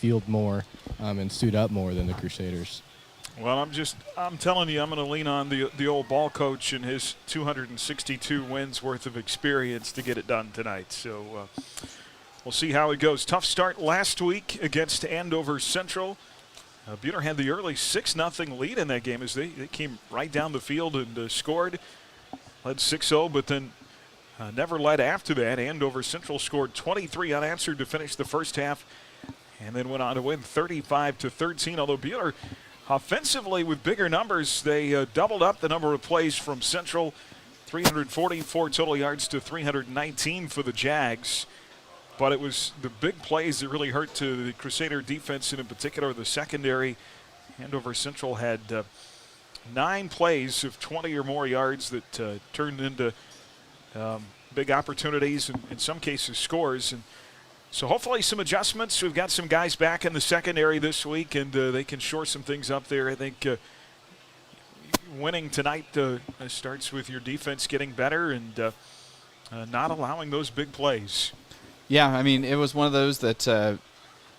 field more and suit up more than the Crusaders. Well, I'm telling you, I'm going to lean on the old ball coach and his 262 wins worth of experience to get it done tonight. So we'll see how it goes. Tough start last week against Andover Central. Buhler had the early 6-0 lead in that game as they came right down the field and scored. Led 6-0, but then never led after that. Andover Central scored 23 unanswered to finish the first half and then went on to win 35-13, although Buhler offensively, with bigger numbers, they doubled up the number of plays from Central, 344 total yards to 319 for the Jags. But it was the big plays that really hurt to the Crusader defense, and in particular the secondary. Andover Central had 9 plays of 20 or more yards that turned into big opportunities and in some cases scores. And so hopefully some adjustments. We've got some guys back in the secondary this week, and they can shore some things up there. I think winning tonight starts with your defense getting better and not allowing those big plays. Yeah, I mean, it was one of those that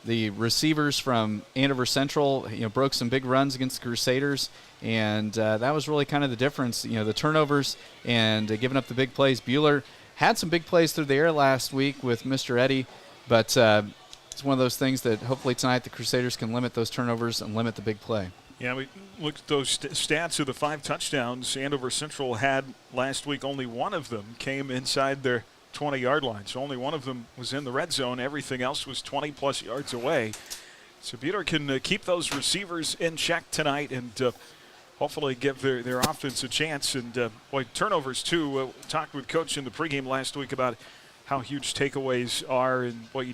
the receivers from Andover Central, broke some big runs against the Crusaders, and that was really kind of the difference. The turnovers and giving up the big plays. Buhler had some big plays through the air last week with Mr. Eddy. But it's one of those things that hopefully tonight the Crusaders can limit those turnovers and limit the big play. Yeah, we looked at those stats of the 5 touchdowns Andover Central had last week. Only one of them came inside their 20-yard line. So only one of them was in the red zone. Everything else was 20-plus yards away. So Buhler can keep those receivers in check tonight and hopefully give their offense a chance. And, turnovers, too. Talked with Coach in the pregame last week about how huge takeaways are, and you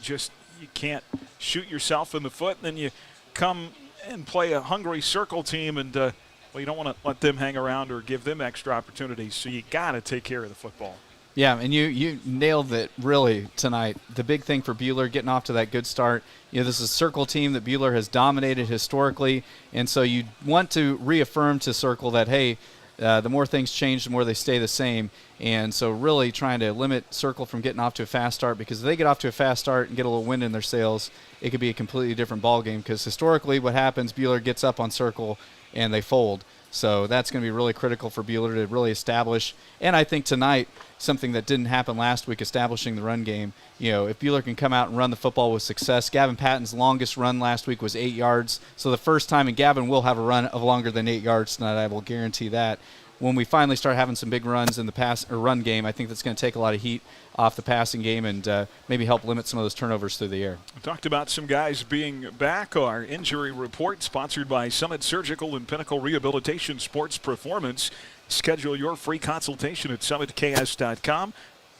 can't shoot yourself in the foot, and then you come and play a hungry circle team, and you don't want to let them hang around or give them extra opportunities, so you got to take care of the football. Yeah, and you nailed it really tonight. The big thing for Buhler getting off to that good start, this is a circle team that Buhler has dominated historically, and so you want to reaffirm to circle that, hey, the more things change, the more they stay the same. And so really trying to limit Circle from getting off to a fast start, because if they get off to a fast start and get a little wind in their sails, it could be a completely different ball game, because historically what happens, Buhler gets up on Circle and they fold. So that's going to be really critical for Buhler to really establish. And I think tonight, something that didn't happen last week, establishing the run game. If Buhler can come out and run the football with success, Gavin Patton's longest run last week was 8 yards. So the first time, and Gavin will have a run of longer than 8 yards tonight, I will guarantee that. When we finally start having some big runs in the pass or run game, I think that's going to take a lot of heat off the passing game and maybe help limit some of those turnovers through the air. We talked about some guys being back. Our injury report sponsored by Summit Surgical and Pinnacle Rehabilitation Sports Performance. Schedule your free consultation at summitks.com.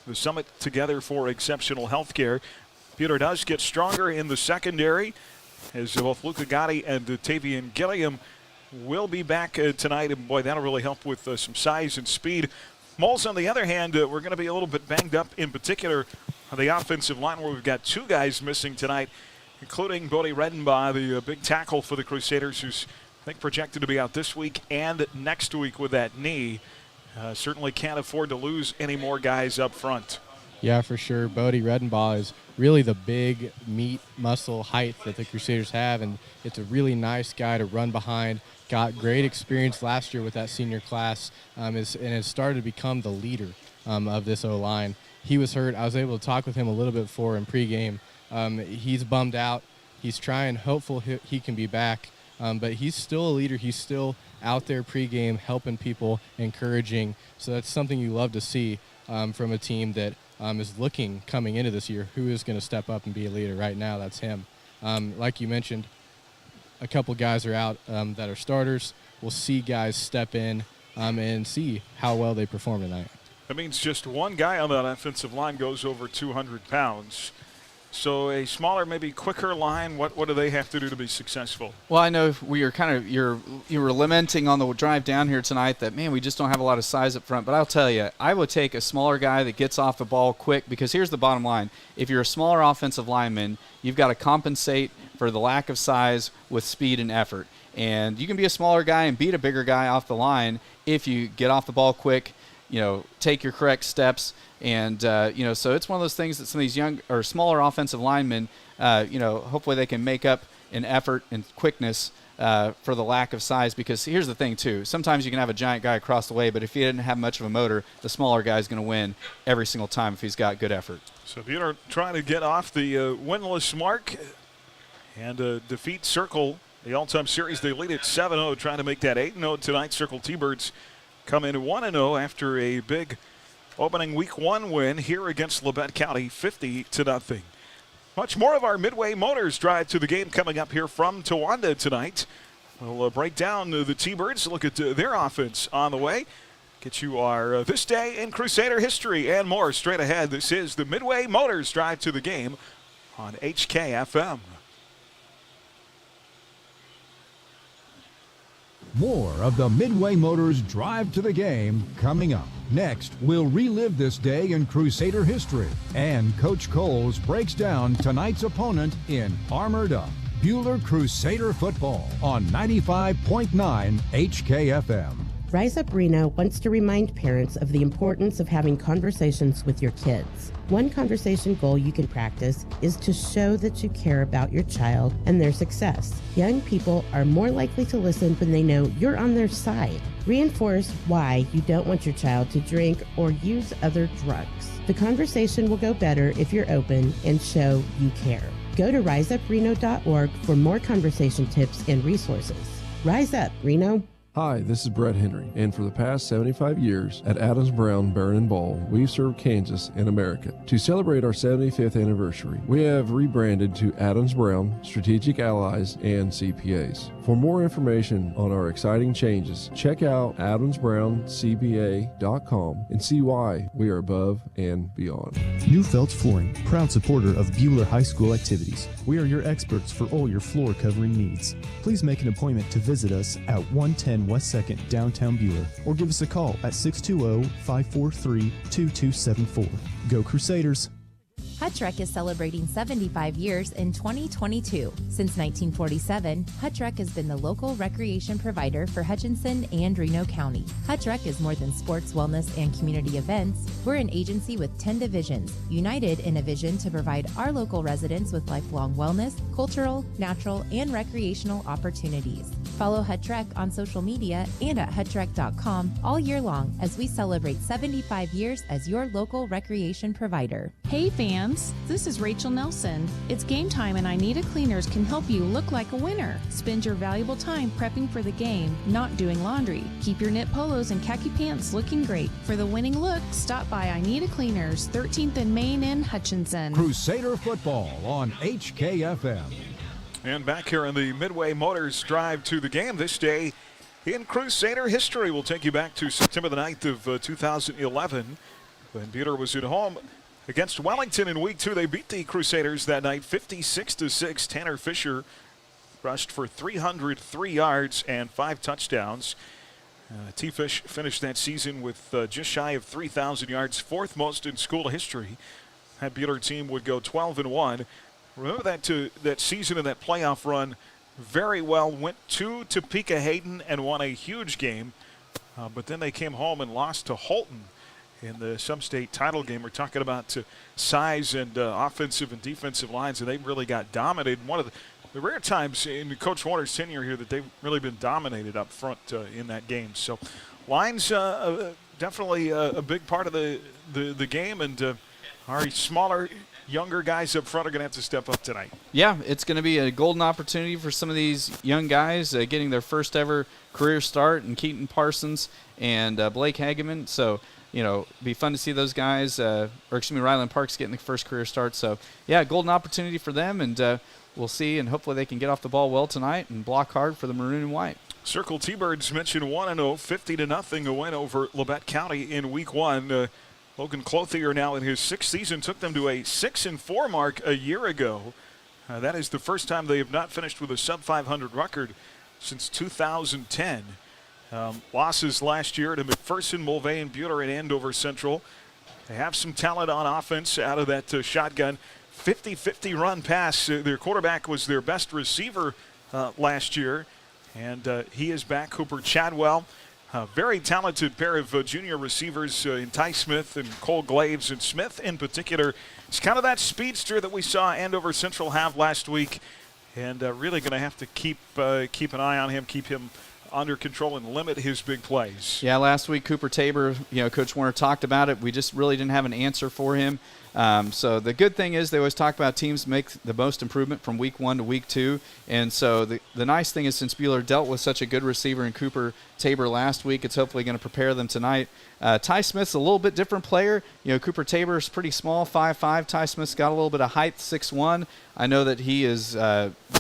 The Summit Together for Exceptional Healthcare. Buhler does get stronger in the secondary as both Luca Gotti and Tavian Gilliam will be back tonight, and boy, that'll really help with some size and speed. Moles, on the other hand, we're going to be a little bit banged up, in particular on the offensive line, where we've got 2 guys missing tonight, including Bodie Redenbaugh, the big tackle for the Crusaders, who's I think projected to be out this week and next week with that knee. Certainly can't afford to lose any more guys up front. Yeah, for sure. Bodie Redenbaugh is really the big meat, muscle, height that the Crusaders have, and it's a really nice guy to run behind. Got great experience last year with that senior class and has started to become the leader of this O-line. He was hurt. I was able to talk with him a little bit before in pregame. He's bummed out. He's trying, hopeful he can be back, but he's still a leader. He's still out there pregame, helping people, encouraging. So that's something you love to see from a team that is looking, coming into this year, who is going to step up and be a leader. Right now, that's him. Like you mentioned, a couple guys are out that are starters. We'll see guys step in and see how well they perform tonight. That means just one guy on that offensive line goes over 200 pounds. So a smaller, maybe quicker line, what do they have to do to be successful? Well, I know we are kind of you were lamenting on the drive down here tonight that, man, we just don't have a lot of size up front. But I'll tell you, I would take a smaller guy that gets off the ball quick, because here's the bottom line. If you're a smaller offensive lineman, you've got to compensate for the lack of size with speed and effort. And you can be a smaller guy and beat a bigger guy off the line if you get off the ball quick, take your correct steps. And, so it's one of those things that some of these young or smaller offensive linemen, hopefully they can make up in effort and quickness for the lack of size, because here's the thing too, sometimes you can have a giant guy across the way, but if he didn't have much of a motor, the smaller guy is going to win every single time if he's got good effort. So Buhler trying to get off the winless mark and defeat Circle. The all-time series, they lead at 7-0, trying to make that 8-0 tonight. Circle T-Birds come in 1-0 after a big opening week 1 win here against Labette County, 50-0. Much more of our Midway Motors drive to the game coming up here from Towanda tonight. We'll break down the T-Birds, look at their offense on the way, get you our This Day in Crusader history and more straight ahead. This is the Midway Motors drive to the game on HKFM. More of the Midway Motors Drive to the Game coming up. Next, we'll relive this day in Crusader history. And Coach Coles breaks down tonight's opponent in Armored Up. Buhler Crusader football on 95.9 HKFM. Rise Up Reno wants to remind parents of the importance of having conversations with your kids. One conversation goal you can practice is to show that you care about your child and their success. Young people are more likely to listen when they know you're on their side. Reinforce why you don't want your child to drink or use other drugs. The conversation will go better if you're open and show you care. Go to riseupreno.org for more conversation tips and resources. Rise Up, Reno. Hi, this is Brett Henry, and for the past 75 years at Adams Brown Baron & Ball, we've served Kansas and America. To celebrate our 75th anniversary, we have rebranded to Adams Brown, Strategic Allies, and CPAs. For more information on our exciting changes, check out adamsbrowncpa.com and see why we are above and beyond. Newfeld's Flooring, proud supporter of Buhler High School activities. We are your experts for all your floor covering needs. Please make an appointment to visit us at 110 West 2nd, downtown Buhler, or give us a call at 620-543-2274. Go Crusaders! Hutchrek is celebrating 75 years in 2022. Since 1947, Hutchrek has been the local recreation provider for Hutchinson and Reno County. Hutchrek is more than sports, wellness, and community events. We're an agency with 10 divisions, united in a vision to provide our local residents with lifelong wellness, cultural, natural, and recreational opportunities. Follow Hutchrek on social media and at hutchrek.com all year long as we celebrate 75 years as your local recreation provider. Hey fans, this is Rachel Nelson. It's game time and I Need a Cleaners can help you look like a winner. Spend your valuable time prepping for the game, not doing laundry. Keep your knit polos and khaki pants looking great. For the winning look, stop by I Need a Cleaners, 13th and Main in Hutchinson. Crusader football on HKFM. And back here in the Midway Motors drive to the game this day in Crusader history. We'll take you back to September the 9th of 2011 when Buhler was at home against Wellington in week 2. They beat the Crusaders that night 56-6. Tanner Fisher rushed for 303 yards and 5 touchdowns. T-Fish finished that season with just shy of 3,000 yards, fourth most in school history. That Buhler team would go 12-1. Remember that season and that playoff run very well. Went to Topeka Hayden and won a huge game, but then they came home and lost to Holton in the Some State title game. We're talking about size and offensive and defensive lines, and they really got dominated. One of the rare times in Coach Warner's tenure here that they've really been dominated up front in that game. So lines definitely a big part of the game, and our smaller, younger guys up front are going to have to step up tonight. Yeah, it's going to be a golden opportunity for some of these young guys getting their first ever career start, and Keaton Parsons and Blake Hageman. So, be fun to see those guys, Ryland Parks getting the first career start. So, yeah, golden opportunity for them, and we'll see, and hopefully they can get off the ball well tonight and block hard for the maroon and white. Circle T-Birds mentioned 1-0, 50-0 a win over Labette County in week 1. Logan Clothier now in his 6th season took them to a 6-4 mark a year ago. That is the first time they have not finished with a sub-500 record since 2010. Losses last year to McPherson, Mulvane, Buhler, and Andover Central. They have some talent on offense out of that shotgun. 50-50 run pass. Their quarterback was their best receiver last year, and he is back. Cooper Chadwell. Very talented pair of junior receivers in Ty Smith and Cole Glaves, and Smith in particular It's kind of that speedster that we saw Andover Central have last week, and really going to have to keep an eye on him, keep him under control and limit his big plays. Yeah, last week Cooper Tabor, Coach Warner talked about it. We just really didn't have an answer for him. So the good thing is they always talk about teams make the most improvement from week 1 to week 2. And so the nice thing is since Buhler dealt with such a good receiver in Cooper Tabor last week, it's hopefully going to prepare them tonight. Ty Smith's a little bit different player. Cooper Tabor is pretty small, 5'5". Ty Smith's got a little bit of height, 6'1". I know that he is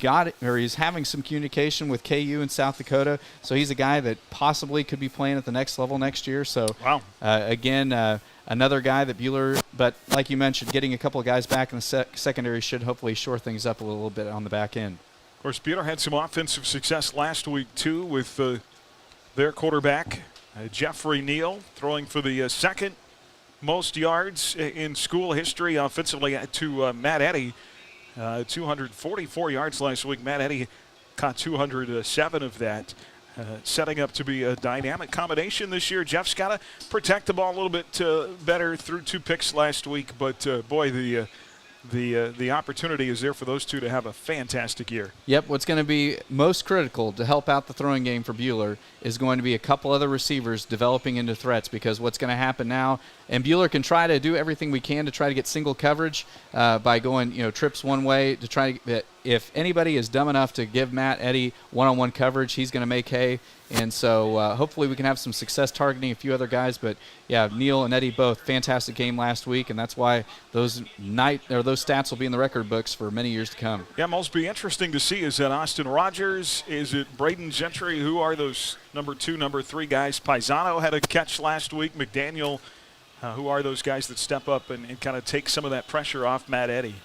he's having some communication with KU in South Dakota. So he's a guy that possibly could be playing at the next level next year. So wow. Another guy that Buhler, but like you mentioned, getting a couple of guys back in the secondary should hopefully shore things up a little bit on the back end. Of course, Buhler had some offensive success last week, too, with their quarterback, Jeffrey Neal, throwing for the second most yards in school history offensively to Matt Eddy. 244 yards last week. Matt Eddy caught 207 of that. Setting up to be a dynamic combination this year. Jeff's got to protect the ball a little bit better through 2 picks last week, but boy, the opportunity is there for those two to have a fantastic year. Yep, what's going to be most critical to help out the throwing game for Buhler is going to be a couple other receivers developing into threats, because what's going to happen now, and Buhler can try to do everything we can to try to get single coverage by going trips one way to try to if anybody is dumb enough to give Matt Eddy one-on-one coverage, he's going to make hay. And so hopefully we can have some success targeting a few other guys. But, yeah, Neal and Eddy both fantastic game last week, and that's why those stats will be in the record books for many years to come. Yeah, most be interesting to see is that Austin Rogers, is it Braden Gentry? Who are those number 2, number 3 guys? Paisano had a catch last week. McDaniel, who are those guys that step up and kind of take some of that pressure off Matt Eddy?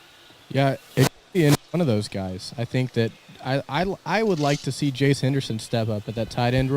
Yeah, it could be one of those guys. I think that I would like to see Jace Henderson step up at that tight end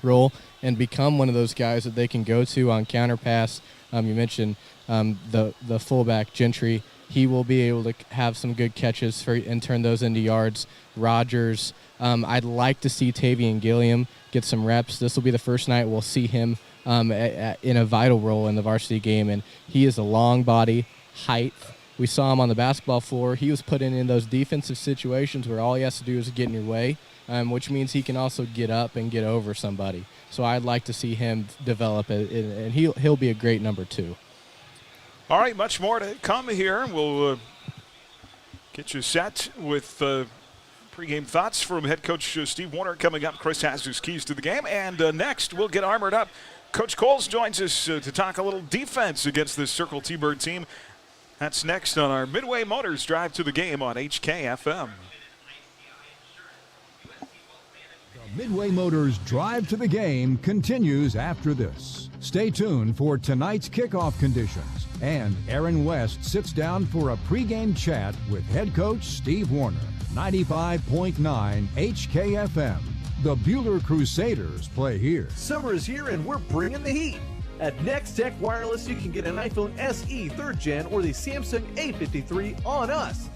role and become one of those guys that they can go to on counter pass. You mentioned the fullback Gentry. He will be able to have some good catches and turn those into yards. Rogers, I'd like to see Tavian Gilliam get some reps. This will be the first night we'll see him in a vital role in the varsity game, and he is a long body, height. We saw him on the basketball floor. He was put in those defensive situations where all he has to do is get in your way, which means he can also get up and get over somebody. So I'd like to see him develop, and he'll be a great number 2. All right, much more to come here. We'll get you set with pregame thoughts from head coach Steve Warner coming up. Chris has his keys to the game. And next, we'll get armored up. Coach Coles joins us to talk a little defense against this Circle T-Bird team. That's next on our Midway Motors Drive to the Game on HKFM. The Midway Motors Drive to the Game continues after this. Stay tuned for tonight's kickoff conditions. And Aaron West sits down for a pregame chat with head coach Steve Warner. 95.9 HKFM. The Buhler Crusaders play here. Summer is here and we're bringing the heat. At Next Tech Wireless, you can get an iPhone SE 3rd Gen or the Samsung A53 on us.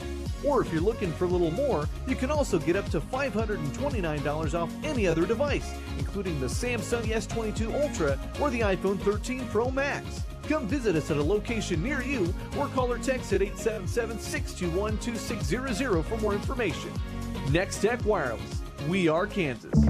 Or if you're looking for a little more, you can also get up to $529 off any other device, including the Samsung S22 Ultra or the iPhone 13 Pro Max. Come visit us at a location near you or call or text at 877-621-2600 for more information. Next Tech Wireless. We are Kansas.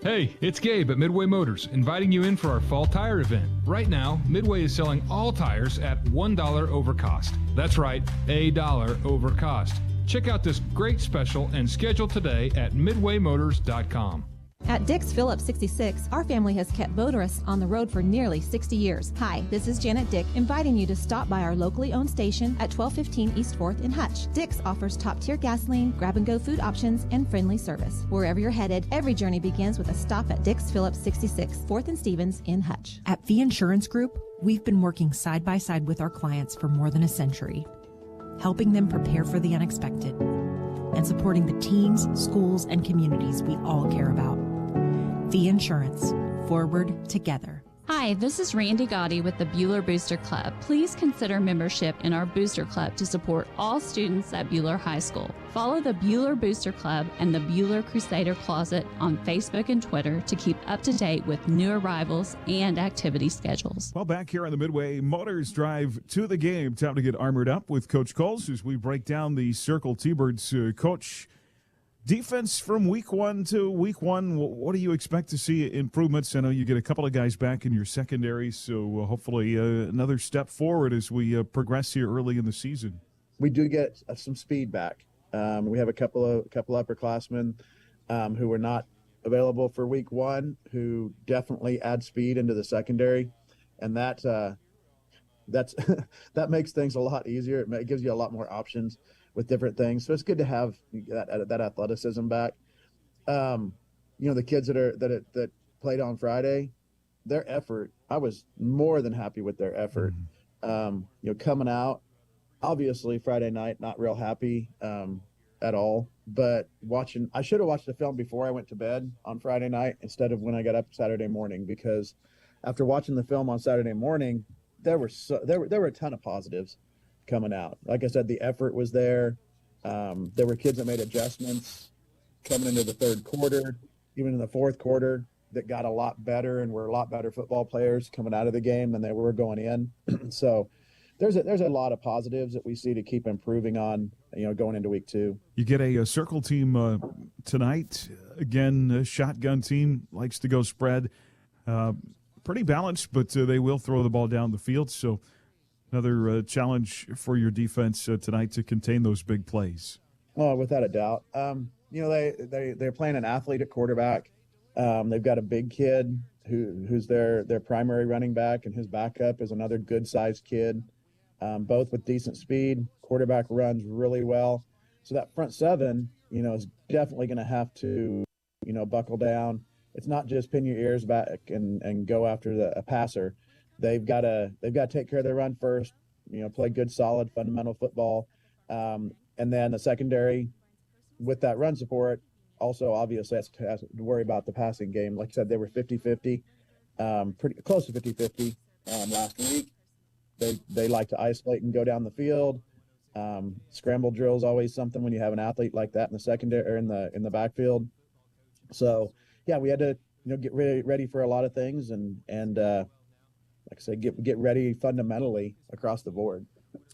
Hey, it's Gabe at Midway Motors, inviting you in for our fall tire event. Right now, Midway is selling all tires at $1 over cost. That's right, $1 over cost. Check out this great special and schedule today at midwaymotors.com. At Dick's Phillips 66, our family has kept motorists on the road for nearly 60 years. Hi, this is Janet Dick, inviting you to stop by our locally owned station at 1215 East 4th in Hutch. Dick's offers top-tier gasoline, grab-and-go food options, and friendly service. Wherever you're headed, every journey begins with a stop at Dick's Phillips 66, 4th and Stevens in Hutch. At Fee Insurance Group, we've been working side by side with our clients for more than a century, helping them prepare for the unexpected and supporting the teams, schools, and communities we all care about. Fee Insurance. Forward together. Hi, this is Randy Gotti with the Buhler Booster Club. Please consider membership in our Booster Club to support all students at Buhler High School. Follow the Buhler Booster Club and the Buhler Crusader Closet on Facebook and Twitter to keep up to date with new arrivals and activity schedules. Well, back here on the Midway Motors Drive to the game, time to get armored up with Coach Coles as we break down the Circle T-Birds. Coach, defense from week one to week one, what do you expect to see improvements? I know you get a couple of guys back in your secondary, so hopefully another step forward as we progress here early in the season. We do get some speed back. We have a couple upperclassmen who were not available for week one, who definitely add speed into the secondary, and that's that makes things a lot easier. It gives you a lot more options with different things. So it's good to have that athleticism back. The kids that played on Friday, their effort, I was more than happy with their effort. Coming out, obviously Friday night, not real happy at all, but I should have watched the film before I went to bed on Friday night instead of when I got up Saturday morning, because after watching the film on Saturday morning, there were a ton of positives coming out. Like I said, the effort was there. There were kids that made adjustments coming into the third quarter, even in the fourth quarter, that got a lot better and were a lot better football players coming out of the game than they were going in. So there's a lot of positives that we see to keep improving on, going into week two. You get a circle team tonight. Again, a shotgun team, likes to go spread. Pretty balanced, but they will throw the ball down the field. So another challenge for your defense tonight to contain those big plays. Oh, without a doubt. They're playing an athlete at quarterback. They've got a big kid who's their primary running back, and his backup is another good-sized kid, both with decent speed. Quarterback runs really well. So that front seven, is definitely going to have to, buckle down. It's not just pin your ears back and go after a passer. They've got to take care of their run first, play good, solid, fundamental football. And then the secondary with that run support also obviously has to worry about the passing game. Like I said, they were 50-50, pretty close to 50-50 last week. They like to isolate and go down the field. Scramble drill is always something when you have an athlete like that in the secondary or in the backfield. So yeah, we had to get ready for a lot of things and like I said, get ready fundamentally across the board.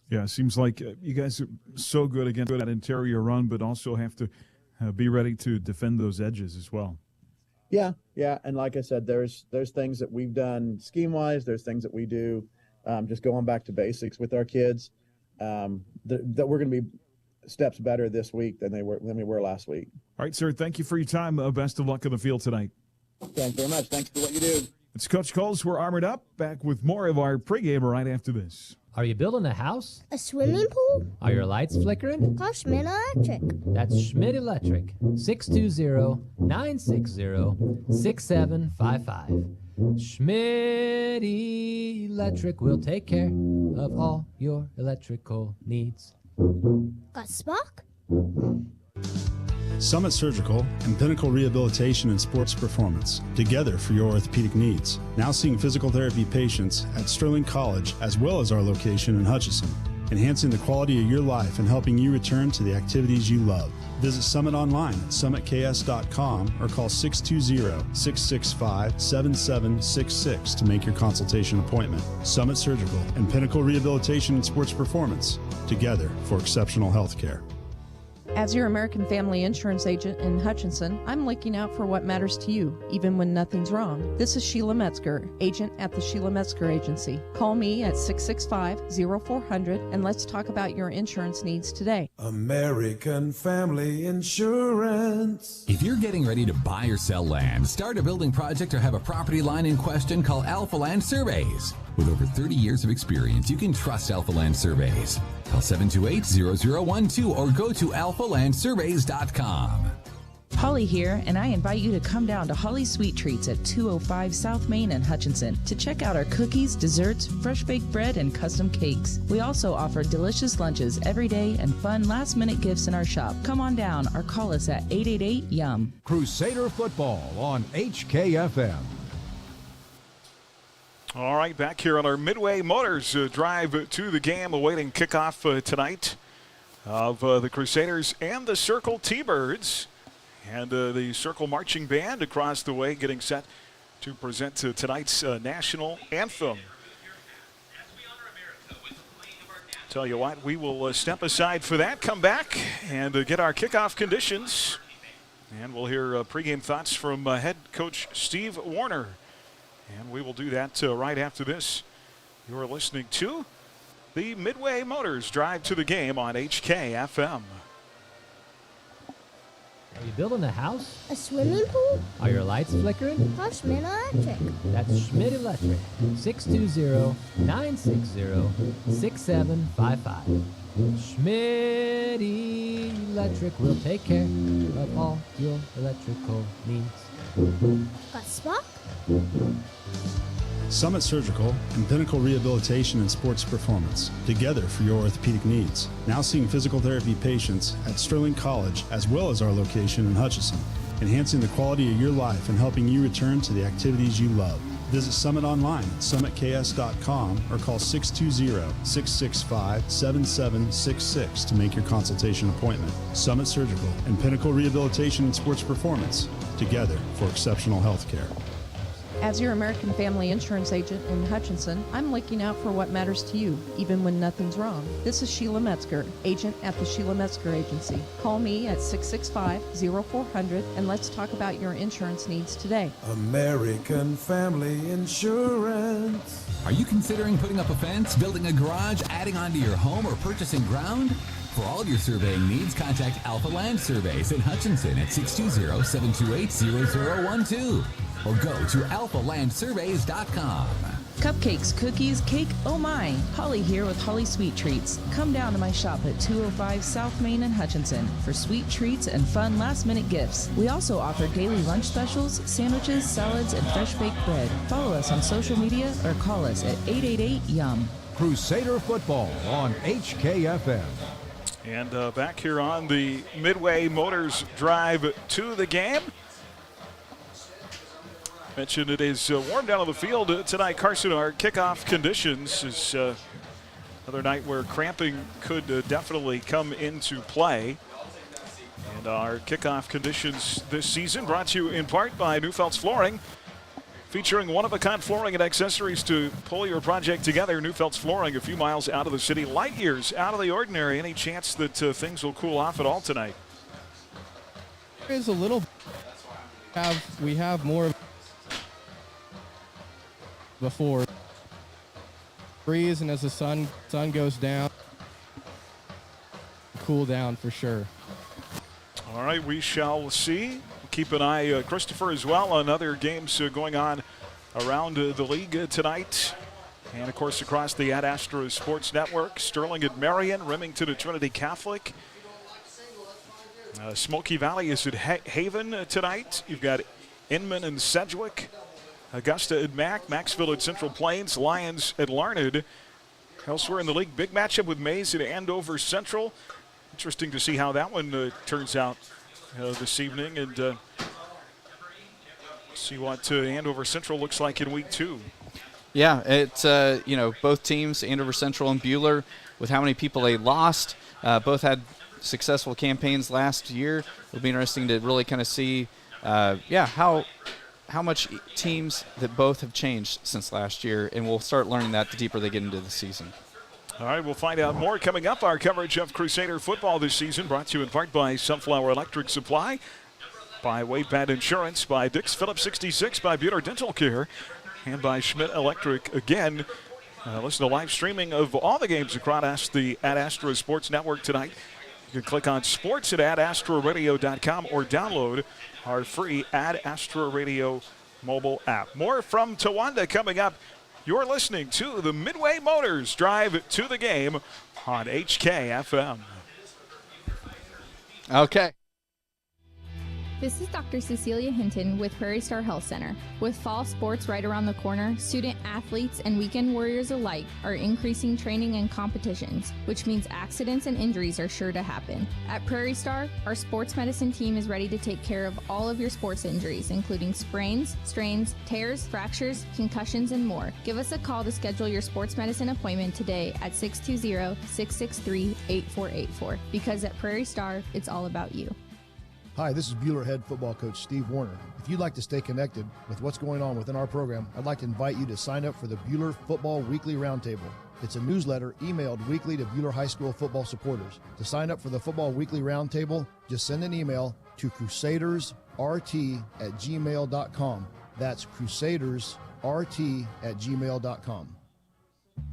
Yeah, it seems like you guys are so good against that interior run, but also have to be ready to defend those edges as well. Yeah, and like I said, there's things that we've done scheme-wise. There's things that we do just going back to basics with our kids that we're going to be steps better this week than we were last week. All right, sir. Thank you for your time. Best of luck on the field tonight. Thanks very much. Thanks for what you do. It's Coach Coles. We're armored up. Back with more of our pregame right after this. Are you building a house? A swimming pool? Are your lights flickering? Call Schmidt Electric. That's Schmidt Electric. 620-960-6755. Schmidt Electric will take care of all your electrical needs. Got Spock? Summit Surgical and Pinnacle Rehabilitation and Sports Performance, together for your orthopedic needs. Now seeing physical therapy patients at Sterling College as well as our location in Hutchinson, enhancing the quality of your life and helping you return to the activities you love. Visit Summit online at summitks.com or call 620-665-7766 to make your consultation appointment. Summit Surgical and Pinnacle Rehabilitation and Sports Performance, together for exceptional health care. As your American Family Insurance agent in Hutchinson, I'm looking out for what matters to you, even when nothing's wrong. This is Sheila Metzger, agent at the Sheila Metzger Agency. Call me at 665-0400 and let's talk about your insurance needs today. American Family Insurance. If you're getting ready to buy or sell land, start a building project, or have a property line in question, call Alpha Land Surveys. With over 30 years of experience, you can trust Alpha Land Surveys. Call 728-0012 or go to alphalandsurveys.com. Holly here, and I invite you to come down to Holly Sweet Treats at 205 South Main in Hutchinson to check out our cookies, desserts, fresh baked bread, and custom cakes. We also offer delicious lunches every day and fun last-minute gifts in our shop. Come on down or call us at 888-YUM. Crusader football on HKFM. All right, back here on our Midway Motors drive to the game, awaiting kickoff tonight of the Crusaders and the Circle T-Birds. And the Circle Marching Band across the way getting set to present tonight's national anthem. Tell you what, we will step aside for that, come back, and get our kickoff conditions. And we'll hear pregame thoughts from head coach Steve Warner. And we will do that right after this. You're listening to the Midway Motors Drive to the Game on HKFM. Are you building a house? A swimming pool? Are your lights flickering? Call Schmidt Electric. That's Schmidt Electric. 620-960-6755. Schmidt Electric will take care of all your electrical needs. Got Spock? Summit Surgical and Pinnacle Rehabilitation and Sports Performance, together for your orthopedic needs. Now seeing physical therapy patients at Sterling College as well as our location in Hutchinson, enhancing the quality of your life and helping you return to the activities you love. Visit Summit online at summitks.com or call 620-665-7766 to make your consultation appointment. Summit Surgical and Pinnacle Rehabilitation and Sports Performance, together for exceptional health care. As your American Family Insurance agent in Hutchinson, I'm looking out for what matters to you, even when nothing's wrong. This is Sheila Metzger, agent at the Sheila Metzger Agency. Call me at 665-0400 and let's talk about your insurance needs today. American Family Insurance. Are you considering putting up a fence, building a garage, adding on to your home, or purchasing ground? For all your surveying needs, contact Alpha Land Surveys in Hutchinson at 620-728-0012 or go to alphalandsurveys.com. Cupcakes, cookies, cake, oh my. Holly here with Holly Sweet Treats. Come down to my shop at 205 South Main in Hutchinson for sweet treats and fun last-minute gifts. We also offer daily lunch specials, sandwiches, salads, and fresh baked bread. Follow us on social media or call us at 888-YUM. Crusader football on HKFM. And back here on the Midway Motors Drive to the game. Mentioned it is warm down on the field tonight. Carson, our kickoff conditions is another night where cramping could definitely come into play. And our kickoff conditions this season brought to you in part by Neufeld's Flooring, featuring one-of-a-kind flooring and accessories to pull your project together. Neufeld's Flooring, a few miles out of the city, light years out of the ordinary. Any chance that things will cool off at all tonight? There is a little. We have more before breeze, and as the sun goes down, cool down for sure. All right, we shall see. Keep an eye, Christopher, as well on other games going on around the league tonight. And, of course, across the Ad Astra Sports Network, Sterling at Marion, Remington at Trinity Catholic. Smoky Valley is at Haven tonight. You've got Inman and Sedgwick. Augusta at Maxville at Central Plains, Lions at Larned. Elsewhere in the league, big matchup with Mays at Andover Central. Interesting to see how that one turns out this evening, and see what Andover Central looks like in week 2. Yeah, it's both teams, Andover Central and Buhler, with how many people they lost, both had successful campaigns last year. It'll be interesting to really kind of see, how much teams that both have changed since last year, and we'll start learning that the deeper they get into the season. All right, we'll find out more coming up. Our coverage of Crusader football this season brought to you in part by Sunflower Electric Supply, by Waypad Insurance, by Dix Phillips 66, by Buhler Dental Care, and by Schmidt Electric. Again, listen to live streaming of all the games across the Ad Astra Sports Network tonight. You can click on sports at adastraradio.com or download our free Ad Astra Radio mobile app. More from Towanda coming up. You're listening to the Midway Motors Drive to the Game on HKFM. Okay. This is Dr. Cecilia Hinton with Prairie Star Health Center. With fall sports right around the corner, student athletes and weekend warriors alike are increasing training and competitions, which means accidents and injuries are sure to happen. At Prairie Star, our sports medicine team is ready to take care of all of your sports injuries, including sprains, strains, tears, fractures, concussions, and more. Give us a call to schedule your sports medicine appointment today at 620-663-8484, because at Prairie Star, it's all about you. Hi, this is Buhler head football coach Steve Warner. If you'd like to stay connected with what's going on within our program, I'd like to invite you to sign up for the Buhler Football Weekly Roundtable. It's a newsletter emailed weekly to Buhler High School football supporters. To sign up for the Football Weekly Roundtable, just send an email to crusadersrt@gmail.com. That's crusadersrt@gmail.com.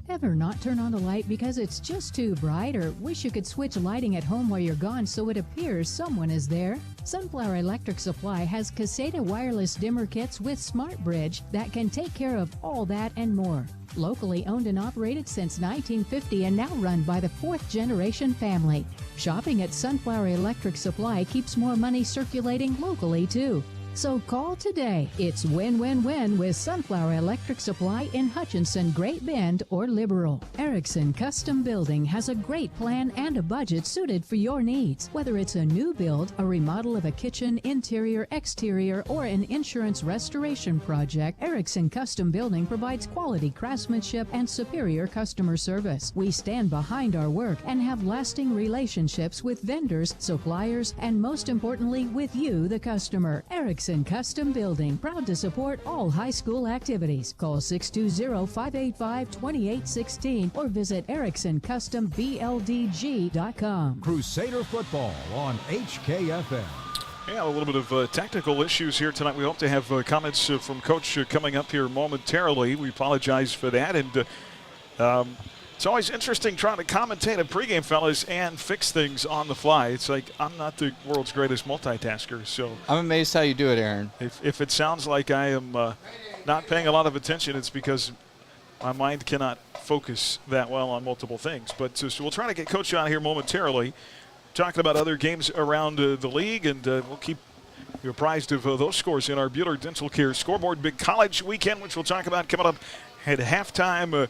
Ever not turn on the light because it's just too bright, or wish you could switch lighting at home while you're gone so it appears someone is there? Sunflower Electric Supply has Caseta wireless dimmer kits with Smart Bridge that can take care of all that and more. Locally owned and operated since 1950 and now run by the 4th generation family. Shopping at Sunflower Electric Supply keeps more money circulating locally too. So call today. It's win-win-win with Sunflower Electric Supply in Hutchinson, Great Bend, or Liberal. Erickson Custom Building has a great plan and a budget suited for your needs. Whether it's a new build, a remodel of a kitchen, interior, exterior, or an insurance restoration project, Erickson Custom Building provides quality craftsmanship and superior customer service. We stand behind our work and have lasting relationships with vendors, suppliers, and most importantly, with you, the customer. Erickson Custom Building, proud to support all high school activities. Call 620-585-2816 or visit EricksonCustomBLDG.com. Crusader football on HKFM. Yeah, a little bit of technical issues here tonight. We hope to have comments from Coach coming up here momentarily. We apologize for that. And it's always interesting trying to commentate a pregame, fellas, and fix things on the fly. It's like I'm not the world's greatest multitasker. So I'm amazed how you do it, Aaron. If it sounds like I am not paying a lot of attention, it's because my mind cannot focus that well on multiple things. But so we'll try to get Coach on here momentarily, talking about other games around the league, and we'll keep you apprised of those scores in our Buhler Dental Care Scoreboard Big College Weekend, which we'll talk about coming up at halftime.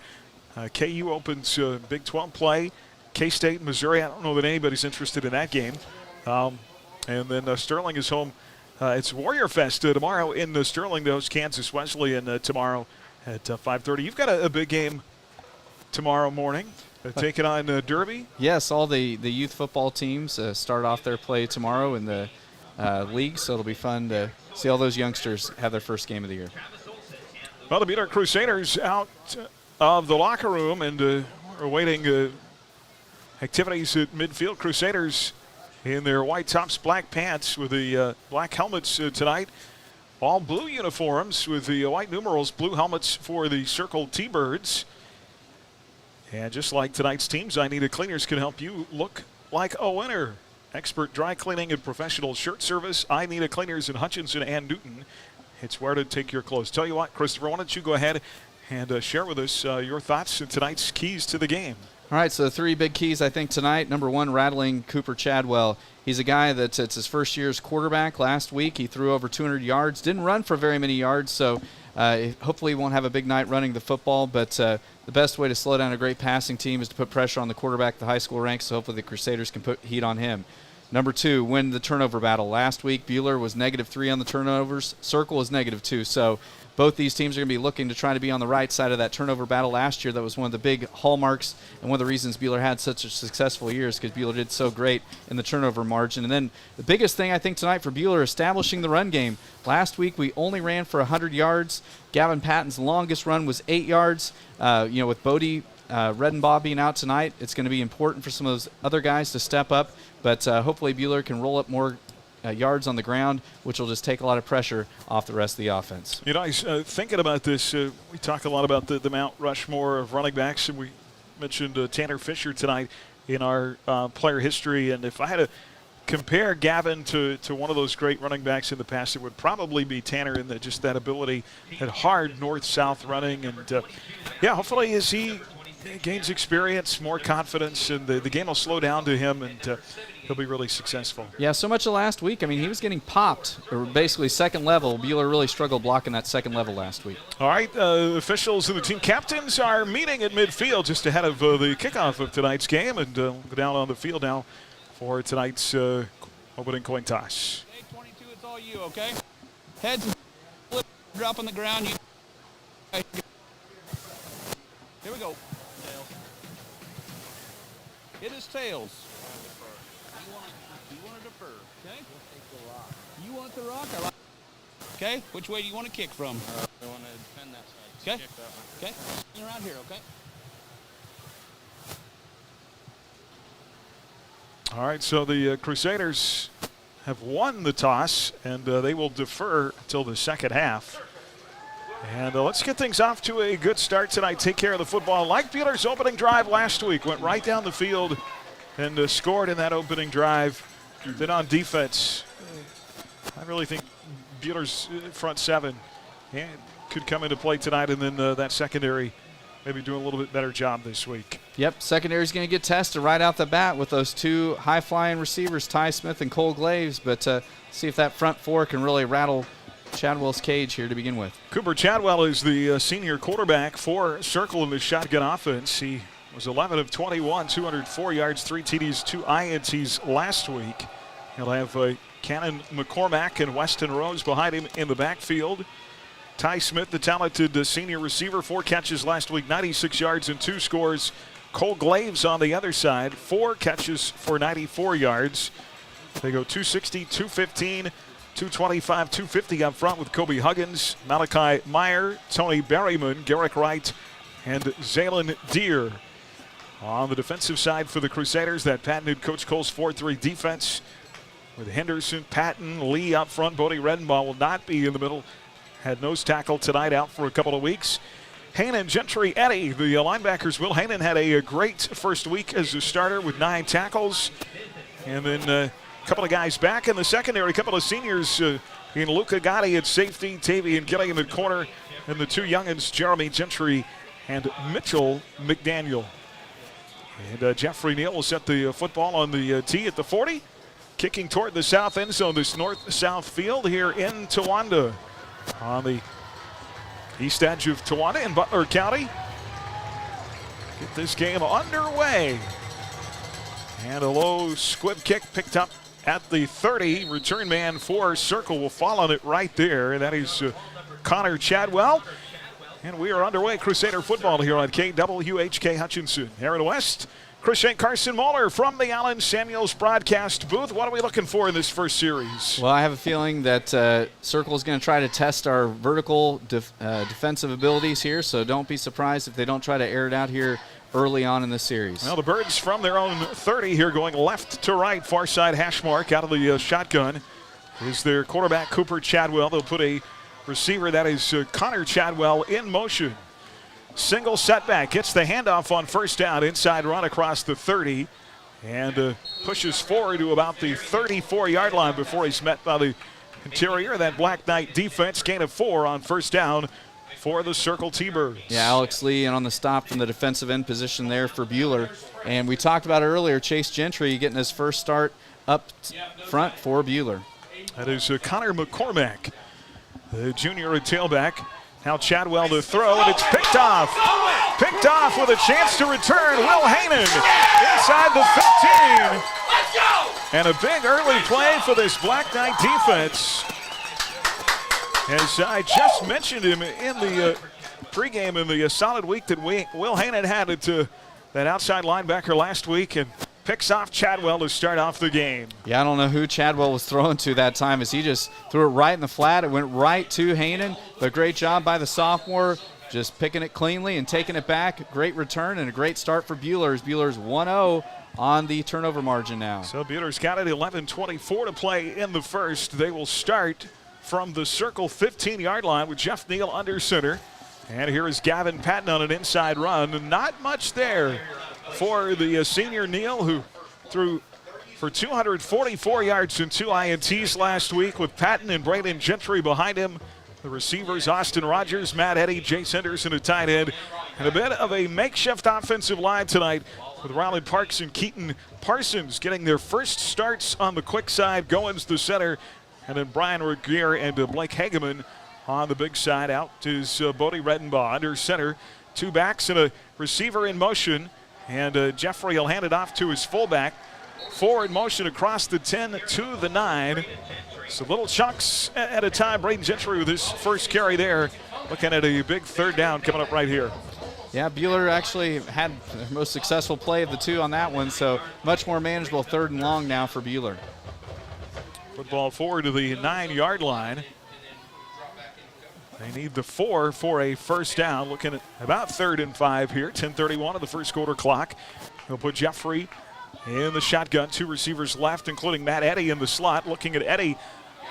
KU opens Big 12 play. K-State, Missouri. I don't know that anybody's interested in that game. And then Sterling is home. It's Warrior Fest tomorrow in Sterling. Those Kansas Wesleyan tomorrow at 5:30. You've got a big game tomorrow morning. Taking on Derby. Yes, all the youth football teams start off their play tomorrow in the league, so it'll be fun to see all those youngsters have their first game of the year. Well, the Buhler Crusaders out of the locker room and are awaiting activities at midfield. Crusaders in their white tops, black pants with the black helmets tonight. All blue uniforms with the white numerals, blue helmets for the Circle T-Birds. And just like tonight's teams, I Need a Cleaners can help you look like a winner. Expert dry cleaning and professional shirt service. I Need a Cleaners in Hutchinson and Newton. It's where to take your clothes. Tell you what, Christopher, why don't you go ahead and share with us your thoughts and tonight's keys to the game. All right, so the 3 big keys, I think, tonight. Number 1, rattling Cooper Chadwell. He's a guy that's it's his first year as quarterback. Last week, he threw over 200 yards. Didn't run for very many yards, so hopefully he won't have a big night running the football. But the best way to slow down a great passing team is to put pressure on the quarterback at the high school ranks, so hopefully the Crusaders can put heat on him. Number 2, win the turnover battle. Last week, Buhler was -3 on the turnovers. Circle was -2. So both these teams are going to be looking to try to be on the right side of that turnover battle last year. That was one of the big hallmarks and one of the reasons Buhler had such a successful year is because Buhler did so great in the turnover margin. And then the biggest thing I think tonight for Buhler, establishing the run game. Last week we only ran for 100 yards. Gavin Patton's longest run was 8 yards. With Bodie Redenbaugh being out tonight, it's going to be important for some of those other guys to step up. But hopefully Buhler can roll up more yards on the ground, which will just take a lot of pressure off the rest of the offense. You know, I was thinking about this. We talk a lot about the Mount Rushmore of running backs, and we mentioned Tanner Fisher tonight in our player history. And if I had to compare Gavin to one of those great running backs in the past, it would probably be Tanner in just that ability, that hard north-south running. And, hopefully as he gains experience, more confidence, and the game will slow down to him. And he'll be really successful. Yeah, so much of last week. I mean, he was getting popped, or basically second level. Buhler really struggled blocking that second level last week. All right, officials and the team captains are meeting at midfield just ahead of the kickoff of tonight's game, and go down on the field now for tonight's opening coin toss. Okay, 22, it's all you, okay? Heads flip, drop on the ground. Here we go. It is tails. You want to defer, okay? You want the rock? I like. Okay, which way do you want to kick from? I want to defend that side. Okay. Kick that one. Okay, spin around here, okay? All right, so the Crusaders have won the toss, and they will defer until the second half. And let's get things off to a good start tonight. Take care of the football. Like Buhler's opening drive last week, went right down the field and scored in that opening drive. Then on defense, I really think Buhler's front seven could come into play tonight, and then that secondary maybe do a little bit better job this week. Yep, secondary's going to get tested right out the bat with those two high-flying receivers, Ty Smith and Cole Glaves, but see if that front four can really rattle Chadwell's cage here to begin with. Cooper Chadwell is the senior quarterback for Circle in the shotgun offense. He was 11 of 21, 204 yards, 3 TDs, 2 INTs last week. He'll have Cannon McCormack and Weston Rose behind him in the backfield. Ty Smith, the talented senior receiver, 4 catches last week, 96 yards and 2 scores. Cole Glaves on the other side, 4 catches for 94 yards. They go 260, 215, 225, 250 up front with Kobe Huggins, Malachi Meyer, Tony Berryman, Garrick Wright, and Zaylen Deere. On the defensive side for the Crusaders, that patented Coach Cole's 4-3 defense with Henderson, Patton, Lee up front. Bodie Redenbaugh will not be in the middle. Had nose tackle tonight, out for a couple of weeks. Hanen, Gentry, Eddie, the linebackers. Will Hanen had a great first week as a starter with 9 tackles. And then a couple of guys back in the secondary, a couple of seniors in Luca Gotti at safety, Tavian Gilliam at corner, and the 2 youngins, Jeremy Gentry and Mitchell McDaniel. And Jeffrey Neal will set the football on the tee at the 40. Kicking toward the south end zone, this north-south field here in Towanda. On the east edge of Towanda in Butler County. Get this game underway. And a low squib kick picked up at the 30. Return man for Circle will fall on it right there. That is Connor Chadwell. And we are underway. Crusader football here on KWHK Hutchinson. Aaron West, Chris Shank, Carson Moeller from the Allen Samuels broadcast booth. What are we looking for in this first series? Well, I have a feeling that Circle is going to try to test our vertical defensive abilities here, so don't be surprised if they don't try to air it out here early on in the series. Well, the Birds from their own 30 here, going left to right, far side hash mark out of the shotgun is their quarterback, Cooper Chadwell. They'll put a receiver, that is Connor Chadwell, in motion. Single setback, gets the handoff on first down, inside run across the 30, and pushes forward to about the 34-yard line before he's met by the interior of that Black Knight defense. Gain of 4 on first down for the Circle T-Birds. Yeah, Alex Lee, and on the stop from the defensive end position there for Buhler. And we talked about it earlier, Chase Gentry getting his first start up front for Buhler. That is Connor McCormack, the junior at tailback. Now Chadwell to throw, and it's picked off. Picked off with a chance to return. Will Hanen inside the 15. And a big early play for this Black Knight defense. As I just mentioned him in the pregame in the solid week that Will Hanen had at that outside linebacker last week, and picks off Chadwell to start off the game. Yeah, I don't know who Chadwell was throwing to that time, as he just threw it right in the flat. It went right to Hanen, but great job by the sophomore, just picking it cleanly and taking it back. Great return and a great start for Buhler. Buhler's 1-0 on the turnover margin now. So Buhler's got it, 11:24 to play in the first. They will start from the Circle 15-yard line with Jeff Neal under center. And here is Gavin Patton on an inside run. Not much there for the senior Neal, who threw for 244 yards and 2 INTs last week, with Patton and Braden Gentry behind him. The receivers, Austin Rogers, Matt Eddy, Jace Henderson at tight end, And a bit of a makeshift offensive line tonight with Riley Parks and Keaton Parsons getting their first starts on the quick side. Goins the center, and then Brian Regier and Blake Hageman on the big side. Out is Bodie Redenbaugh under center. Two backs and a receiver in motion. And Jeffrey will hand it off to his fullback. Forward motion across the 10 to the 9. So little chunks at a time. Braden Gentry with his first carry there. Looking at a big third down coming up right here. Yeah, Buhler actually had the most successful play of the two on that one, so much more manageable 3rd and long now for Buhler. Football forward to the 9-yard line. They need the 4 for a first down. Looking at about 3rd and 5 here. 10:31 of the first quarter clock. They'll put Jeffrey in the shotgun. 2 receivers left, including Matt Eddy in the slot. Looking at Eddy.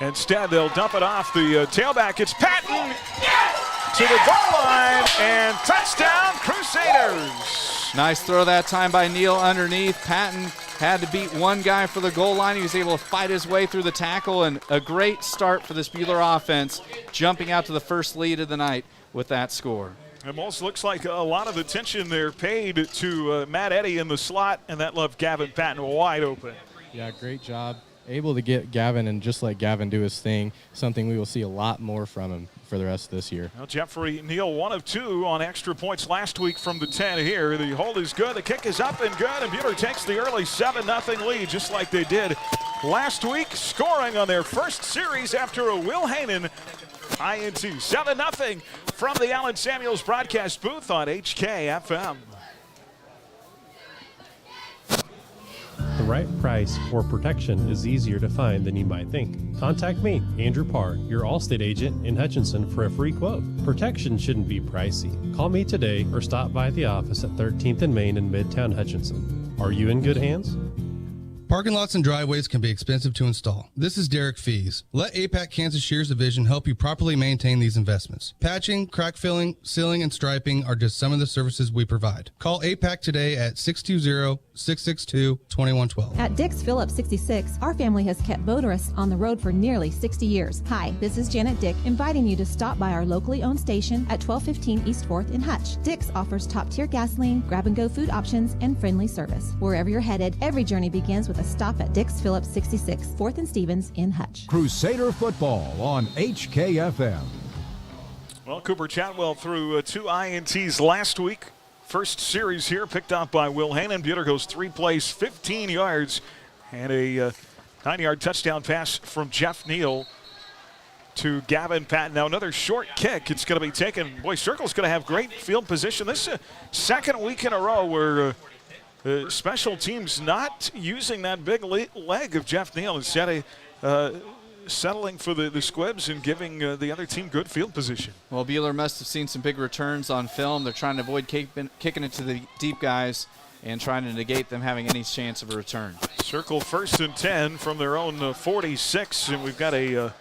Instead, they'll dump it off the tailback. It's Patton to the goal line, and touchdown, Crusaders. Nice throw that time by Neal underneath. Patton had to beat one guy for the goal line. He was able to fight his way through the tackle, and a great start for this Buhler offense, jumping out to the first lead of the night with that score. It almost looks like a lot of attention there paid to Matt Eddy in the slot, and that left Gavin Patton wide open. Yeah, great job. Able to get Gavin and just let Gavin do his thing, something we will see a lot more from him for the rest of this year. Well, Jeffrey Neal, 1 of 2 on extra points last week from the 10 here. The hold is good. The kick is up and good, and Buhler takes the early 7-0 lead, just like they did last week, scoring on their first series after a Will Hanen INT. 7-0 from the Allen Samuels broadcast booth on HKFM. The right price for protection is easier to find than you might think. Contact me, Andrew Parr, your Allstate agent in Hutchinson, for a free quote. Protection shouldn't be pricey. Call me today or stop by the office at 13th and Main in Midtown Hutchinson. Are you in good hands? Parking lots and driveways can be expensive to install. This is Derek Fees. Let APAC Kansas Shears Division help you properly maintain these investments. Patching, crack filling, sealing, and striping are just some of the services we provide. Call APAC today at 620-662-2112. At Dick's Phillips 66, our family has kept motorists on the road for nearly 60 years. Hi, this is Janet Dick, inviting you to stop by our locally owned station at 1215 East 4th in Hutch. Dick's offers top-tier gasoline, grab-and-go food options, and friendly service. Wherever you're headed, every journey begins with a stop at Dick's Phillips 66, 4th and Stevens in Hutch. Crusader football on HKFM. Well, Cooper Chadwell threw 2 INTs last week. First series here picked up by Will Hanen. Buhler goes 3 plays, 15 yards, and a 9-yard touchdown pass from Jeff Neal to Gavin Patton. Now another short kick. It's going to be taken. Boy, Circle's going to have great field position. This is a second week in a row where special teams not using that big leg of Jeff Neal, instead of settling for the squibs and giving the other team good field position. Well, Buhler must have seen some big returns on film. They're trying to avoid kicking it to the deep guys and trying to negate them having any chance of a return. Circle 1st and 10 from their own 46, and we've got a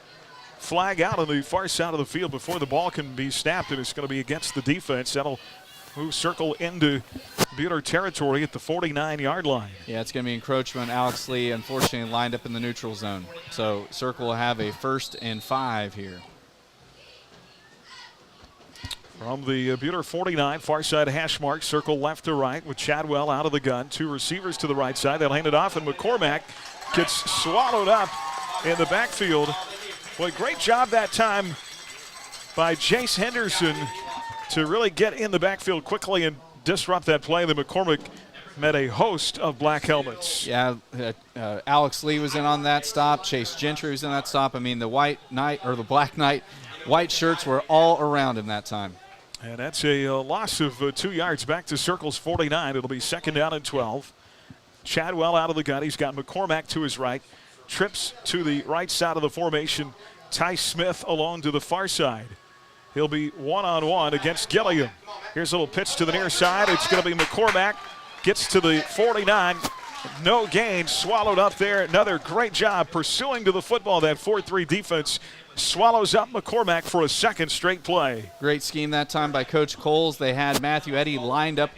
flag out on the far side of the field before the ball can be snapped, and it's going to be against the defense. That'll move Circle into Buhler territory at the 49-yard line. Yeah, it's going to be encroachment. Alex Lee, unfortunately, lined up in the neutral zone. So Circle will have a 1st and 5 here. From the Buhler 49, far side hash mark, Circle left to right with Chadwell out of the gun. 2 receivers to the right side. They'll hand it off, and McCormack gets swallowed up in the backfield. Boy, great job that time by Jace Henderson to really get in the backfield quickly and disrupt that play. The McCormick met a host of black helmets. Yeah, Alex Lee was in on that stop. Chase Gentry was in that stop. I mean, the white knight or the black knight, white shirts were all around him that time. And that's a loss of 2 yards back to Circle's 49. It'll be 2nd down and 12. Chadwell out of the gun. He's got McCormack to his right. Trips to the right side of the formation. Ty Smith alone to the far side. He'll be one-on-one against Gilliam. Here's a little pitch to the near side. It's going to be McCormack. Gets to the 49. No gain. Swallowed up there. Another great job pursuing to the football. That 4-3 defense swallows up McCormack for a 2nd straight play. Great scheme that time by Coach Coles. They had Matthew Eddy lined up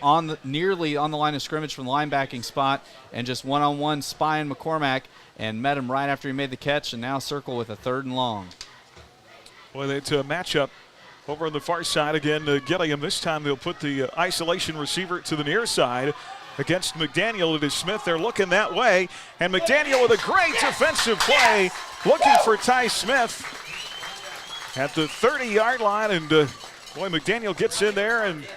nearly on the line of scrimmage from the linebacking spot, and just one-on-one spying McCormack and met him right after he made the catch, and now Circle with a 3rd and long. Boy, that matchup Over on the far side again, Gilliam. This time they'll put the isolation receiver to the near side against McDaniel. It is Smith. They're looking that way. And McDaniel with a great defensive play, looking for Ty Smith at the 30-yard line. And boy, McDaniel gets in there, and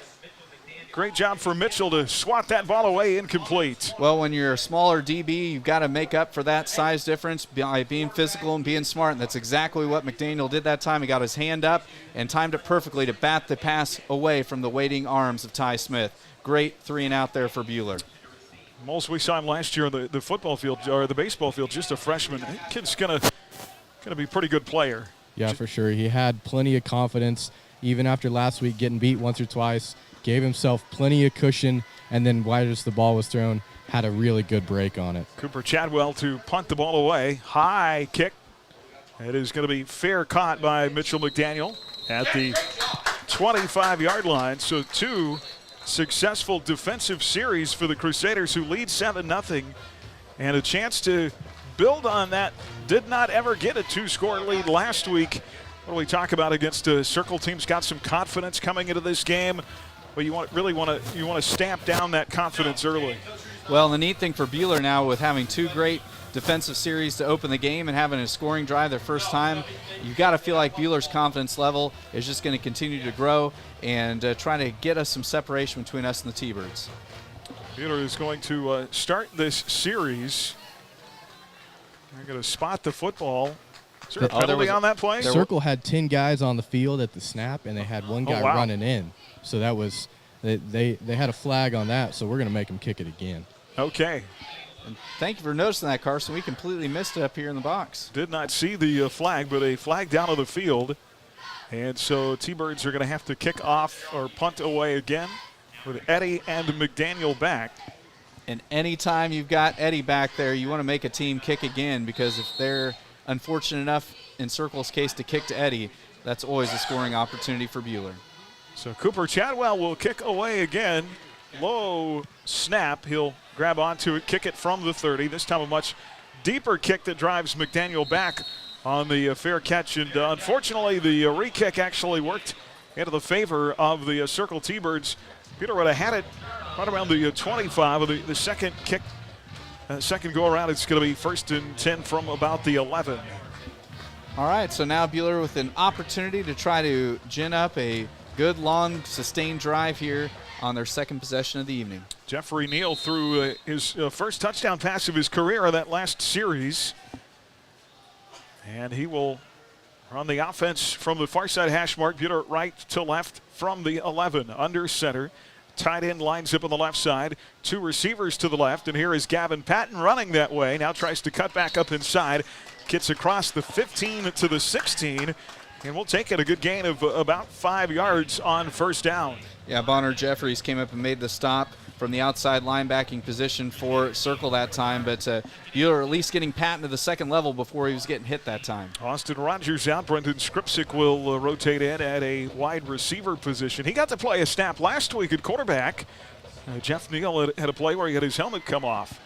great job for Mitchell to swat that ball away, incomplete. Well, when you're a smaller DB, you've got to make up for that size difference by being physical and being smart, and that's exactly what McDaniel did that time. He got his hand up and timed it perfectly to bat the pass away from the waiting arms of Ty Smith. Great 3-and-out there for Buhler. Moles, we saw him last year on the football field, or the baseball field, just a freshman. That kid's gonna be a pretty good player. Yeah, for sure. He had plenty of confidence, even after last week getting beat once or twice. Gave himself plenty of cushion, and then right as the ball was thrown, had a really good break on it. Cooper Chadwell to punt the ball away. High kick. It is going to be fair caught by Mitchell McDaniel at the 25-yard line. So 2 successful defensive series for the Crusaders, who lead 7-0, and a chance to build on that. Did not ever get a 2-score lead last week. What do we talk about against Circle teams? Got some confidence coming into this game. But you want to stamp down that confidence early. Well, the neat thing for Buhler now, with having 2 great defensive series to open the game and having a scoring drive their first time, you've got to feel like Buhler's confidence level is just going to continue to grow and try to get us some separation between us and the T-Birds. Buhler is going to start this series. They're going to spot the football. Is there a penalty on that play? Circle had 10 guys on the field at the snap, and they had 1 guy running in. So that was they had a flag on that, so we're going to make them kick it again. Okay. And thank you for noticing that, Carson. We completely missed it up here in the box. Did not see the flag, but a flag down on the field. And so T-Birds are going to have to kick off or punt away again with Eddie and McDaniel back. And anytime you've got Eddie back there, you want to make a team kick again, because if they're unfortunate enough, in Circle's case, to kick to Eddie, that's always a scoring opportunity for Buhler. So Cooper Chadwell will kick away again. Low snap. He'll grab onto it, kick it from the 30. This time a much deeper kick that drives McDaniel back on the fair catch. And unfortunately, the re-kick actually worked into the favor of the Circle T-Birds. Peter would have had it right around the 25 of the second kick. Second go around, it's going to be 1st and 10 from about the 11. All right, so now Buhler with an opportunity to try to gin up a good, long, sustained drive here on their second possession of the evening. Jeffrey Neal threw his first touchdown pass of his career in that last series. And he will run the offense from the far side hash mark. Buhler right to left from the 11, under center. Tight end lines up on the left side. 2 receivers to the left, and here is Gavin Patton running that way. Now tries to cut back up inside. Gets across the 15 to the 16, and we'll take it a good gain of about 5 yards on first down. Yeah, Bonner Jeffries came up and made the stop from the outside linebacking position for Circle that time, but Buhler at least getting Patton to the second level before he was getting hit that time. Austin Rogers out. Brendan Skripsic will rotate in at a wide receiver position. He got to play a snap last week at quarterback. Jeff Neal had a play where he had his helmet come off.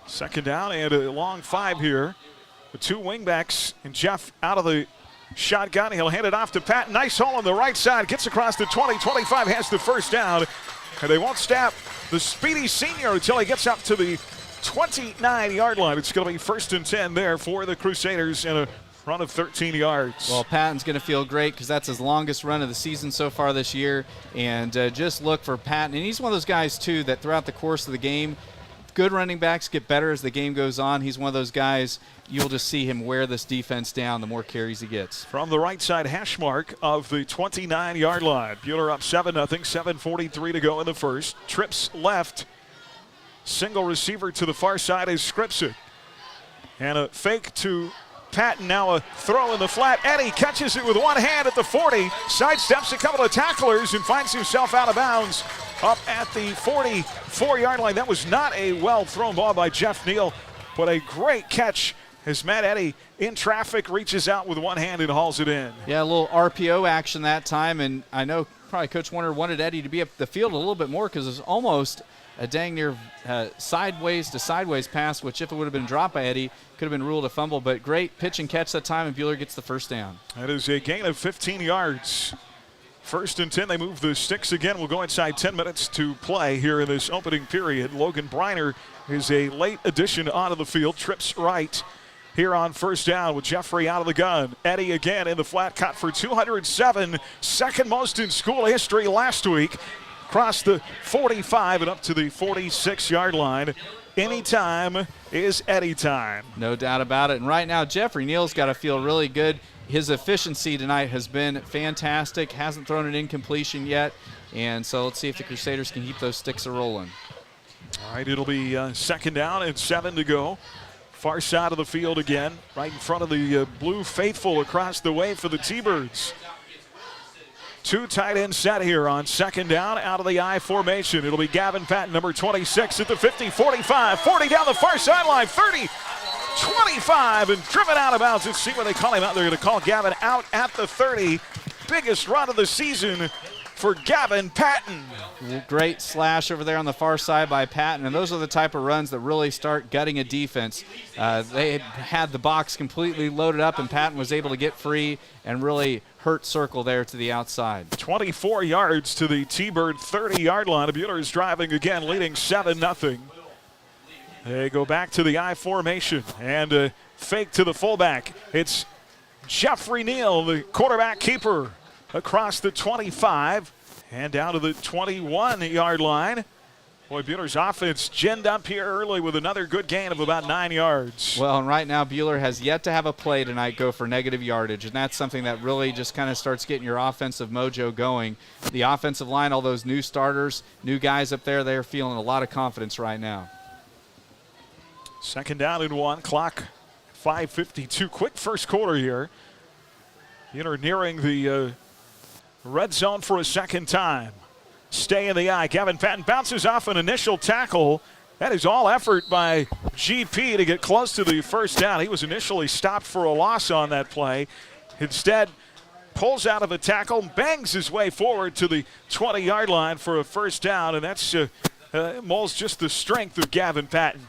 Second down and a long 5 here. The 2 wingbacks, and Jeff out of the shotgun. He'll hand it off to Patton. Nice hole on the right side. Gets across the 20, 25, has the first down. And they won't stop the speedy senior until he gets up to the 29-yard line. It's going to be 1st and 10 there for the Crusaders and a run of 13 yards. Well, Patton's going to feel great because that's his longest run of the season so far this year. And just look for Patton. And he's one of those guys, too, that throughout the course of the game, good running backs get better as the game goes on. He's one of those guys, you'll just see him wear this defense down the more carries he gets. From the right side hash mark of the 29-yard line. Buhler up 7-0, 7:43 to go in the first. Trips left. Single receiver to the far side is Skripsic. And a fake to Patton, now a throw in the flat. Eddie catches it with one hand at the 40, sidesteps a couple of tacklers and finds himself out of bounds up at the 44-yard line. That was not a well-thrown ball by Jeff Neal, but a great catch as Matt Eddy in traffic reaches out with one hand and hauls it in. Yeah, a little RPO action that time, and I know probably Coach Warner wanted Eddy to be up the field a little bit more because it was almost a dang near sideways to sideways pass, which if it would have been dropped by Eddy, could have been ruled a fumble. But great pitch and catch that time, and Buhler gets the first down. That is a gain of 15 yards. First and 10, they move the sticks again. We'll go inside 10 minutes to play here in this opening period. Logan Briner is a late addition onto the field, trips right here on first down with Jeffrey out of the gun. Eddie again in the flat cut for 207, second most in school history last week. Across the 45 and up to the 46-yard line. Anytime is Eddie time. No doubt about it. And right now, Jeffrey Neal's got to feel really good. His efficiency tonight has been fantastic. Hasn't thrown an incompletion yet. And so let's see if the Crusaders can keep those sticks a-rolling. All right, it'll be second down and 7 to go. Far side of the field again, right in front of the Blue Faithful across the way for the T-Birds. 2 tight end set here on second down out of the I formation. It'll be Gavin Patton, number 26 at the 50, 45, 40 down the far sideline, 30, 25, and driven out of bounds. Let's see where they call him out. They're going to call Gavin out at the 30. Biggest run of the season for Gavin Patton. Great slash over there on the far side by Patton, and those are the type of runs that really start gutting a defense. They had the box completely loaded up, and Patton was able to get free and really hurt circle there to the outside. 24 yards to the T-Bird 30-yard line. Buhler is driving again, leading 7-0. They go back to the I formation and a fake to the fullback. It's Jeffrey Neal, the quarterback keeper, across the 25 and down to the 21-yard line. Boy, Buhler's offense ginned up here early with another good gain of about 9 yards. Well, and right now Buhler has yet to have a play tonight go for negative yardage, and that's something that really just kind of starts getting your offensive mojo going. The offensive line, all those new starters, new guys up there, they're feeling a lot of confidence right now. Second down and 1, clock 5:52. Quick first quarter here. Buhler nearing the red zone for a second time. Stay in the eye. Gavin Patton bounces off an initial tackle. That is all effort by GP to get close to the first down. He was initially stopped for a loss on that play. Instead, pulls out of a tackle, bangs his way forward to the 20-yard line for a first down, and that's molds just the strength of Gavin Patton.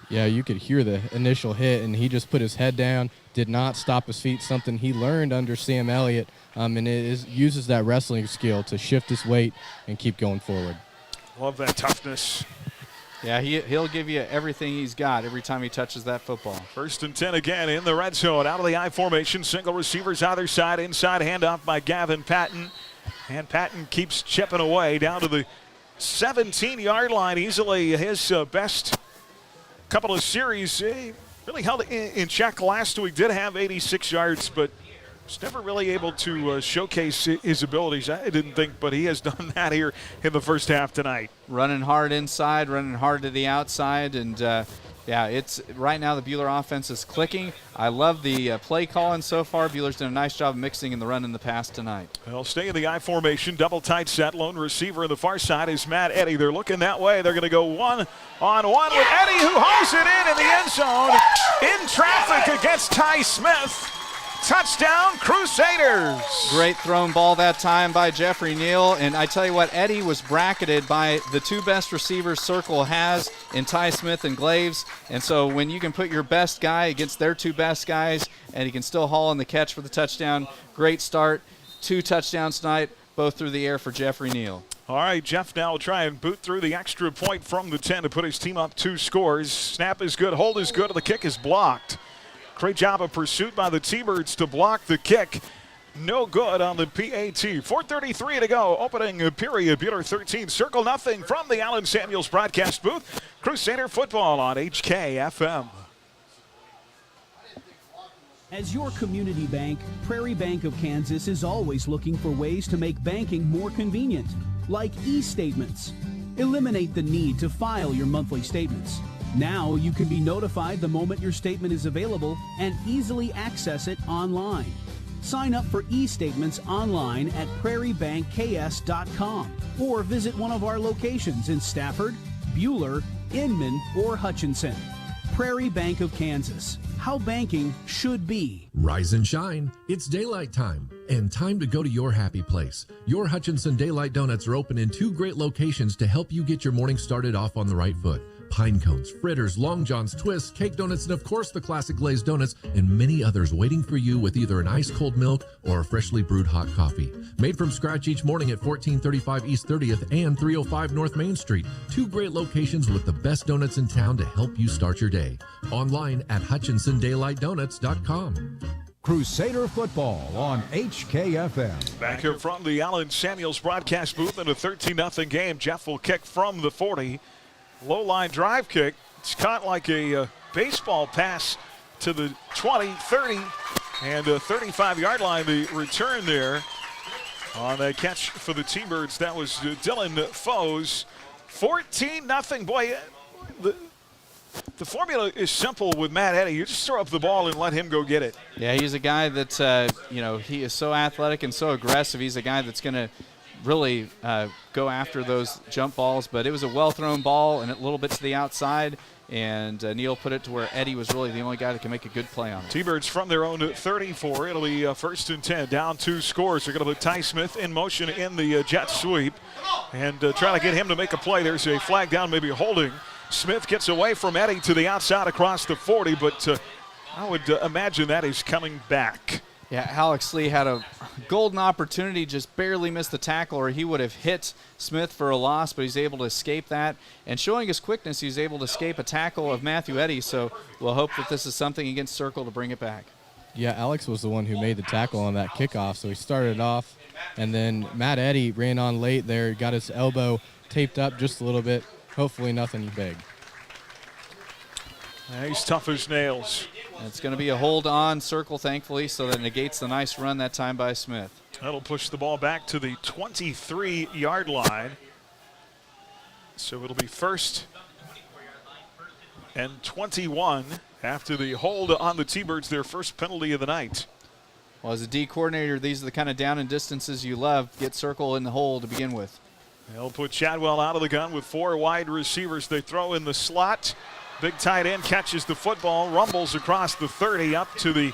Yeah, you could hear the initial hit, and he just put his head down, did not stop his feet, something he learned under Sam Elliott, and uses that wrestling skill to shift his weight and keep going forward. Love that toughness. Yeah, he'll give you everything he's got every time he touches that football. First and 10 again in the red zone. Out of the I formation, single receivers either side, inside handoff by Gavin Patton. And Patton keeps chipping away down to the 17-yard line, easily his best couple of series. Really held it in check last week. Did have 86 yards, but was never really able to showcase his abilities, I didn't think, but he has done that here in the first half tonight. Running hard inside, running hard to the outside, and yeah, it's right now the Buhler offense is clicking. I love the play calling so far. Buhler's done a nice job of mixing in the run and the pass tonight. They'll stay in the I formation, double tight set. Lone receiver on the far side is Matt Eddy. They're looking that way. They're going to go one-on-one with Eddy, who hauls it in the end zone. In traffic against Ty Smith. Touchdown, Crusaders. Great thrown ball that time by Jeffrey Neal. And I tell you what, Eddie was bracketed by the two best receivers Circle has in Ty Smith and Glaves. And so when you can put your best guy against their two best guys and he can still haul in the catch for the touchdown, great start. 2 touchdowns tonight, both through the air for Jeffrey Neal. All right, Jeff now will try and boot through the extra point from the 10 to put his team up 2 scores. Snap is good, hold is good, and the kick is blocked. Great job of pursuit by the T-Birds to block the kick. No good on the PAT. 4:33 to go. Opening period. Buhler 13. Circle nothing from the Allen Samuels broadcast booth. Crusader football on HKFM. As your community bank, Prairie Bank of Kansas is always looking for ways to make banking more convenient, like e-statements. Eliminate the need to file your monthly statements. Now you can be notified the moment your statement is available and easily access it online. Sign up for e-statements online at prairiebankks.com or visit one of our locations in Stafford, Buhler, Inman, or Hutchinson. Prairie Bank of Kansas. How banking should be. Rise and shine. It's daylight time and time to go to your happy place. Your Hutchinson Daylight Donuts are open in 2 great locations to help you get your morning started off on the right foot. Pine cones, fritters, long johns, twists, cake donuts, and of course the classic glazed donuts, and many others waiting for you with either an ice cold milk or a freshly brewed hot coffee. Made from scratch each morning at 1435 East 30th and 305 North Main Street. 2 great locations with the best donuts in town to help you start your day. Online at HutchinsonDaylightDonuts.com. Crusader football on HKFM. Back here from the Allen Samuels broadcast booth in a 13-0 game. Jeff will kick from the 40. Low line drive kick. It's caught like a baseball pass to the 20, 30, and 35-yard line. The return there on that catch for the T-Birds. That was Dylan Foes. 14-0. Boy, the formula is simple with Matt Eddy. You just throw up the ball and let him go get it. Yeah, he's a guy that, he is so athletic and so aggressive. He's a guy that's going to really go after those jump balls. But it was a well-thrown ball and a little bit to the outside. And Neal put it to where Eddy was really the only guy that can make a good play on it. T-Birds from their own 34. It'll be first and 10. Down 2 scores. They're going to put Ty Smith in motion in the jet sweep. And try to get him to make a play. There's a flag down, maybe holding. Smith gets away from Eddy to the outside across the 40, but I would imagine that is coming back. Yeah, Alex Lee had a golden opportunity, just barely missed the tackle, or he would have hit Smith for a loss, but he's able to escape that. And showing his quickness, he's able to escape a tackle of Matthew Eddy, so we'll hope that this is something against Circle to bring it back. Yeah, Alex was the one who made the tackle on that kickoff, so he started off, and then Matt Eddy ran on late there, got his elbow taped up just a little bit. Hopefully nothing big. He's tough as nails. It's going to be a hold on Circle, thankfully, so that negates the nice run that time by Smith. That'll push the ball back to the 23-yard line. So it'll be first and 21 after the hold on the T-Birds, their first penalty of the night. Well, as a D coordinator, these are the kind of down and distances you love. Get Circle in the hole to begin with. They'll put Chadwell out of the gun with 4 wide receivers. They throw in the slot. Big tight end catches the football, rumbles across the 30 up to the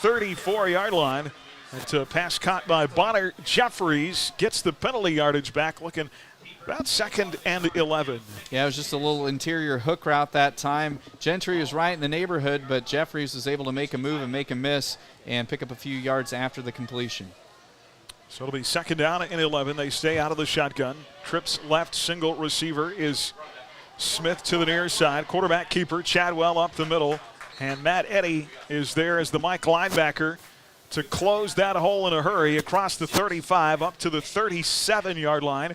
34-yard line. That pass caught by Bonner. Jeffries gets the penalty yardage back, looking about 2nd and 11. Yeah, it was just a little interior hook route that time. Gentry was right in the neighborhood, but Jeffries was able to make a move and make a miss and pick up a few yards after the completion. So it'll be 2nd down and 11. They stay out of the shotgun. Trips left, single receiver is Smith to the near side. Quarterback keeper Chadwell up the middle. And Matt Eddy is there as the Mike linebacker to close that hole in a hurry across the 35 up to the 37-yard line.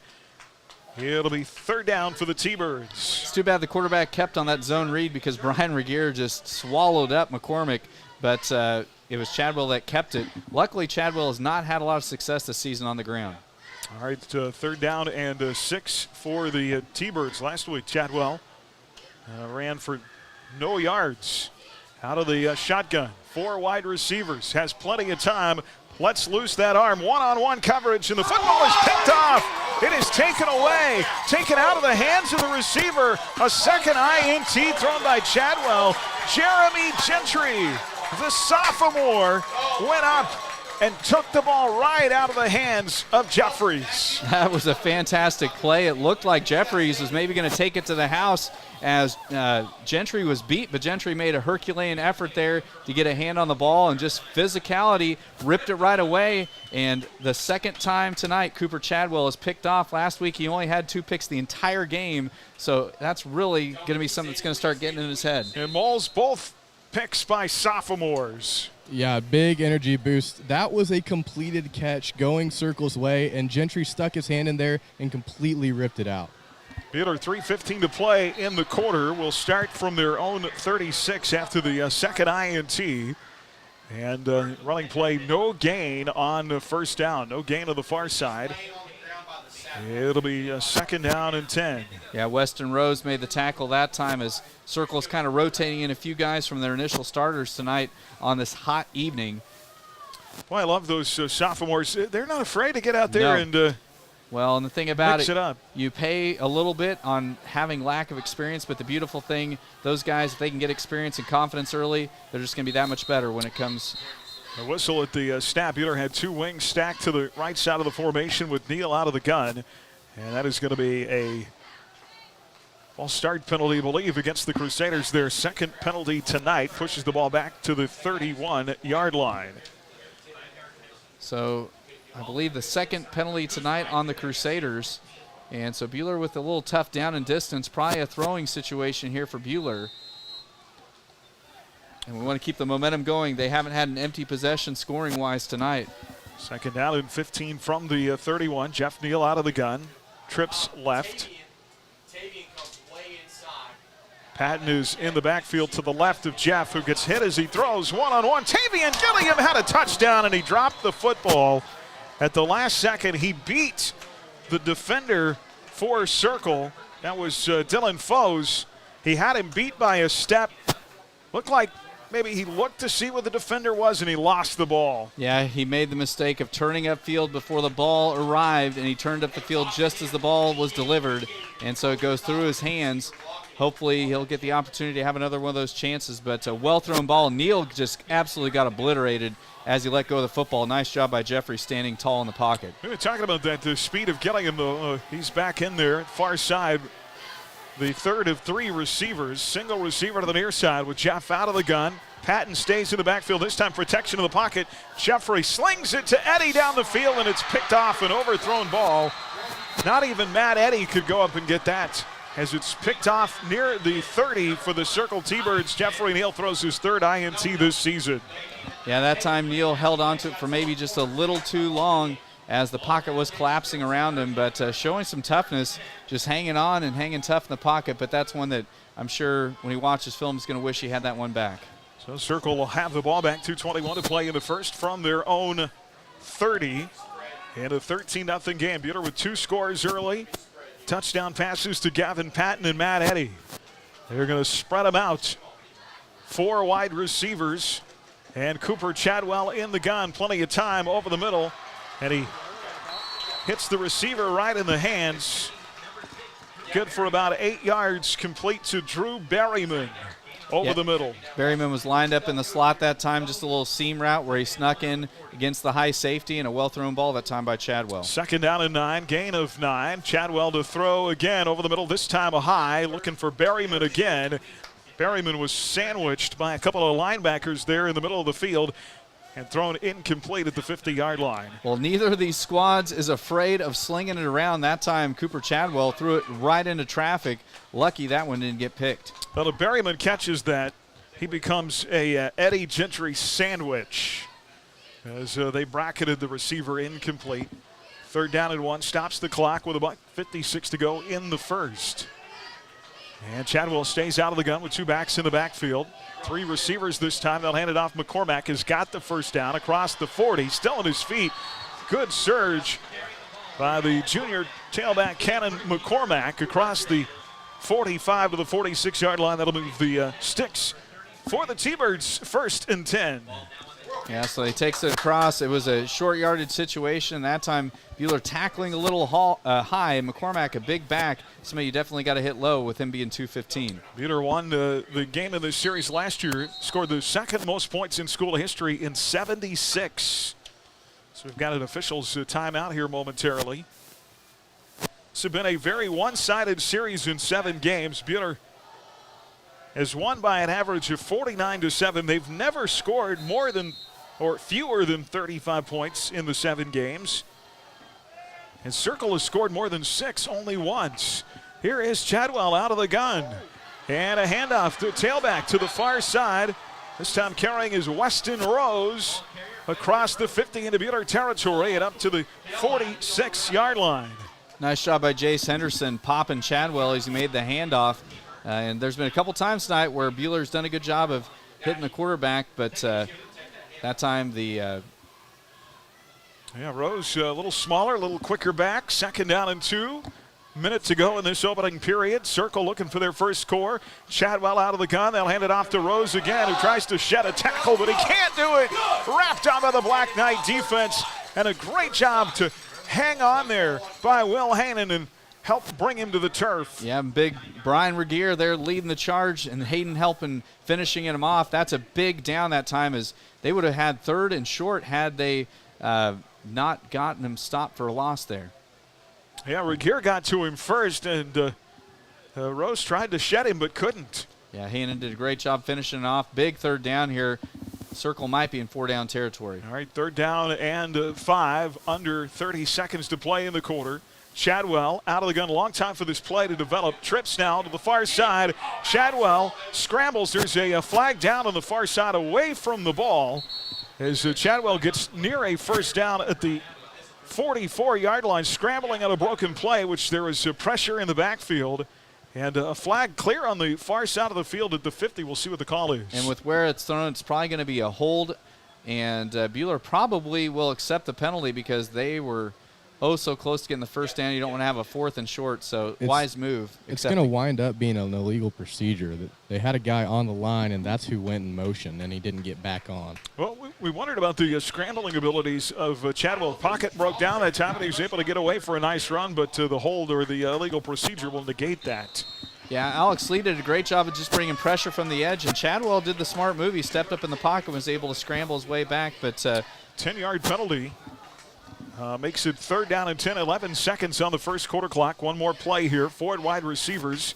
It'll be 3rd down for the T-Birds. It's too bad the quarterback kept on that zone read because Brian Regier just swallowed up McCormick. But it was Chadwell that kept it. Luckily, Chadwell has not had a lot of success this season on the ground. All right, 3rd down and 6 for the T-Birds. Last week, Chadwell ran for no yards out of the shotgun. 4 wide receivers, has plenty of time. Lets loose that arm. One-on-one coverage, and the football is picked off. It is taken away, taken out of the hands of the receiver. A second INT thrown by Chadwell. Jeremy Gentry, the sophomore, went up and took the ball right out of the hands of Jeffries. That was a fantastic play. It looked like Jeffries was maybe going to take it to the house as Gentry was beat, but Gentry made a Herculean effort there to get a hand on the ball and just physicality ripped it right away. And the second time tonight, Cooper Chadwell is picked off. Last week he only had 2 picks the entire game, so that's really going to be something that's going to start getting in his head. And Moles, both picks by sophomores. Yeah, big energy boost. That was a completed catch going Circle's way, and Gentry stuck his hand in there and completely ripped it out. Buhler, 3:15 to play in the quarter. Will start from their own 36 after the second INT. And running play, no gain on the first down. No gain on the far side. It'll be 2nd down and 10. Yeah, Weston Rose made the tackle that time as Circle's kind of rotating in a few guys from their initial starters tonight on this hot evening. Boy, I love those sophomores. They're not afraid to get out there and well, and the thing about mix it up. You pay a little bit on having lack of experience, but the beautiful thing, those guys, if they can get experience and confidence early, they're just going to be that much better when it comes. The whistle at the snap. Buhler had 2 wings stacked to the right side of the formation with Neal out of the gun. And that is going to be a False start penalty, I believe, against the Crusaders. Their second penalty tonight pushes the ball back to the 31-yard line. So I believe the second penalty tonight on the Crusaders. And so Buhler with a little tough down and distance, probably a throwing situation here for Buhler. And we want to keep the momentum going. They haven't had an empty possession scoring-wise tonight. Second down and 15 from the 31. Jeff Neal out of the gun. Trips left. Patton is in the backfield to the left of Jeff, who gets hit as he throws one-on-one. Tavian Gilliam had a touchdown, and he dropped the football at the last second. He beat the defender for Circle. That was Dylan Foes. He had him beat by a step. Looked like maybe he looked to see what the defender was, and he lost the ball. Yeah, he made the mistake of turning upfield before the ball arrived, and he turned up the field just as the ball was delivered, and so it goes through his hands. Hopefully he'll get the opportunity to have another one of those chances, but a well-thrown ball. Neal just absolutely got obliterated as he let go of the football. Nice job by Jeffrey standing tall in the pocket. We were talking about that, the speed of Gilliam, though. He's back in there, far side. The third of three receivers. Single receiver to the near side with Jeff out of the gun. Patton stays in the backfield, this time protection of the pocket. Jeffrey slings it to Eddie down the field, and it's picked off, an overthrown ball. Not even Matt Eddie could go up and get that, as it's picked off near the 30 for the Circle T-Birds. Jeffrey Neal throws his third INT this season. Yeah, that time Neal held on to it for maybe just a little too long as the pocket was collapsing around him, but showing some toughness, just hanging on and hanging tough in the pocket. But that's one that I'm sure when he watches film he's going to wish he had that one back. So Circle will have the ball back, 2:21 to play in the first from their own 30. And a 13-0 game. Buhler with two scores early. Touchdown passes to Gavin Patton and Matt Eddy. They're going to spread them out. Four wide receivers. And Cooper Chadwell in the gun. Plenty of time over the middle. And he hits the receiver right in the hands. Good for about 8 yards, complete to Drew Berryman over the middle. Berryman was lined up in the slot that time, just a little seam route where he snuck in against the high safety, and a well-thrown ball that time by Chadwell. Second down and 9, gain of 9. Chadwell to throw again over the middle, this time a high, looking for Berryman again. Berryman was sandwiched by a couple of linebackers there in the middle of the field and thrown incomplete at the 50-yard line. Well, neither of these squads is afraid of slinging it around. That time, Cooper Chadwell threw it right into traffic. Lucky that one didn't get picked. Well, if Berryman catches that, he becomes a Eddie Gentry sandwich as they bracketed the receiver incomplete. Third down and 1, stops the clock with about 56 to go in the first. And Chadwell stays out of the gun with two backs in the backfield. Three receivers this time. They'll hand it off. McCormack has got the first down across the 40. Still on his feet. Good surge by the junior tailback Cannon McCormack across the 45 to the 46-yard line. That'll move the sticks for the T-Birds, 1st and 10. Yeah, so he takes it across. It was a short yardage situation. That time, Buhler tackling a little high. McCormack, a big back. Somebody you definitely got to hit low with him being 215. Buhler won the game in this series last year. Scored the second most points in school history in 76. So we've got an officials timeout here momentarily. It's been a very one-sided series in 7 games. Buhler has won by an average of 49-7. They've never scored more than or fewer than 35 points in the 7 games. And Circle has scored more than 6 only once. Here is Chadwell out of the gun. And a handoff to tailback to the far side. This time carrying is Weston Rose across the 50 into Buhler territory and up to the 46-yard line. Nice job by Jace Henderson popping Chadwell as he made the handoff. And there's been a couple times tonight where Buehler's done a good job of hitting the quarterback, but that time the Rose a little smaller, a little quicker back. Second down and 2. Minute to go in this opening period. Circle looking for their first score. Chadwell out of the gun. They'll hand it off to Rose again, who tries to shed a tackle, but he can't do it. Wrapped on by the Black Knight defense, and a great job to hang on there by Will Hannon and help bring him to the turf. Yeah, big Brian Regier there leading the charge, and Hayden helping finishing him off. That's a big down that time, as they would have had 3rd and short had they not gotten him stopped for a loss there. Yeah, Regier got to him first, and Rose tried to shed him but couldn't. Yeah, Heenan did a great job finishing it off. Big third down here. Circle might be in 4-down territory. All right, 3rd down and 5. Under 30 seconds to play in the quarter. Chadwell out of the gun. Long time for this play to develop. Trips now to the far side. Chadwell scrambles. There's a flag down on the far side away from the ball as Chadwell gets near a first down at the 44-yard line, scrambling on a broken play, which there was pressure in the backfield. And a flag clear on the far side of the field at the 50. We'll see what the call is. And with where it's thrown, it's probably going to be a hold. And Buhler probably will accept the penalty because they were so close to getting the first down. You don't want to have a 4th and short, so wise move. It's going to wind up being an illegal procedure. They had a guy on the line, and that's who went in motion, and he didn't get back on. Well, we wondered about the scrambling abilities of Chadwell. Pocket broke down that time, and he was able to get away for a nice run, but the hold or the illegal procedure will negate that. Yeah, Alex Lee did a great job of just bringing pressure from the edge, and Chadwell did the smart move. He stepped up in the pocket and was able to scramble his way back. But 10-yard penalty. Makes it 3rd down and 10, 11 seconds on the first quarter clock. One more play here. 4 wide receivers.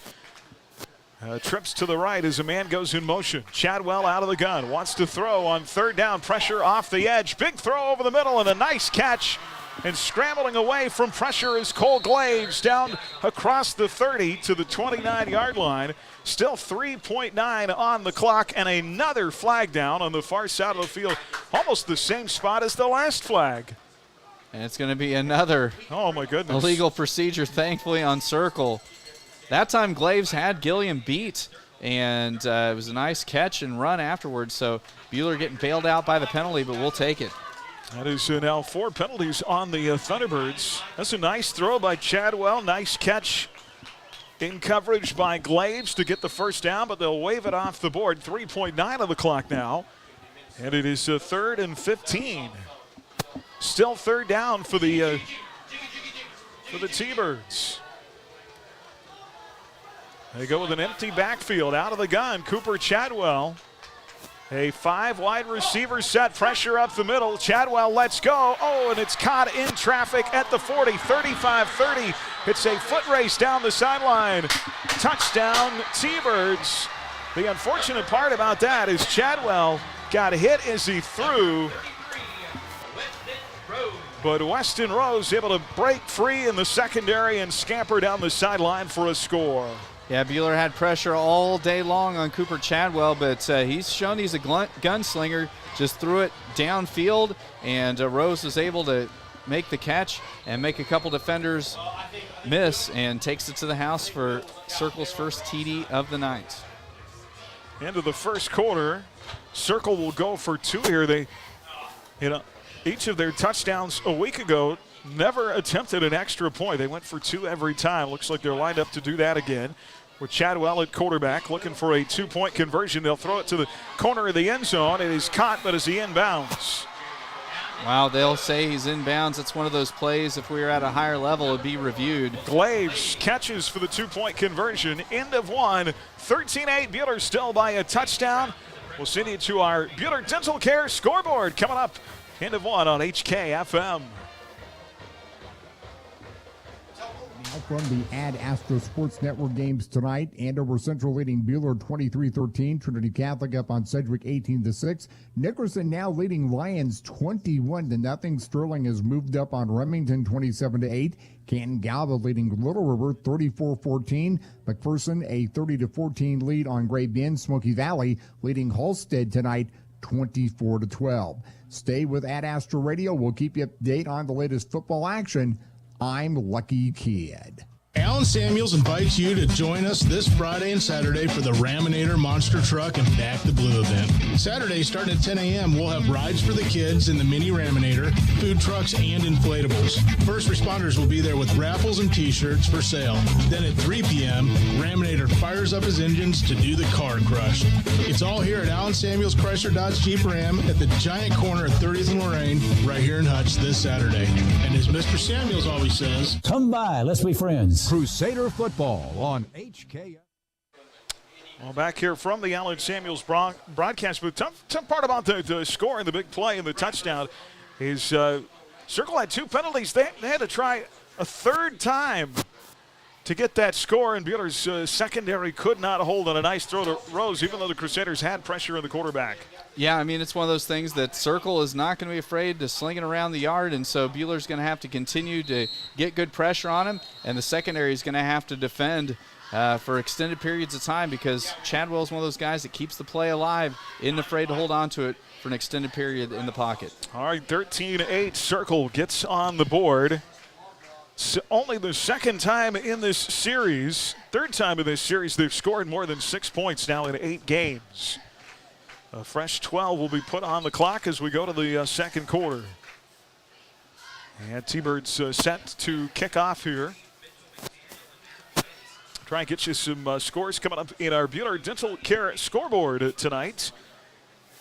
Trips to the right as a man goes in motion. Chadwell out of the gun. Wants to throw on 3rd down. Pressure off the edge. Big throw over the middle and a nice catch. And scrambling away from pressure is Cole Glaves down across the 30 to the 29-yard line. Still 3.9 on the clock and another flag down on the far side of the field. Almost the same spot as the last flag. And it's going to be another illegal procedure, thankfully, on Circle. That time Glaves had Gilliam beat, and it was a nice catch and run afterwards. So Buhler getting bailed out by the penalty, but we'll take it. That is now 4 penalties on the Thunderbirds. That's a nice throw by Chadwell. Nice catch in coverage by Glaves to get the first down, but they'll wave it off the board. 3.9 on the clock now, and it is 3rd and 15. Still 3rd down for the T-Birds. They go with an empty backfield out of the gun. Cooper Chadwell. A 5 wide receiver set, pressure up the middle. Chadwell lets go. Oh, and it's caught in traffic at the 40, 35-30. It's a foot race down the sideline. Touchdown, T-Birds. The unfortunate part about that is Chadwell got hit as he threw. But Weston Rose able to break free in the secondary and scamper down the sideline for a score. Yeah, Buhler had pressure all day long on Cooper Chadwell, but he's shown he's a gunslinger. Just threw it downfield, and Rose was able to make the catch and make a couple defenders miss and takes it to the house for Circle's first TD of the night. Into the first quarter, Circle will go for 2 here. Each of their touchdowns a week ago never attempted an extra point. They went for 2 every time. Looks like they're lined up to do that again. With Chadwell at quarterback, looking for a 2-point conversion. They'll throw it to the corner of the end zone. It is caught, but is he inbounds? Wow, they'll say he's inbounds. It's one of those plays, if we were at a higher level, it would be reviewed. Glaves catches for the 2-point conversion. End of one. 13-8, Buhler still by a touchdown. We'll send you to our Buhler Dental Care scoreboard coming up. End of one on HKFM. From the Ad Astra Sports Network games tonight, Andover Central leading Buhler 23-13, Trinity Catholic up on Sedgwick 18-6. Nickerson now leading Lions 21-0. Sterling has moved up on Remington 27-8. Canton Galva leading Little River 34-14. McPherson a 30-14 lead on Gray Bend. Smoky Valley leading Halstead tonight 24-12. Stay with Ad Astra Radio. We'll keep you up to date on the latest football action. I'm Lucky Kid. Alan Samuels invites you to join us this Friday and Saturday for the Raminator Monster Truck and Back the Blue event. Saturday, starting at 10 a.m., we'll have rides for the kids in the mini Raminator, food trucks, and inflatables. First responders will be there with raffles and T-shirts for sale. Then at 3 p.m., Raminator fires up his engines to do the car crush. It's all here at Alan Samuels Chrysler Dodge Jeep Ram at the giant corner of 30th and Lorraine, right here in Hutch this Saturday. And as Mr. Samuels always says, come by, let's be friends. Crusader football on HK. Well, back here from the Alan Samuels broadcast booth. Tough part about the score and the big play and the touchdown is Circle had 2 penalties. They had to try a 3rd time to get that score, and Buhler's secondary could not hold on a nice throw to Rose, even though the Crusaders had pressure on the quarterback. Yeah, I mean, it's one of those things that Circle is not going to be afraid to sling it around the yard, and so Buhler's going to have to continue to get good pressure on him, and the secondary is going to have to defend for extended periods of time because Chadwell is one of those guys that keeps the play alive, isn't afraid to hold on to it for an extended period in the pocket. All right, 13-8, Circle gets on the board. So only the second time in this series, third time in this series, they've scored more than 6 points now in 8 games. A fresh 12 will be put on the clock as we go to the second quarter. And T-Birds set to kick off here. Try and get you some scores coming up in our Buhler Dental Care scoreboard tonight.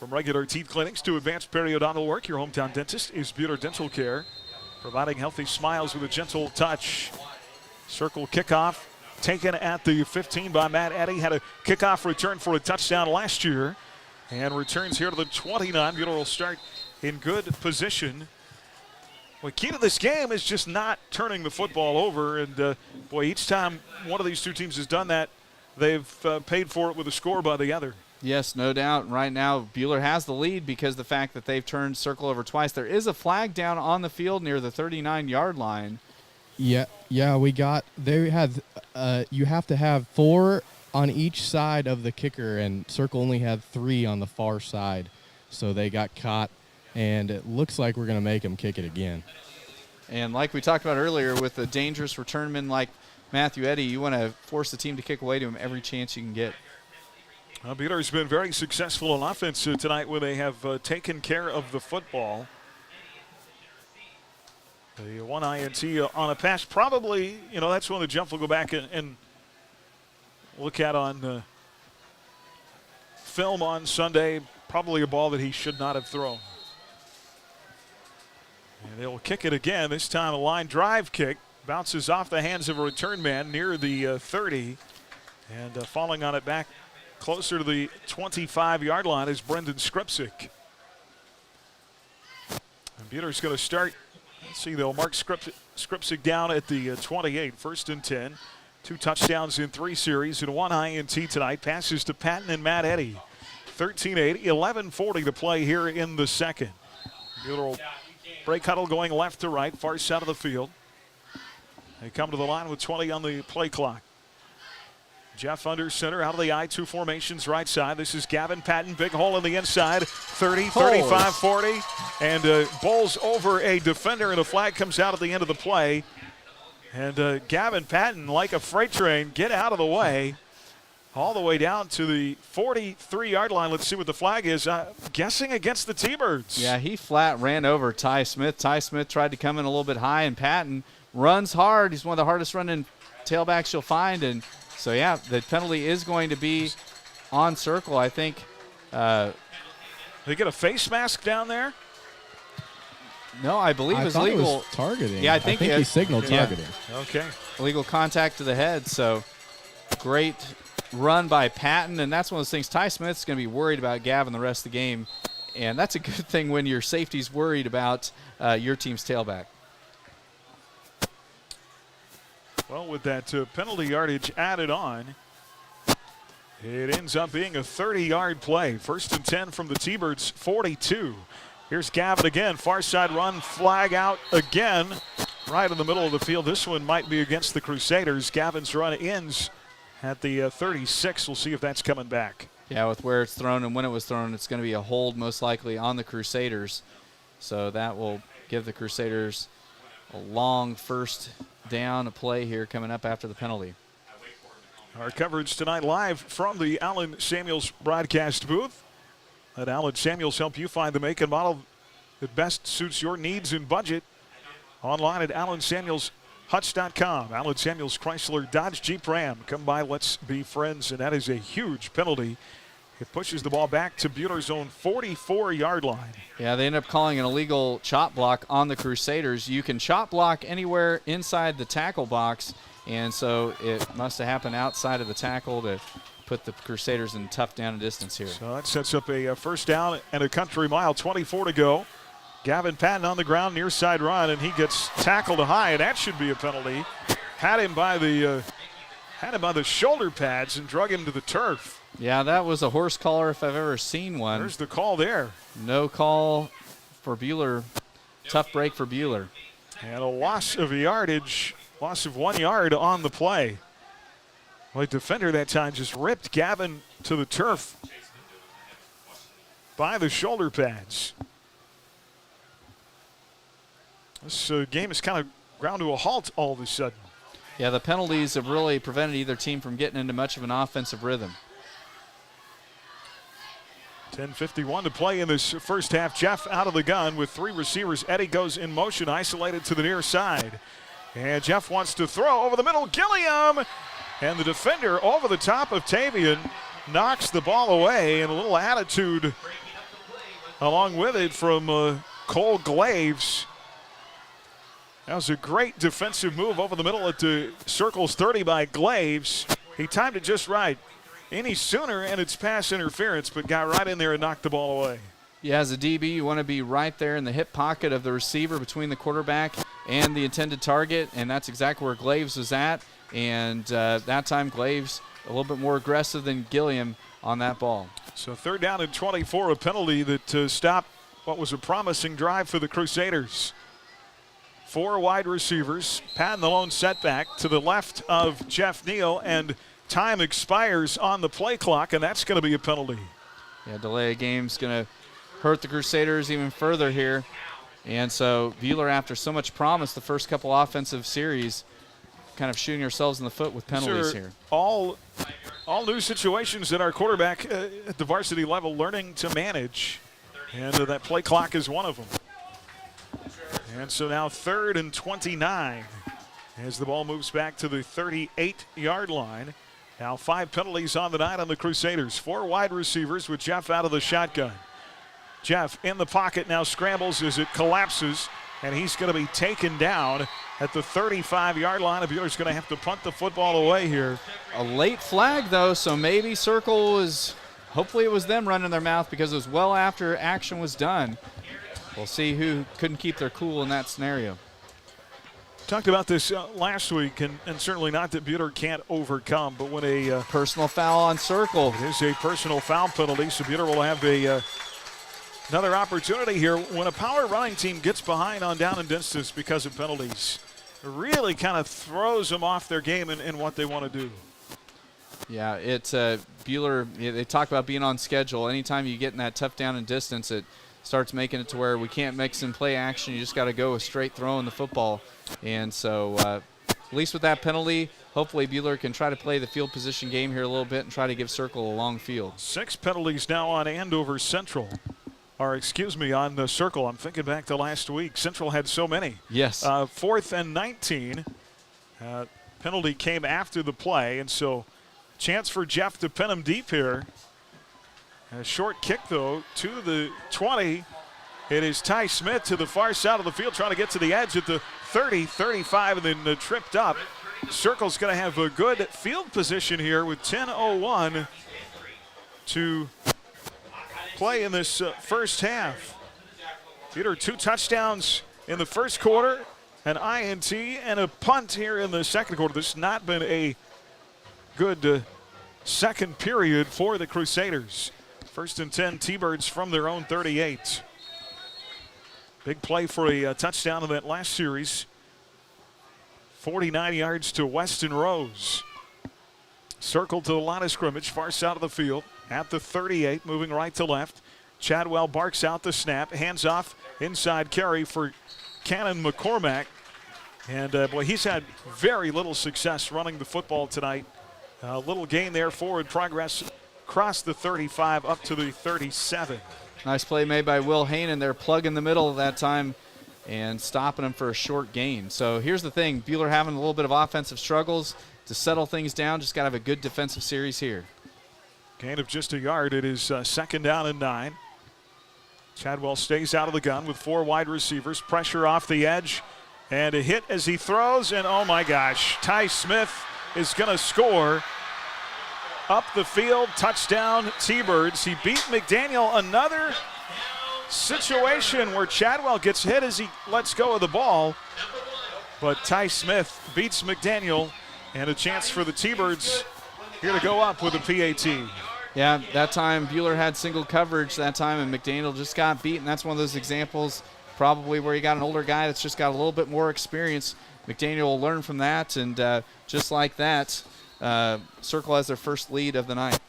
From regular teeth clinics to advanced periodontal work, your hometown dentist is Buhler Dental Care, providing healthy smiles with a gentle touch. Circle kickoff taken at the 15 by Matt Eddy. Had a kickoff return for a touchdown last year. And returns here to the 29. Buhler will start in good position. The key to this game is just not turning the football over. And, boy, each time one of these two teams has done that, they've paid for it with a score by the other. Yes, no doubt. Right now, Buhler has the lead because of the fact that they've turned Circle over twice. There is a flag down on the field near the 39-yard line. Yeah, they had, you have to have 4 on each side of the kicker, and Circle only had 3 on the far side. So they got caught, and it looks like we're going to make them kick it again. And like we talked about earlier, with a dangerous returnman like Matthew Eddy, you want to force the team to kick away to him every chance you can get. Buhler's been very successful on offense tonight when they have taken care of the football. The 1 INT on a pass, probably, that's when the Jeff will go back and look at on film on Sunday. Probably a ball that he should not have thrown. And they'll kick it again. This time a line drive kick. Bounces off the hands of a return man near the 30. And falling on it back closer to the 25-yard line is Brendan Skripczyk. And Buhler's going to start. Let's see, they'll mark Skripczyk down at the 28, 1st and 10. 2 touchdowns in 3 series and 1 INT tonight. Passes to Patton and Matt Eddy. 13-8, 11:40 to play here in the second. Buhler will break huddle going left to right, far side of the field. They come to the line with 20 on the play clock. Jeff under center, out of the I-2 formations, right side. This is Gavin Patton, big hole in the inside, 30, 35, 40, and bowls over a defender, and a flag comes out at the end of the play. And Gavin Patton, like a freight train, get out of the way, all the way down to the 43-yard line. Let's see what the flag is. Guessing against the T-Birds. Yeah, he flat ran over Ty Smith. Ty Smith tried to come in a little bit high, and Patton runs hard. He's one of the hardest running tailbacks you'll find, and so, yeah, the penalty is going to be on Circle, I think. They get a face mask down there? No, I believe it's legal. It was targeting. Yeah, I think he signaled targeting. Okay. Illegal contact to the head, so great run by Patton, and that's one of those things. Ty Smith's going to be worried about Gavin the rest of the game, and that's a good thing when your safety's worried about your team's tailback. Well, with that penalty yardage added on, it ends up being a 30-yard play. 1st and 10 from the T-Birds, 42. Here's Gavin again, far side run, flag out again, right in the middle of the field. This one might be against the Crusaders. Gavin's run ends at the 36. We'll see if that's coming back. Yeah, with where it's thrown and when it was thrown, it's going to be a hold most likely on the Crusaders. So that will give the Crusaders a long first down a play here coming up after the penalty. Our coverage tonight live from the Allen Samuels broadcast booth. Let Allen Samuels help you find the make and model that best suits your needs and budget. Online at AllenSamuelsHutch.com. Allen Samuels Chrysler Dodge Jeep Ram. Come by, let's be friends. And that is a huge penalty. It pushes the ball back to Buhler's own 44-yard line. Yeah, they end up calling an illegal chop block on the Crusaders. You can chop block anywhere inside the tackle box, and so it must have happened outside of the tackle to put the Crusaders in tough down and distance here. So that sets up a first down and a country mile, 24 to go. Gavin Patton on the ground, near side run, and he gets tackled high, and that should be a penalty. Had him by the Had him by the shoulder pads and drug him to the turf. Yeah, that was a horse collar if I've ever seen one. There's the call there. No call for Buhler. Tough break for Buhler. And a loss of yardage, loss of 1 yard on the play. Well, the defender that time just ripped Gavin to the turf by the shoulder pads. This game is kind of ground to a halt all of a sudden. Yeah, the penalties have really prevented either team from getting into much of an offensive rhythm. 10:51 to play in this first half. Jeff out of the gun with 3 receivers. Eddie goes in motion, isolated to the near side. And Jeff wants to throw over the middle. Gilliam! And the defender over the top of Tavian knocks the ball away, and a little attitude along with it from Cole Glaves. That was a great defensive move over the middle at the Circles 30 by Glaves. He timed it just right. Any sooner, and it's pass interference, but got right in there and knocked the ball away. Yeah, as a DB, you want to be right there in the hip pocket of the receiver between the quarterback and the intended target, and that's exactly where Glaves was at. And that time, Glaves a little bit more aggressive than Gilliam on that ball. So 3rd down and 24, a penalty that stopped what was a promising drive for the Crusaders. 4 wide receivers. Patton the lone setback to the left of Jeff Neal, and time expires on the play clock, and that's going to be a penalty. Yeah, delay of game's going to hurt the Crusaders even further here. And so Buhler, after so much promise the first couple offensive series, kind of shooting ourselves in the foot with penalties here. All new situations that our quarterback at the varsity level learning to manage, and that play clock is one of them. And so now 3rd and 29 as the ball moves back to the 38-yard line. Now 5 penalties on the night on the Crusaders. 4 wide receivers with Jeff out of the shotgun. Jeff in the pocket now scrambles as it collapses, and he's going to be taken down at the 35-yard line. Buhler's going to have to punt the football away here. A late flag, though, so maybe Circle was, hopefully it was them running their mouth because it was well after action was done. We'll see who couldn't keep their cool in that scenario. Talked about this last week, and certainly not that Buhler can't overcome, but when a personal foul on Circle. It is a personal foul penalty, so Buhler will have another opportunity here. When a power running team gets behind on down and distance because of penalties, it really kind of throws them off their game and what they want to do. Yeah, it's Buhler, they talk about being on schedule. Anytime you get in that tough down and distance, it starts making it to where we can't mix in play action. You just got to go with straight throwing the football. And so at least with that penalty, hopefully Buhler can try to play the field position game here a little bit and try to give Circle a long field. 6 penalties now on Andover Central. Or excuse me, on the Circle. I'm thinking back to last week. Central had so many. Yes. 4th and 19. Penalty came after the play, and so chance for Jeff to pin him deep here. A short kick, though, to the 20. It is Ty Smith to the far side of the field, trying to get to the edge at the 30, 35, and then tripped up. Circle's going to have a good field position here with 10:01 to play in this first half. Peter, 2 touchdowns in the first quarter, an INT, and a punt here in the second quarter. This has not been a good second period for the Crusaders. 1st and 10, T-Birds from their own 38. Big play for a touchdown in that last series. 49 yards to Weston Rose. Circle to the line of scrimmage, far side of the field. At the 38, moving right to left. Chadwell barks out the snap. Hands off, inside carry for Cannon McCormack. And boy, he's had very little success running the football tonight. Little gain there, forward progress across the 35 up to the 37. Nice play made by Will Haynen there, plug in the middle of that time and stopping him for a short gain. So here's the thing, Buhler having a little bit of offensive struggles. To settle things down, just got to have a good defensive series here. Gain of just a yard. It is 2nd down and 9. Chadwell stays out of the gun with 4 wide receivers. Pressure off the edge and a hit as he throws. And oh my gosh, Ty Smith is going to score. Up the field, touchdown, T-Birds. He beat McDaniel. Another situation where Chadwell gets hit as he lets go of the ball. But Ty Smith beats McDaniel And a chance for the T-Birds here to go up with a PAT. Yeah, that time Buhler had single coverage that time, and McDaniel just got beat, and that's one of those examples probably where you got an older guy that's just got a little bit more experience. McDaniel will learn from that, and just like that, Circle has their first lead of the night.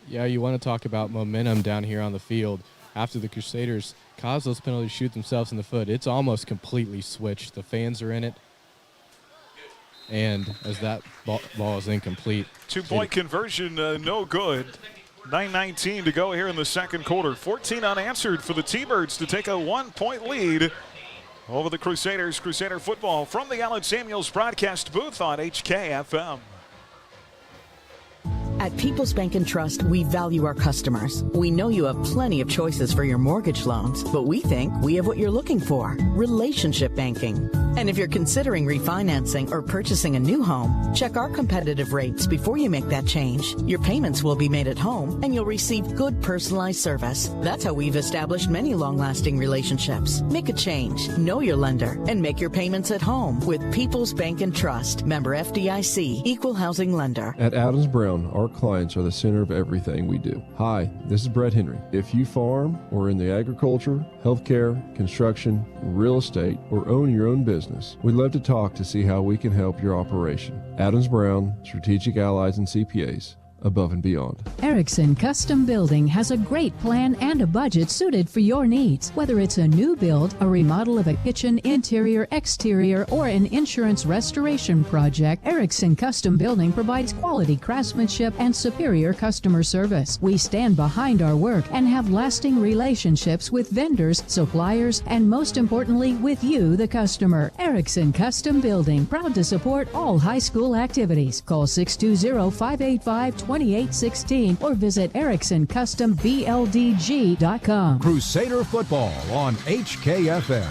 Yeah, you want to talk about momentum down here on the field. After the Crusaders cause those penalties shoot themselves in the foot, it's almost completely switched. The fans are in it. And as that ball is incomplete. 2-point conversion, no good. 9:19 to go here in the second quarter. 14 unanswered for the T-Birds to take a 1-point lead over the Crusaders. Crusader football from the Allen Samuels broadcast booth on HKFM. At People's Bank and Trust, we value our customers. We know you have plenty of choices for your mortgage loans, but we think we have what you're looking for: relationship banking. And if you're considering refinancing or purchasing a new home, check our competitive rates before you make that change. Your payments will be made at home, and you'll receive good personalized service. That's how we've established many long-lasting relationships. Make a change, know your lender, and make your payments at home with People's Bank and Trust. Member FDIC, Equal Housing Lender. At Adams Brown, our clients are the center of everything we do. Hi, this is Brett Henry. If you farm or in the agriculture, healthcare, construction, real estate, or own your own business, we'd love to talk to see how we can help your operation. Adams Brown, Strategic Allies and CPAs. Above and beyond. Erickson Custom Building has a great plan and a budget suited for your needs. Whether it's a new build, a remodel of a kitchen, interior, exterior, or an insurance restoration project, Erickson Custom Building provides quality craftsmanship and superior customer service. We stand behind our work and have lasting relationships with vendors, suppliers, and most importantly, with you, the customer. Erickson Custom Building, proud to support all high school activities. Call 620-585-2816 or visit EricksonCustomBLDG.com. Crusader football on HKFM.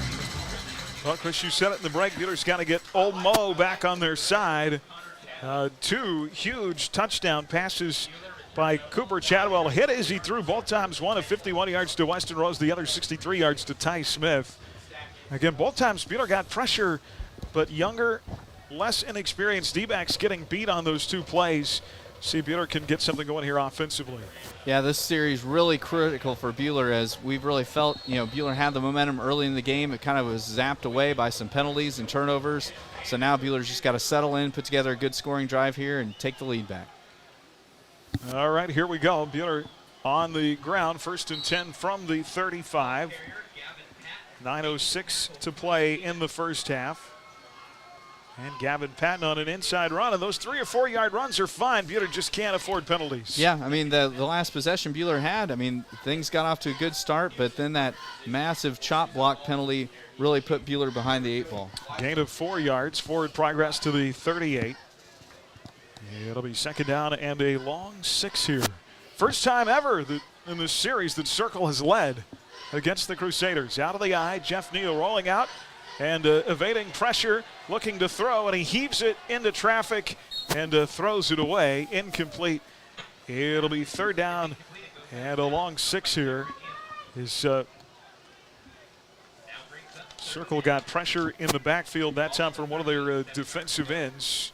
Well, Chris, you said it in the break. Buhler's got to get Old Mo back on their side. 2 huge touchdown passes by Cooper Chadwell. Hit as he threw both times, one of 51 yards to Weston Rose, the other 63 yards to Ty Smith. Again, both times Buhler got pressure, but younger, less inexperienced D-backs getting beat on those 2 plays. See if Buhler can get something going here offensively. Yeah, this series really critical for Buhler, as we've really felt, Buhler had the momentum early in the game. It kind of was zapped away by some penalties and turnovers. So now Buhler's just got to settle in, put together a good scoring drive here, and take the lead back. All right, here we go. Buhler on the ground, 1st and 10 from the 35. 9:06 to play in the first half. And Gavin Patton on an inside run, and those 3 or 4 yard runs are fine. Buhler just can't afford penalties. Yeah, I mean, the last possession Buhler had, things got off to a good start, but then that massive chop block penalty really put Buhler behind the 8 ball. Gain of 4 yards, forward progress to the 38. It'll be 2nd down and a long 6 here. First time ever in this series that Circle has led against the Crusaders. Out of the eye, Jeff Neal rolling out and evading pressure, looking to throw, and he heaves it into traffic and throws it away. Incomplete. It'll be 3rd down and a long 6 here. His Circle got pressure in the backfield that time from one of their defensive ends.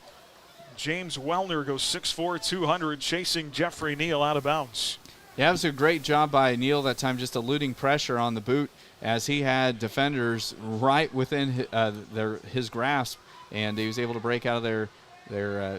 James Wellner goes 6'4", 200, chasing Jeffrey Neal out of bounds. Yeah, it was a great job by Neal that time, just eluding pressure on the boot, as he had defenders right within his grasp, and he was able to break out of their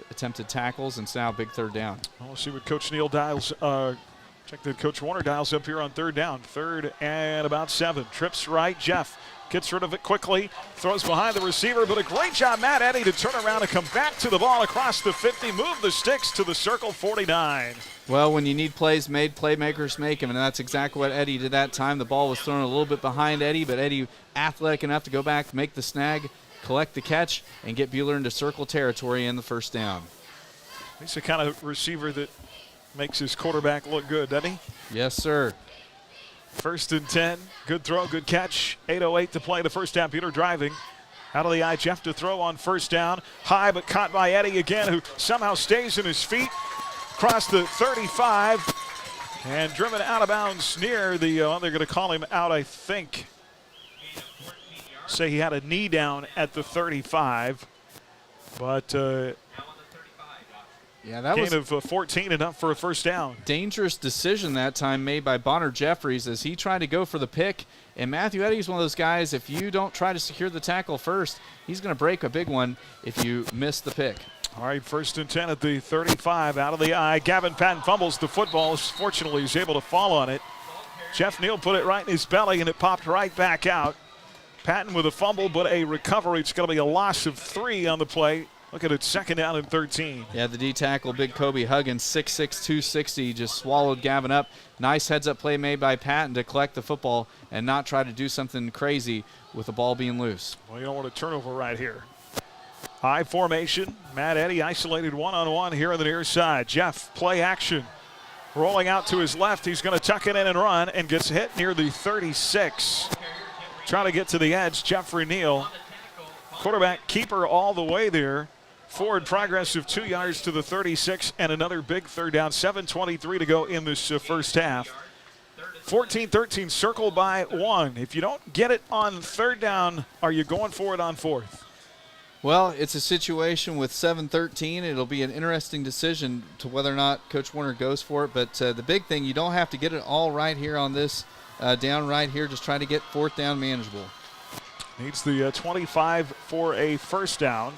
attempted tackles, and it's now a big 3rd down. We'll see what Coach Neal dials. Check that Coach Warner dials up here on 3rd down. 3rd and about 7. Trips right. Jeff gets rid of it quickly. Throws behind the receiver, but a great job, Matt Eddy, to turn around and come back to the ball across the 50. Move the sticks to the Circle 49. Well, when you need plays made, playmakers make them, and that's exactly what Eddy did that time. The ball was thrown a little bit behind Eddy, but Eddy athletic enough to go back, make the snag, collect the catch, and get Buhler into Circle territory in the 1st down. He's the kind of receiver that makes his quarterback look good, doesn't he? Yes, sir. 1st and 10. Good throw, good catch. 8:08 to play the first half. Buhler driving. Out of the eye, Jeff to throw on 1st down. High, but caught by Eddy again, who somehow stays in his feet. Across the 35 and driven out of bounds near the, they're going to call him out, I think. say he had a knee down at the 35, but yeah, that gain was of 14 enough for a first down. Dangerous decision that time made by Bonner Jeffries as he tried to go for the pick. And Matthew Eddy's one of those guys, if you don't try to secure the tackle first, he's going to break a big one if you miss the pick. All right, 1st and 10 at the 35, out of the eye. Gavin Patton fumbles the football. Fortunately, he's able to fall on it. Jeff Neal put it right in his belly, and it popped right back out. Patton with a fumble, but a recovery. It's going to be a loss of 3 on the play. Look at it, 2nd down and 13. Yeah, the D tackle, big Kobe Huggins, 6'6", 260, just swallowed Gavin up. Nice heads-up play made by Patton to collect the football and not try to do something crazy with the ball being loose. Well, you don't want a turnover right here. High formation. Matt Eddy isolated one-on-one here on the near side. Jeff, play action. Rolling out to his left. He's going to tuck it in and run and gets hit near the 36. Trying to get to the edge, Jeffrey Neal. Quarterback keeper all the way there. Forward progress of 2 yards to the 36 and another big 3rd down. 7:23 to go in this first half. 14-13, circled by 1. If you don't get it on 3rd down, are you going for it on 4th? Well, it's a situation with 7-13. It'll be an interesting decision to whether or not Coach Warner goes for it. But the big thing, you don't have to get it all right here on this down right here. Just try to get 4th down manageable. Needs the 25 for a first down.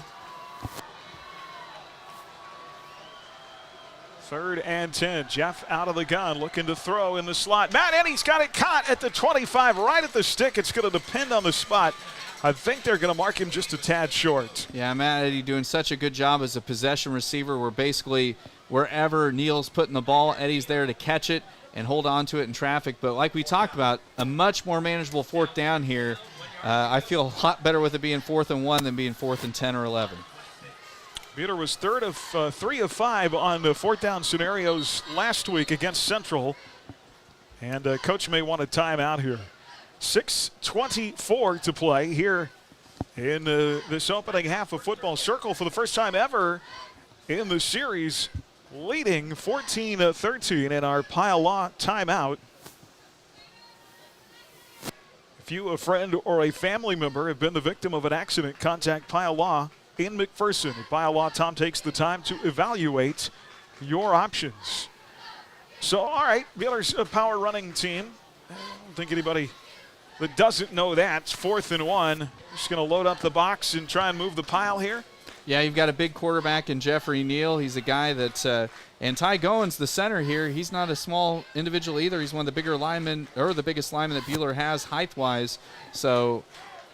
3rd and 10. Jeff out of the gun, looking to throw in the slot. Matt Eddy's got it caught at the 25, right at the stick. It's going to depend on the spot. I think they're going to mark him just a tad short. Yeah, Matt Eddy doing such a good job as a possession receiver where basically wherever Neal's putting the ball, Eddy's there to catch it and hold on to it in traffic. But like we talked about, a much more manageable 4th down here. I feel a lot better with it being 4th and 1 than being 4th and 10 or 11. Buhler was 3 of 5 on the 4th down scenarios last week against Central. And Coach may want a timeout here. 6:24 to play here in this opening half of football. Circle for the first time ever in the series, leading 14-13 in our Pile Law timeout. If you, a friend, or a family member have been the victim of an accident, contact Pile Law in McPherson. At Pile Law, Tom takes the time to evaluate your options. So, all right, Buhler's a power running team. I don't think anybody that doesn't know that. It's 4th and 1. Just going to load up the box and try and move the pile here. Yeah, you've got a big quarterback in Jeffrey Neal. He's a guy that, and Ty Goins, the center here, he's not a small individual either. He's one of the bigger linemen, or the biggest lineman that Buhler has height-wise. So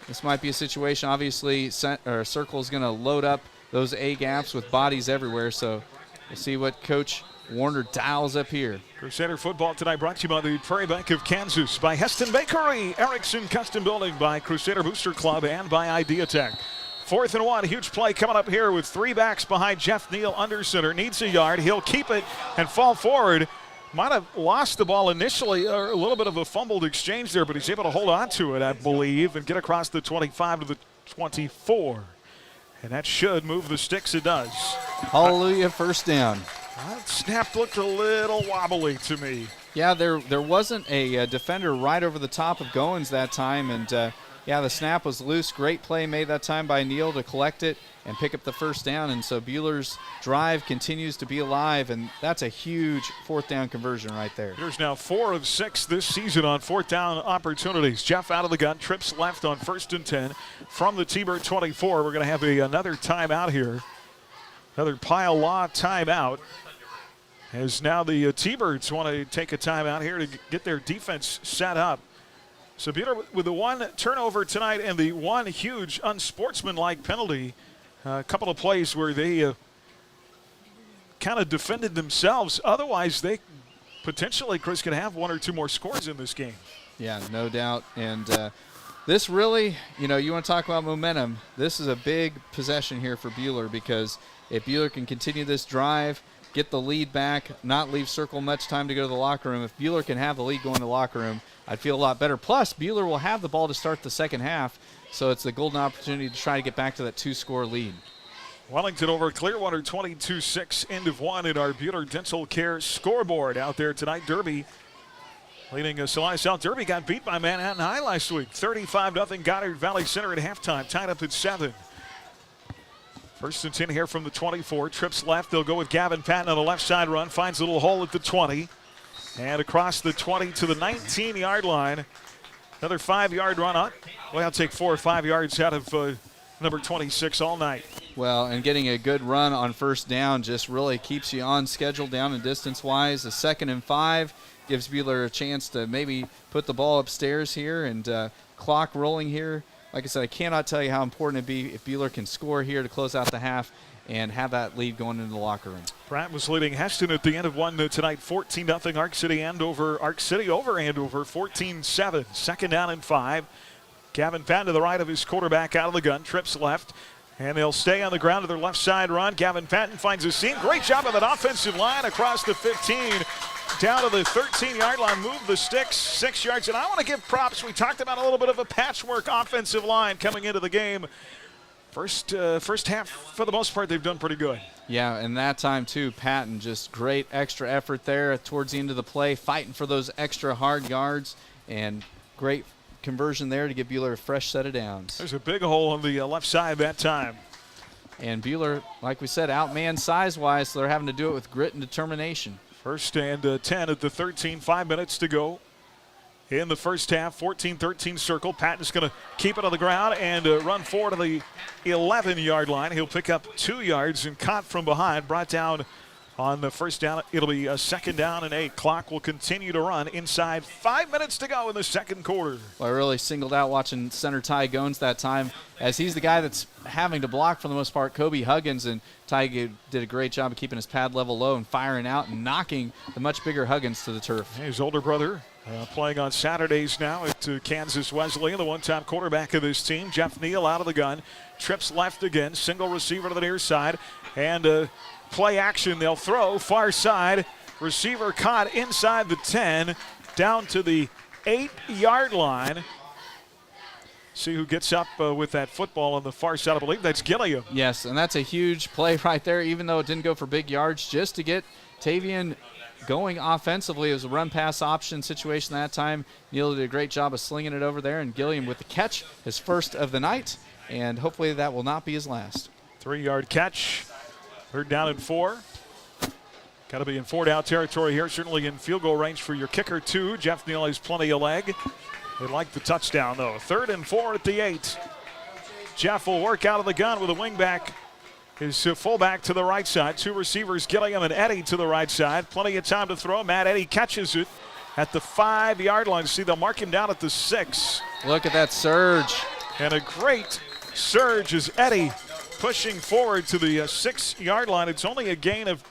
this might be a situation, obviously, Circle is going to load up those A-gaps with bodies everywhere. So we'll see what Coach Warner dials up here. Crusader football tonight brought to you by the Prairie Bank of Kansas, by Heston Bakery, Erickson Custom Building, by Crusader Booster Club, and by Ideatech. 4th and 1, huge play coming up here with 3 backs behind Jeff Neal under center. Needs a yard. He'll keep it and fall forward. Might have lost the ball initially, or a little bit of a fumbled exchange there, but he's able to hold on to it, I believe, and get across the 25 to the 24. And that should move the sticks. It does. Hallelujah, first down. That snap looked a little wobbly to me. Yeah, there wasn't a defender right over the top of Goins that time, and yeah, the snap was loose. Great play made that time by Neal to collect it and pick up the first down. And so Buhler's drive continues to be alive, and that's a huge 4th down conversion right there. There's now 4 of 6 this season on 4th down opportunities. Jeff out of the gun, trips left on 1st and 10 from the T-Bird 24. We're going to have another timeout here. Another Pile Law timeout. As now the T-Birds want to take a timeout here to get their defense set up. So Buhler with the 1 turnover tonight and the 1 huge unsportsmanlike penalty. A couple of plays where they kind of defended themselves. Otherwise, they potentially, Chris, could have 1 or 2 more scores in this game. Yeah, no doubt. And this really, you want to talk about momentum. This is a big possession here for Buhler, because if Buhler can continue this drive, get the lead back, not leave Circle much time to go to the locker room. If Buhler can have the lead going to the locker room, I'd feel a lot better. Plus, Buhler will have the ball to start the second half, so it's the golden opportunity to try to get back to that 2-score lead. Wellington over Clearwater 22-6, end of 1 in our Buhler Dental Care scoreboard out there tonight. Derby leading Salina South Derby got beat by Manhattan High last week. 35-0 Goddard Valley Center at halftime, tied up at 7. First and 10 here from the 24. Trips left. They'll go with Gavin Patton on the left side run. Finds a little hole at the 20. And across the 20 to the 19-yard line. Another 5-yard run up. Well, I'll take 4 or 5 yards out of number 26 all night. Well, and getting a good run on first down just really keeps you on schedule down and distance-wise. A 2nd and 5 gives Buhler a chance to maybe put the ball upstairs here and clock rolling here. Like I said, I cannot tell you how important it'd be if Buhler can score here to close out the half and have that lead going into the locker room. Pratt was leading Heston at the end of one tonight, 14-0 Arc City over Andover, 14-7. 2nd down and 5. Gavin Patton to the right of his quarterback out of the gun, trips left, and they'll stay on the ground to their left side run. Gavin Patton finds a seam. Great job of that offensive line across the 15, down to the 13-yard line, move the sticks 6 yards. And I want to give props. We talked about a little bit of a patchwork offensive line coming into the game. First half, for the most part, they've done pretty good. Yeah, and that time, too, Patton, just great extra effort there towards the end of the play, fighting for those extra hard yards, and great conversion there to give Buhler a fresh set of downs. There's a big hole on the left side that time. And Buhler, like we said, outmanned size-wise, so they're having to do it with grit and determination. First and 10 at the 13, 5 minutes to go in the first half. 14-13 circle. Patton's going to keep it on the ground and run forward to the 11-yard line. He'll pick up 2 yards and caught from behind, brought down on the first down. It'll be a 2nd down and 8. Clock will continue to run inside 5 minutes to go in the second quarter. Well, I really singled out watching center Ty Gones that time, as he's the guy that's having to block for the most part Kobe Huggins, and Ty did a great job of keeping his pad level low and firing out and knocking the much bigger Huggins to the turf. His older brother playing on Saturdays now at Kansas Wesleyan, the one-time quarterback of this team. Jeff Neal out of the gun, trips left again, single receiver to the near side, and play action. They'll throw far side. Receiver caught inside the 10, down to the 8-yard line. See who gets up with that football on the far side. I believe that's Gilliam. Yes, and that's a huge play right there, even though it didn't go for big yards, just to get Tavian going offensively. It was a run-pass option situation that time. Neal did a great job of slinging it over there, and Gilliam with the catch, his first of the night, and hopefully that will not be his last. 3-yard catch. 3rd down and 4. Got to be in 4-down territory here, certainly in field goal range for your kicker, too. Jeff Neal has plenty of leg. They like the touchdown, though. 3rd and 4 at the 8. Jeff will work out of the gun with a wingback. His fullback to the right side. 2 receivers, Gilliam and Eddie to the right side. Plenty of time to throw. Matt Eddie catches it at the 5-yard line. See, they'll mark him down at the 6. Look at that surge. And a great surge as Eddie pushing forward to the 6-yard line. It's only a gain of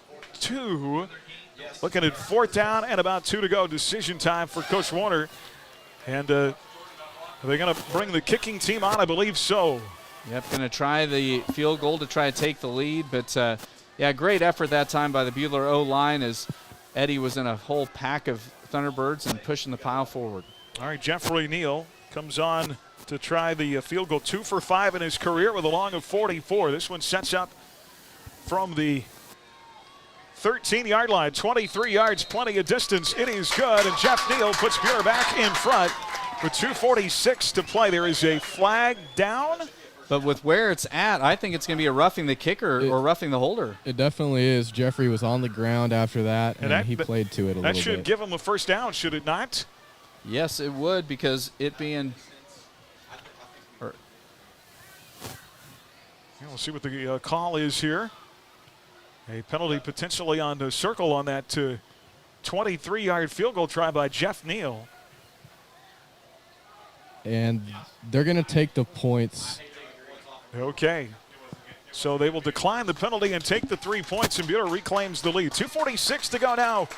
2. Looking at 4th down and about 2 to go. Decision time for Coach Warner. And are they going to bring the kicking team on? I believe so. Yep, going to try the field goal to try to take the lead. But, yeah, great effort that time by the Buhler O-line as Eddie was in a whole pack of Thunderbirds and pushing the pile forward. All right, Jeffrey Neal comes on to try the field goal. 2 for 5 in his career with a long of 44. This one sets up from the 13-yard line, 23 yards, plenty of distance. It is good, and Jeff Neal puts Buhler back in front with 2:46 to play. There is a flag down. But with where it's at, I think it's going to be a roughing the kicker or roughing the holder. It definitely is. Jeffrey was on the ground after that, and he played to it a little bit. That should give him a first down, should it not? Yes, it would, because it being We'll see what the call is here. A penalty potentially on the circle on that 23-yard field goal try by Jeff Neal. And they're going to take the points. Okay. So they will decline the penalty and take the 3 points, and Buhler reclaims the lead. 2:46 to go now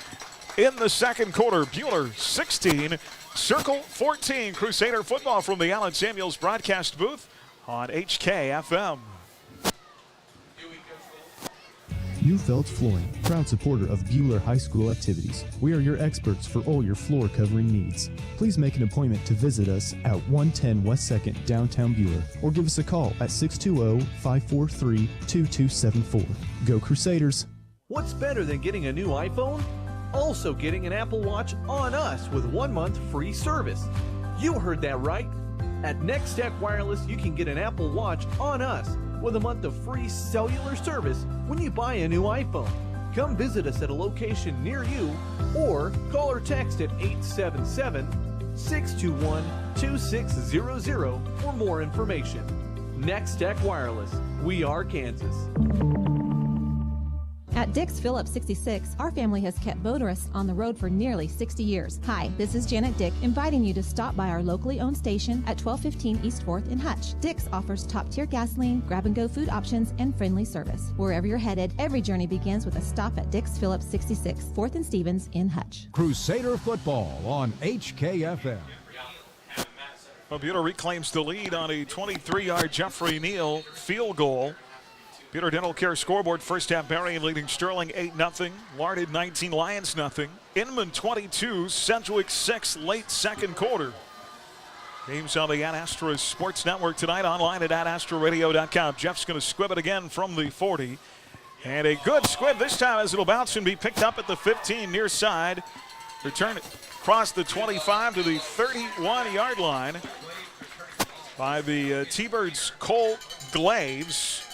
in the second quarter. Buhler 16, Circle 14. Crusader football from the Allen Samuels broadcast booth on HKFM. U-Felt Flooring, proud supporter of Buhler High School activities. We are your experts for all your floor covering needs. Please make an appointment to visit us at 110 West 2nd, downtown Buhler, or give us a call at 620-543-2274. Go Crusaders! What's better than getting a new iPhone? also getting an Apple Watch on us with 1 month free service. You heard that right. At Next Tech Wireless, you can get an Apple Watch on us with a month of free cellular service when you buy a new iPhone. Come visit us at a location near you or call or text at 877-621-2600 for more information. Next Tech Wireless. We are Kansas. At Dick's Phillips 66, our family has kept motorists on the road for nearly 60 years. Hi, this is Janet Dick, inviting you to stop by our locally owned station at 1215 East 4th in Hutch. Dick's offers top-tier gasoline, grab-and-go food options, and friendly service. Wherever you're headed, every journey begins with a stop at Dick's Phillips 66, 4th and Stevens in Hutch. Crusader football on HKFM. Well, Buhler reclaims the lead on a 23-yard Jeffrey Neal field goal. Buhler Dental Care scoreboard, first half, Berrien leading Sterling 8-0. Larded 19, Lions 0. Inman 22, Sedgwick 6, late second quarter. Games on the Ad Astra Sports Network tonight, online at adastraradio.com. Jeff's going to squib it again from the 40. And a good squib this time as it'll bounce and be picked up at the 15 near side. Return across the 25 to the 31-yard line by the T-Birds' Cole Glaves.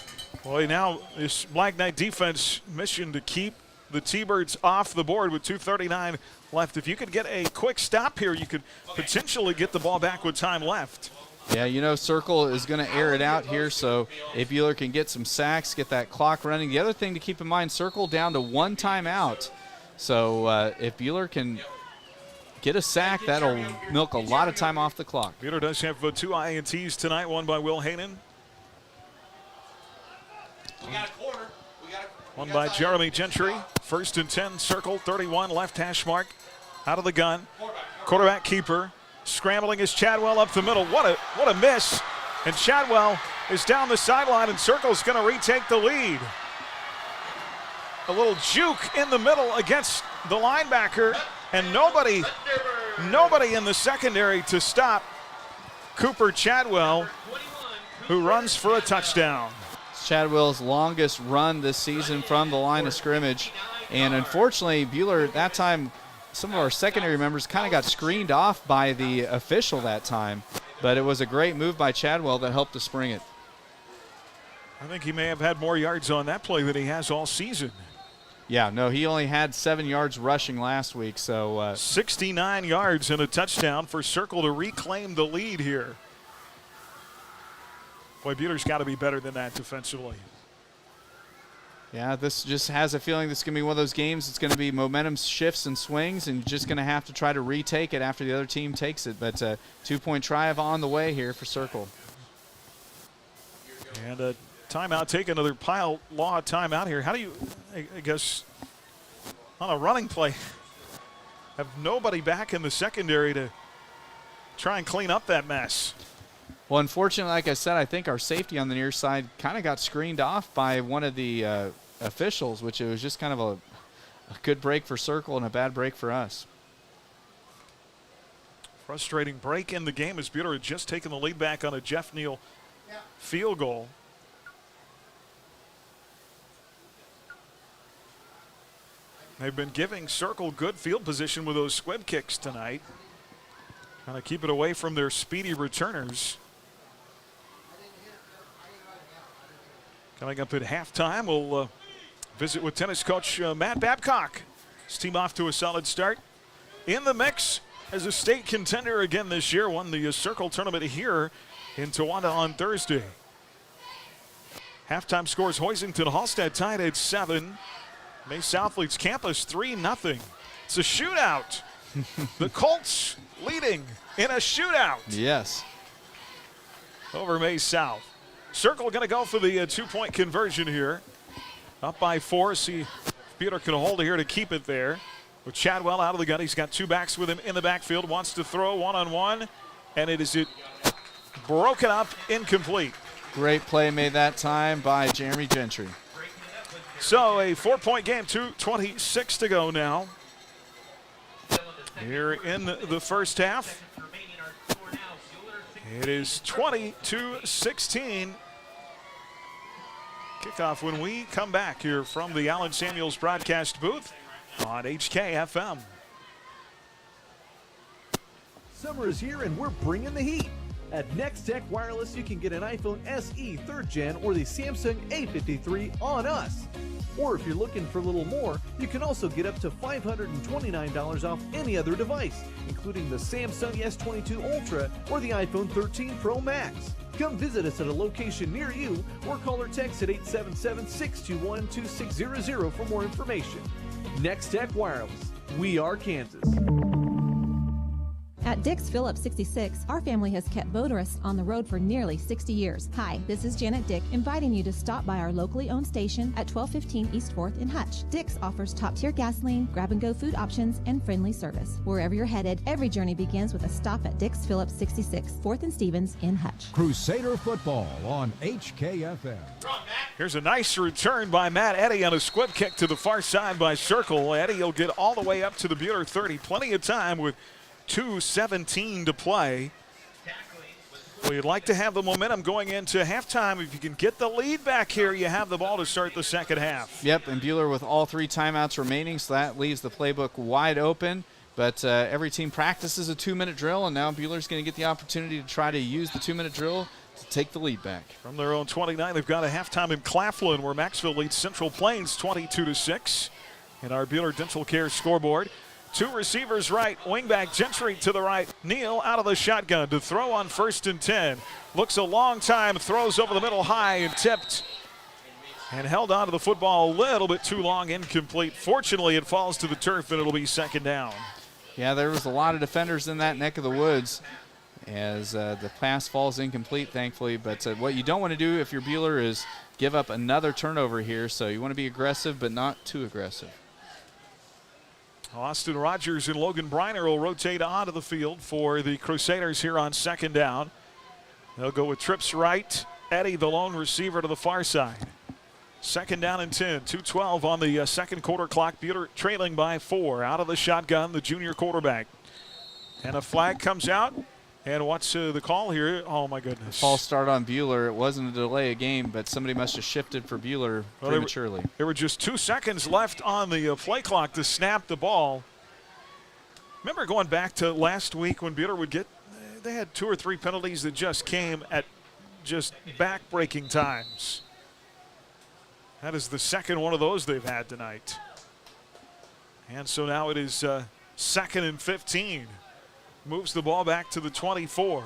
Boy, now this Black Knight defense mission to keep the T-Birds off the board with 2:39 left. If you could get a quick stop here, you could potentially get the ball back with time left. Yeah, you know, Circle is going to air it out here, so if Buhler can get some sacks, get that clock running. The other thing to keep in mind, Circle down to 1 timeout. So if Buhler can get a sack, that'll milk a lot of time off the clock. Buhler does have 2 INTs tonight, one by Will Haynen. One by Jeremy Gentry. 1st and 10, Circle, 31, left hash mark. Out of the gun. Quarterback keeper. Scrambling is Chadwell up the middle. What a miss. And Chadwell is down the sideline, and Circle's going to retake the lead. A little juke in the middle against the linebacker, and nobody in the secondary to stop Cooper Chadwell, who runs for a touchdown. Chadwell's longest run this season from the line of scrimmage. And unfortunately, Buhler, that time, some of our secondary members kind of got screened off by the official that time. But it was a great move by Chadwell that helped to spring it. I think he may have had more yards on that play than he has all season. Yeah, no, he only had 7 yards rushing last week. So 69 yards and a touchdown for Circle to reclaim the lead here. Boy, Buhler's got to be better than that defensively. Yeah, this just has a feeling this is going to be one of those games. It's going to be momentum shifts and swings, and just going to have to try to retake it after the other team takes it. But 2-point try on the way here for Circle. And a timeout, take another pile law timeout here. How do you, I guess, on a running play, have nobody back in the secondary to try and clean up that mess? Well, unfortunately, like I said, I think our safety on the near side kind of got screened off by one of the officials, which it was just kind of a good break for Circle and a bad break for us. Frustrating break in the game as Buhler had just taken the lead back on a Jeff Neal field goal. They've been giving Circle good field position with those squib kicks tonight. Trying to keep it away from their speedy returners. Coming up at halftime, we'll visit with tennis coach Matt Babcock. His team off to a solid start. In the mix as a state contender again this year. Won the Circle tournament here in Towanda on Thursday. Halftime scores: Hoisington Hallstead tied at 7. May South leads campus 3-0. It's a shootout. The Colts leading in a shootout. Yes. Over May South. Circle going to go for the 2-point conversion here. Up by 4. See if Buhler can hold it here to keep it there. With Chadwell out of the gun. He's got 2 backs with him in the backfield. Wants to throw one-on-one. And it is broken up, incomplete. Great play made that time by Jeremy Gentry. So a 4-point game, 2:26 to go now. Here in the first half. It is 20-16. Kickoff when we come back here from the Allen Samuels broadcast booth. on HKFM. Summer is here and we're bringing the heat. At Next Tech Wireless, you can get an iPhone SE 3rd Gen or the Samsung A53 on us. Or if you're looking for a little more, you can also get up to $529 off any other device, including the Samsung S22 Ultra or the iPhone 13 Pro Max. Come visit us at a location near you or call or text at 877-621-2600 for more information. Next Tech Wireless. We are Kansas. At Dick's Phillips 66, our family has kept motorists on the road for nearly 60 years. Hi, this is Janet Dick, inviting you to stop by our locally owned station at 1215 East 4th in Hutch. Dick's offers top-tier gasoline, grab-and-go food options, and friendly service. Wherever you're headed, every journey begins with a stop at Dick's Phillips 66, 4th and Stevens in Hutch. Crusader football on HKFM. Here's a nice return by Matt Eddy on a squib kick to the far side by Circle. Eddy will get all the way up to the Buhler 30. Plenty of time with 2:17 to play. Well, you'd like to have the momentum going into halftime. If you can get the lead back here, you have the ball to start the second half. Yep, and Buhler with all 3 timeouts remaining, so that leaves the playbook wide open. But every team practices a 2-minute drill, and now Buhler's going to get the opportunity to try to use the 2-minute drill to take the lead back. From their own 29, they've got a halftime in Claflin, where Maxville leads Central Plains 22-6. And our Buhler Dental Care scoreboard. 2 receivers right, wingback Gentry to the right. Neal out of the shotgun to throw on 1st and 10. Looks a long time, throws over the middle high and tipped. And held on to the football a little bit too long, incomplete. Fortunately, it falls to the turf and it'll be second down. Yeah, there was a lot of defenders in that neck of the woods as the pass falls incomplete, thankfully. But what you don't want to do if you're Buhler is give up another turnover here. So you want to be aggressive, but not too aggressive. Austin Rogers and Logan Briner will rotate onto the field for the Crusaders here on second down. They'll go with trips right. Eddy, the lone receiver, to the far side. Second down and 10. 2:12 on the second quarter clock. Buhler trailing by 4. Out of the shotgun, the junior quarterback. And a flag comes out. And what's the call here? Oh, my goodness. False start on Buhler. It wasn't a delay of game, but somebody must have shifted for Buhler prematurely. There were just 2 seconds left on the play clock to snap the ball. Remember going back to last week when Buhler would get, they had 2 or 3 penalties that just came at just back-breaking times. That is the second one of those they've had tonight. And so now it is 2nd and 15. Moves the ball back to the 24.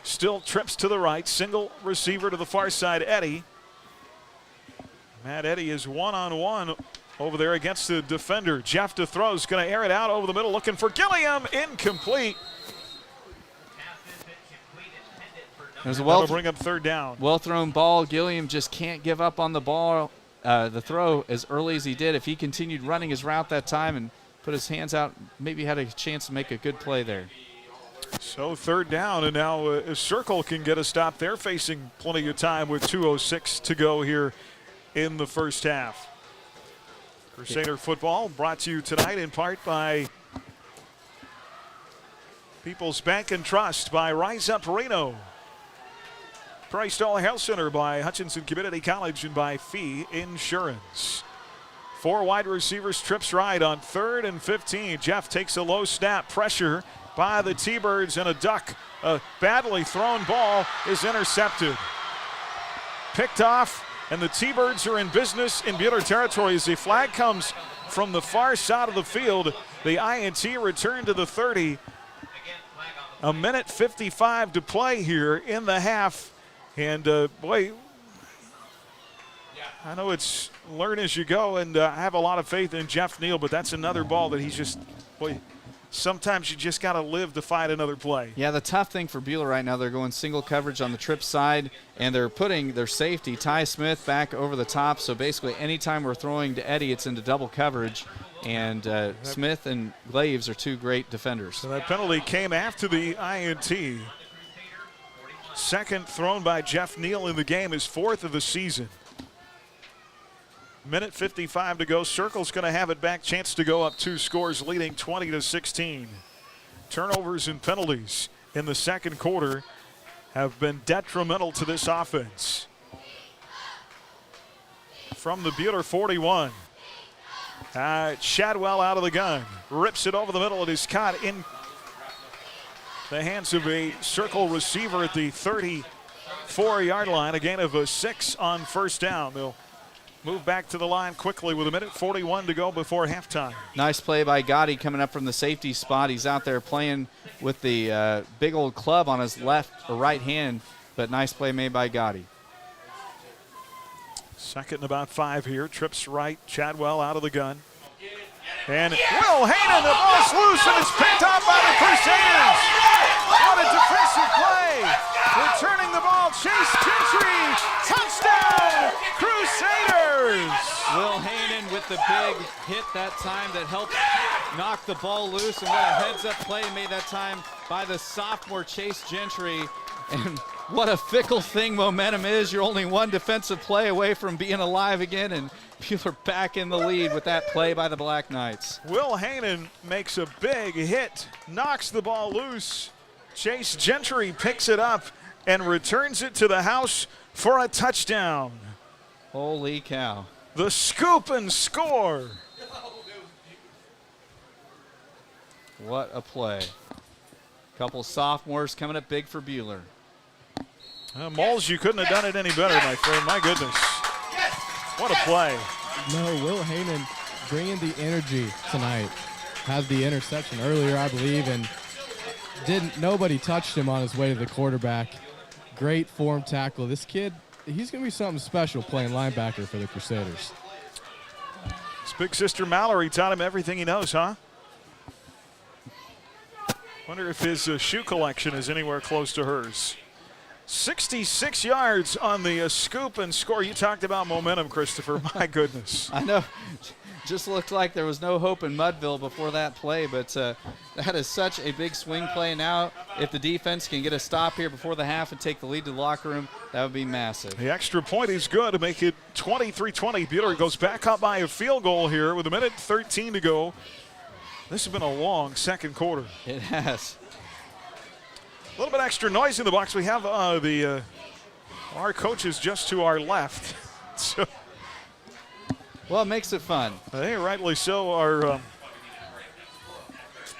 Still trips to the right. Single receiver to the far side, Eddy. Matt Eddy is one-on-one over there against the defender. Jeff to throw is going to air it out over the middle, looking for Gilliam. Incomplete. There's a That'll bring up third down. Well-thrown ball. Gilliam just can't give up on the ball, the throw as early as he did. If he continued running his route that time and put his hands out, maybe had a chance to make a good play there. So third down, and now a Circle can get a stop. They're facing plenty of time with 2:06 to go here in the first half. Crusader football brought to you tonight in part by People's Bank and Trust, by Rise Up Reno, Christ All Health Center, by Hutchinson Community College, and by Fee Insurance. 4 wide receivers, trips right on 3rd and 15. Jeff takes a low snap, pressure by the T-Birds, and a duck. A badly thrown ball is intercepted. Picked off, and the T-Birds are in business in Buhler territory as the flag comes from the far side of the field. The INT return to the 30. 1:55 to play here in the half. And boy, I know it's learn as you go, and I have a lot of faith in Jeff Neal, but that's another ball that he's just, boy, sometimes you just got to live to fight another play. Yeah, the tough thing for Buhler right now, they're going single coverage on the trip side, and they're putting their safety, Ty Smith, back over the top. So basically anytime we're throwing to Eddy, it's into double coverage. And Smith and Glaves are 2 great defenders. So that penalty came after the INT. Second thrown by Jeff Neal in the game, his 4th of the season. 1:55 to go. Circle's going to have it back. Chance to go up 2 scores, leading 20-16. Turnovers and penalties in the second quarter have been detrimental to this offense. from the Buhler 41. Chadwell out of the gun. Rips it over the middle. It is caught in the hands of a Circle receiver at the 34-yard line. A gain of 6 on first down. They'll move back to the line quickly with 1:41 to go before halftime. Nice play by Gotti coming up from the safety spot. He's out there playing with the big old club on his left or right hand, but nice play made by Gotti. Second and about 5 here. Trips right. Chadwell out of the gun. And Will Hayden, the ball's loose and it's picked up by the Crusaders. What a defensive play. Returning the ball, Chase Gentry. Touchdown, Crusaders. Will Hayden with the big hit that time that helped knock the ball loose, and what a heads-up play made that time by the sophomore Chase Gentry. And what a fickle thing momentum is. You're only one defensive play away from being alive again, and Buhler back in the lead with that play by the Black Knights. Will Hayden makes a big hit, knocks the ball loose. Chase Gentry picks it up and returns it to the house for a touchdown. Holy cow. The scoop and score. What a play. Couple sophomores coming up big for Buhler. Moles, you couldn't have done it any better, my friend. My goodness. What a play. No, Will Hayden bringing the energy tonight. Had the interception earlier, I believe, and nobody touched him on his way to the quarterback. Great form tackle. This kid, he's going to be something special playing linebacker for the Crusaders. His big sister Mallory taught him everything he knows, huh? Wonder if his shoe collection is anywhere close to hers. 66 yards on the scoop and score. You talked about momentum, Christopher. My goodness. I know. Just looked like there was no hope in Mudville before that play, but that is such a big swing play. Now, if the defense can get a stop here before the half and take the lead to the locker room, that would be massive. The extra point is good to make it 23-20. Buhler goes back up by a field goal here with 1:13 to go. This has been a long second quarter. It has. A little bit extra noise in the box. We have our coaches just to our left. So, well, it makes it fun. They rightly so are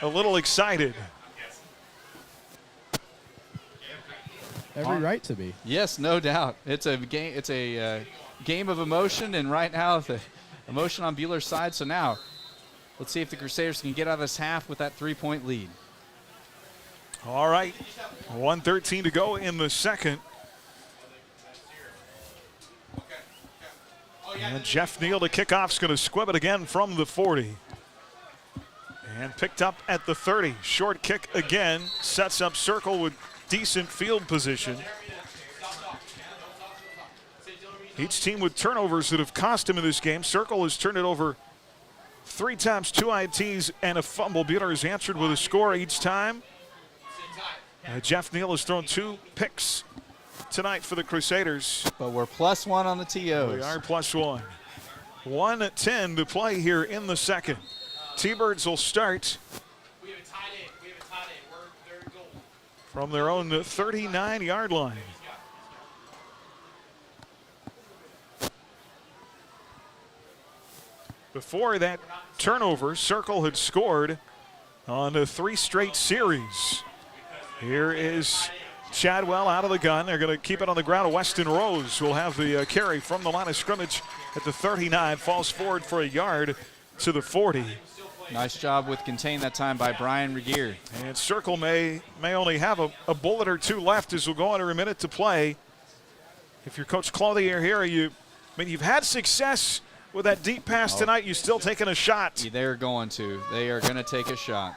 a little excited. Every right to be. Yes, no doubt. It's a game. It's a game of emotion, and right now the emotion on Buhler's side. So now, let's see if the Crusaders can get out of this half with that 3-point lead. All right, 1:13 to go in the second. And Jeff Neal, the kickoff's going to squib it again from the 40. And picked up at the 30. Short kick again, sets up Circle with decent field position. Each team with turnovers that have cost him in this game. Circle has turned it over 3 times, 2 INTs, and a fumble. Buhler has answered with a score each time. Jeff Neal has thrown 2 picks tonight for the Crusaders. But we're +1 on the TOs. We are +1. 1:10 to play here in the second. T-Birds will start from their own 39-yard line. Before that turnover, Circle had scored on a 3 straight series. Here is Chadwell out of the gun. They're going to keep it on the ground. Weston Rose will have the carry from the line of scrimmage at the 39. Falls forward for a yard to the 40. Nice job with contain that time by Brian Regier. And Circle may only have a bullet or 2 left as we'll go under a minute to play. If you're Coach Clothier here, you've had success with that deep pass tonight. You're still taking a shot. They're going to. They are going to take a shot.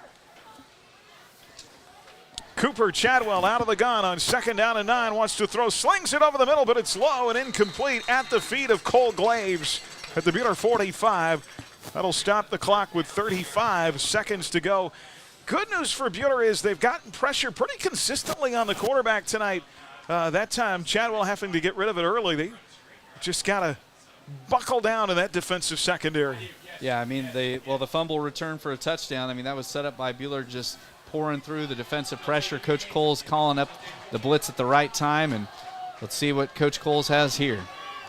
Cooper Chadwell out of the gun on 2nd down and 9, wants to throw, slings it over the middle, but it's low and incomplete at the feet of Cole Glaves at the Buhler 45. That'll stop the clock with 35 seconds to go. Good news for Buhler is they've gotten pressure pretty consistently on the quarterback tonight. That time, Chadwell having to get rid of it early. They just got to buckle down in that defensive secondary. Yeah, I mean, the fumble return for a touchdown, I mean, that was set up by Buhler just pouring through the defensive pressure. Coach Coles calling up the blitz at the right time, and let's see what Coach Coles has here.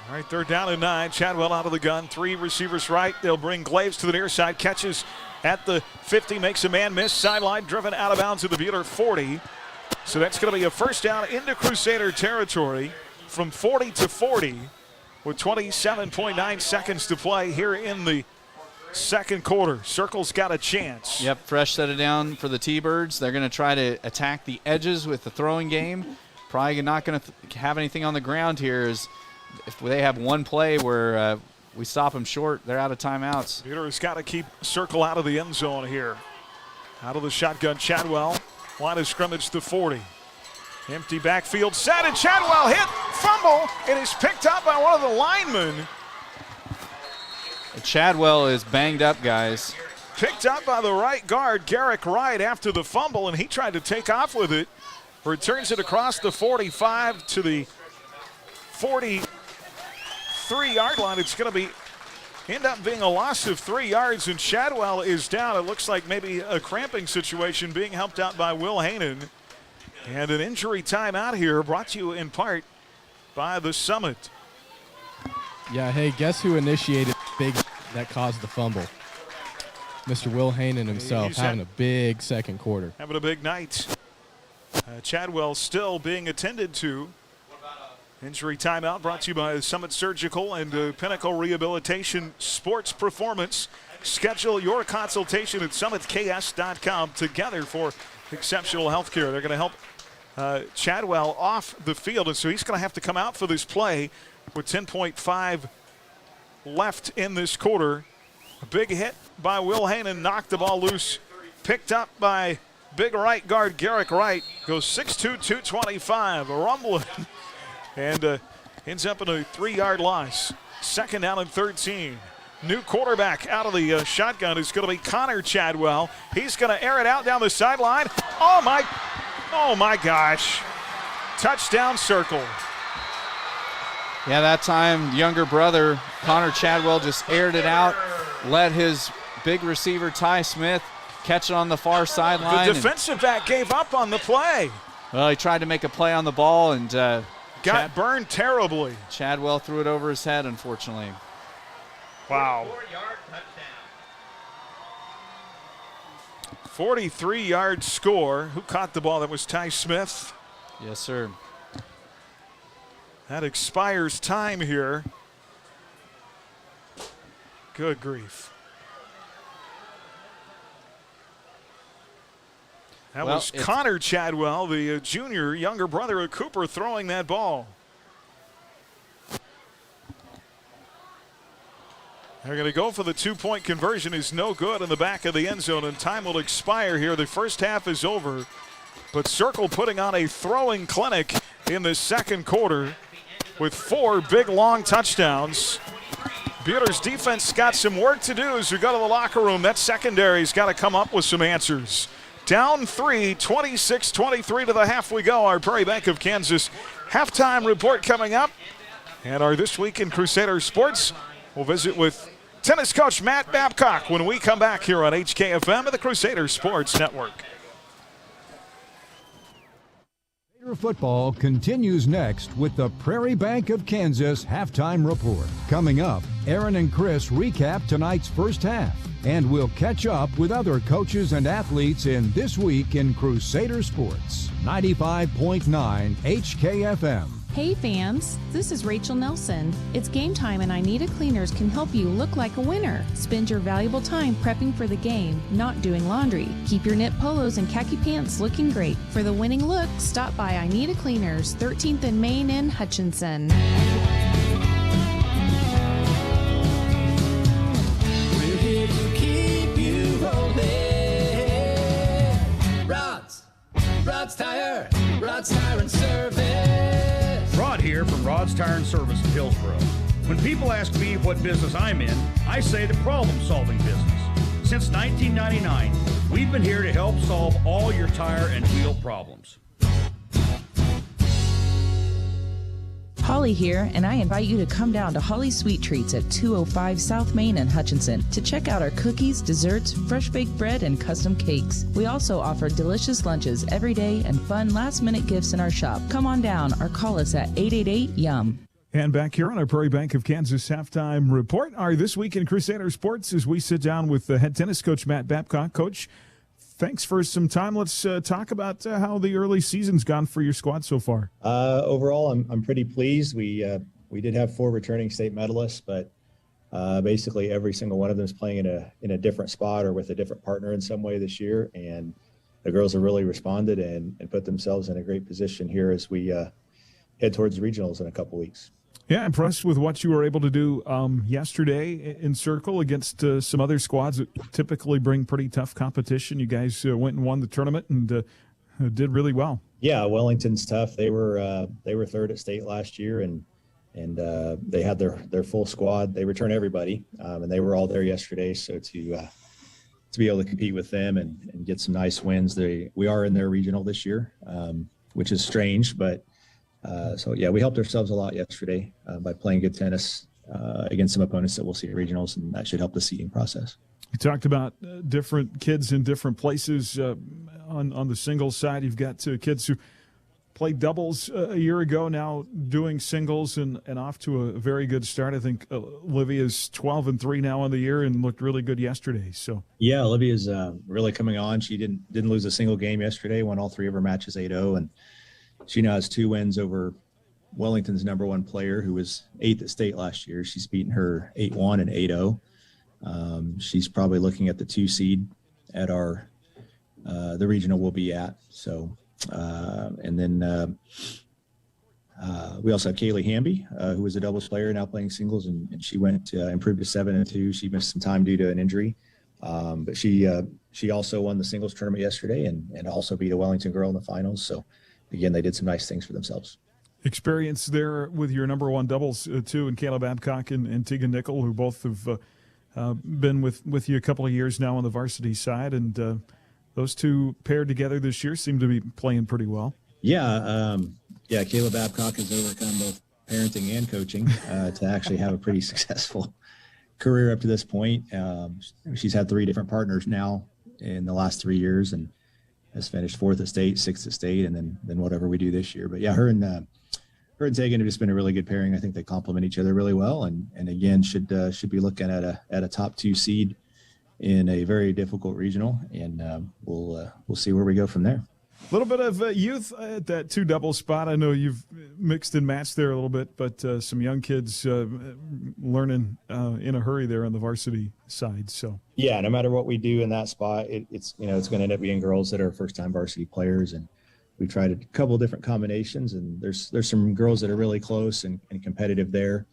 All right, 3rd down and 9. Chadwell out of the gun. 3 receivers right. They'll bring Glaves to the near side. Catches at the 50. Makes a man miss. Sideline driven out of bounds at the Buhler 40. So that's going to be a first down into Crusader territory from 40 to 40 with 27.9 seconds to play here in the second quarter. Circle's got a chance. Yep, fresh set it down for the T-Birds. They're going to try to attack the edges with the throwing game. Probably not going to have anything on the ground here. If they have one play where we stop them short, they're out of timeouts. Buhler's got to keep Circle out of the end zone here. Out of the shotgun, Chadwell. Line of scrimmage to 40. Empty backfield set, and Chadwell hit, fumble. It is picked up by one of the linemen. Chadwell is banged up, guys. Picked up by the right guard, Garrick Wright, after the fumble, and he tried to take off with it. Returns it across the 45 to the 43-yard line. It's going to end up being a loss of 3 yards, and Chadwell is down. It looks like maybe a cramping situation, being helped out by Will Hanen. And an injury timeout here, brought to you in part by the Summit. Yeah, hey, guess who initiated big that caused the fumble? Mr. Will Hanen himself, having a big second quarter. Having a big night. Chadwell still being attended to. Injury timeout brought to you by Summit Surgical and Pinnacle Rehabilitation Sports Performance. Schedule your consultation at summitks.com together for exceptional health care. They're going to help Chadwell off the field, and so he's going to have to come out for this play with 10.5 left in this quarter. A big hit by Will Hanen, knocked the ball loose, picked up by big right guard Garrick Wright. Goes 6'2", 225, a rumbling, and ends up in a 3-yard loss. 2nd down and 13. New quarterback out of the shotgun is going to be Connor Chadwell. He's going to air it out down the sideline. Oh my gosh. Touchdown Circle. Yeah, that time, younger brother Connor Chadwell just aired it out, let his big receiver Ty Smith catch it on the far sideline. The defensive back gave up on the play. Well, he tried to make a play on the ball and got burned terribly. Chadwell threw it over his head, unfortunately. Wow. 43-yard score. Who caught the ball? That was Ty Smith. Yes, sir. That expires time here. Good grief. That was Connor Chadwell, the junior, younger brother of Cooper, throwing that ball. They're going to go for the 2-point conversion. Is no good in the back of the end zone, and time will expire here. The first half is over, but Circle putting on a throwing clinic in the second quarter with 4 big, long touchdowns. Buhler's defense got some work to do as we go to the locker room. That secondary's got to come up with some answers. Down 3, 26-23 to the half we go. Our Prairie Bank of Kansas halftime report coming up. And our This Week in Crusader Sports, we'll visit with tennis coach Matt Babcock when we come back here on HKFM and the Crusader Sports Network. Football continues next with the Prairie Bank of Kansas halftime report. Coming up, Aaron and Chris recap tonight's first half, and we'll catch up with other coaches and athletes in This Week in Crusader Sports. 95.9 HKFM. Hey fans, this is Rachel Nelson. It's game time and I Need a Cleaners can help you look like a winner. Spend your valuable time prepping for the game, not doing laundry. Keep your knit polos and khaki pants looking great. For the winning look, stop by I Need a Cleaners, 13th and Main in Hutchinson. We're here to keep you rolling. Rod's Tire and Service. Rod here from Rod's Tire and Service in Hillsboro. When people ask me what business I'm in, I say the problem-solving business. Since 1999, we've been here to help solve all your tire and wheel problems. Holly here, and I invite you to come down to Holly's Sweet Treats at 205 South Main in Hutchinson to check out our cookies, desserts, fresh baked bread, and custom cakes. We also offer delicious lunches every day and fun last-minute gifts in our shop. Come on down or call us at 888-YUM. And back here on our Prairie Bank of Kansas halftime report, our This Week in Crusader Sports, as we sit down with the head tennis coach, Matt Babcock. Coach, thanks for some time. Let's talk about how the early season's gone for your squad so far. Overall, I'm pretty pleased. We did have 4 returning state medalists, but basically every single one of them is playing in a different spot or with a different partner in some way this year. And the girls have really responded and put themselves in a great position here as we head towards regionals in a couple weeks. Yeah, impressed with what you were able to do yesterday in Circle against some other squads that typically bring pretty tough competition. You guys went and won the tournament and did really well. Yeah, Wellington's tough. They were 3rd at state last year, and they had their full squad. They return everybody, and they were all there yesterday. So to be able to compete with them and get some nice wins, we are in their regional this year, which is strange, but. So, yeah, we helped ourselves a lot yesterday by playing good tennis against some opponents that we'll see at regionals, and that should help the seeding process. You talked about different kids in different places. On the singles side, you've got kids who played doubles a year ago, now doing singles and off to a very good start. I think Olivia's 12-3 now on the year and looked really good yesterday. So yeah, Olivia's really coming on. She didn't lose a single game yesterday, won all 3 of her matches 8-0, and she now has 2 wins over Wellington's number 1 player, who was 8th at state last year. She's beaten her 8-1 and 8-0. She's probably looking at the 2 seed at the regional we'll be at. So, and then we also have Kaylee Hamby, who was a doubles player, now playing singles, and she went improved to 7-2. She missed some time due to an injury, but she also won the singles tournament yesterday and also beat a Wellington girl in the finals. So. Again, they did some nice things for themselves. Experience there with your number 1 doubles, too, and Caleb Babcock and Tegan Nickel, who both have been with you a couple of years now on the varsity side. And those 2 paired together this year seem to be playing pretty well. Yeah, Caleb Babcock has overcome both parenting and coaching to actually have a pretty successful career up to this point. She's had 3 different partners now in the last 3 years, and has finished 4th at state, 6th at state, and then whatever we do this year. But yeah, her and Tegan have just been a really good pairing. I think they complement each other really well, and again should be looking at a top 2 seed in a very difficult regional, and we'll see where we go from there. A little bit of youth at that 2 double spot. I know you've mixed and matched there a little bit, but some young kids learning in a hurry there on the varsity side. So yeah, no matter what we do in that spot, it's going to end up being girls that are first-time varsity players, and we tried a couple of different combinations. And there's some girls that are really close and competitive there.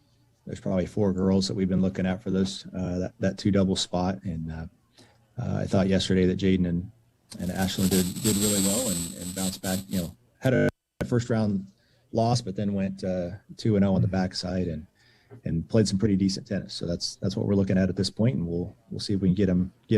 There's probably 4 girls that we've been looking at for those that 2 double spot, and I thought yesterday that Jaden and Ashlyn did really well and bounced back. Had a first round loss, but then went 2-0 on the backside and played some pretty decent tennis. So that's what we're looking at this point, and we'll see if we can get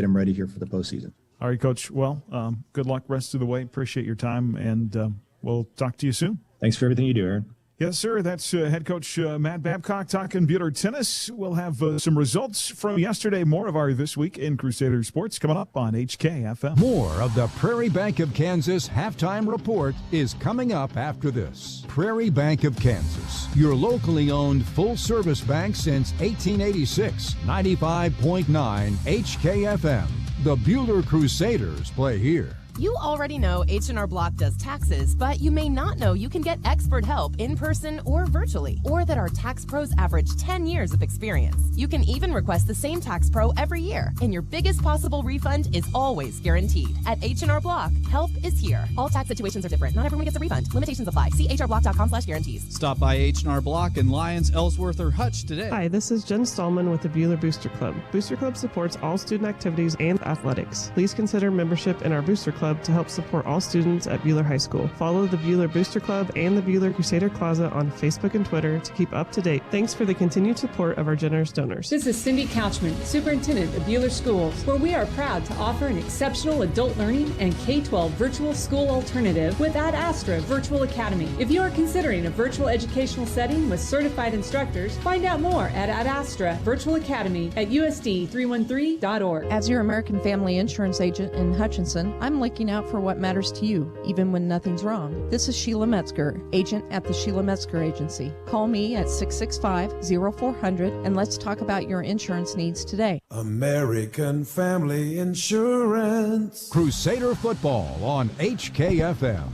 them ready here for the postseason. All right, Coach. Well, good luck rest of the way. Appreciate your time, and we'll talk to you soon. Thanks for everything you do, Aaron. Yes, sir. That's head coach Matt Babcock talking Buhler tennis. We'll have some results from yesterday. More of our This Week in Crusader Sports coming up on HKFM. More of the Prairie Bank of Kansas halftime report is coming up after this. Prairie Bank of Kansas, your locally owned full-service bank since 1886. 95.9 HKFM. The Buhler Crusaders play here. You already know H&R Block does taxes, but you may not know you can get expert help in person or virtually, or that our tax pros average 10 years of experience. You can even request the same tax pro every year, and your biggest possible refund is always guaranteed. At H&R Block, help is here. All tax situations are different. Not everyone gets a refund. Limitations apply. See hrblock.com/guarantees. Stop by H&R Block in Lyons, Ellsworth, or Hutch today. Hi, this is Jen Stallman with the Buhler Booster Club. Booster Club supports all student activities and athletics. Please consider membership in our Booster Club to help support all students at Buhler High School. Follow the Buhler Booster Club and the Buhler Crusader Closet on Facebook and Twitter to keep up to date. Thanks for the continued support of our generous donors. This is Cindy Couchman, Superintendent of Buhler Schools, where we are proud to offer an exceptional adult learning and K-12 virtual school alternative with Ad Astra Virtual Academy. If you are considering a virtual educational setting with certified instructors, find out more at Ad Astra Virtual Academy at usd313.org. As your American Family Insurance agent in Hutchinson, I'm Licky looking out for what matters to you, even when nothing's wrong. This is Sheila Metzger, agent at the Sheila Metzger Agency. Call me at 665-0400 and let's talk about your insurance needs today. American Family Insurance. Crusader football on HKFM.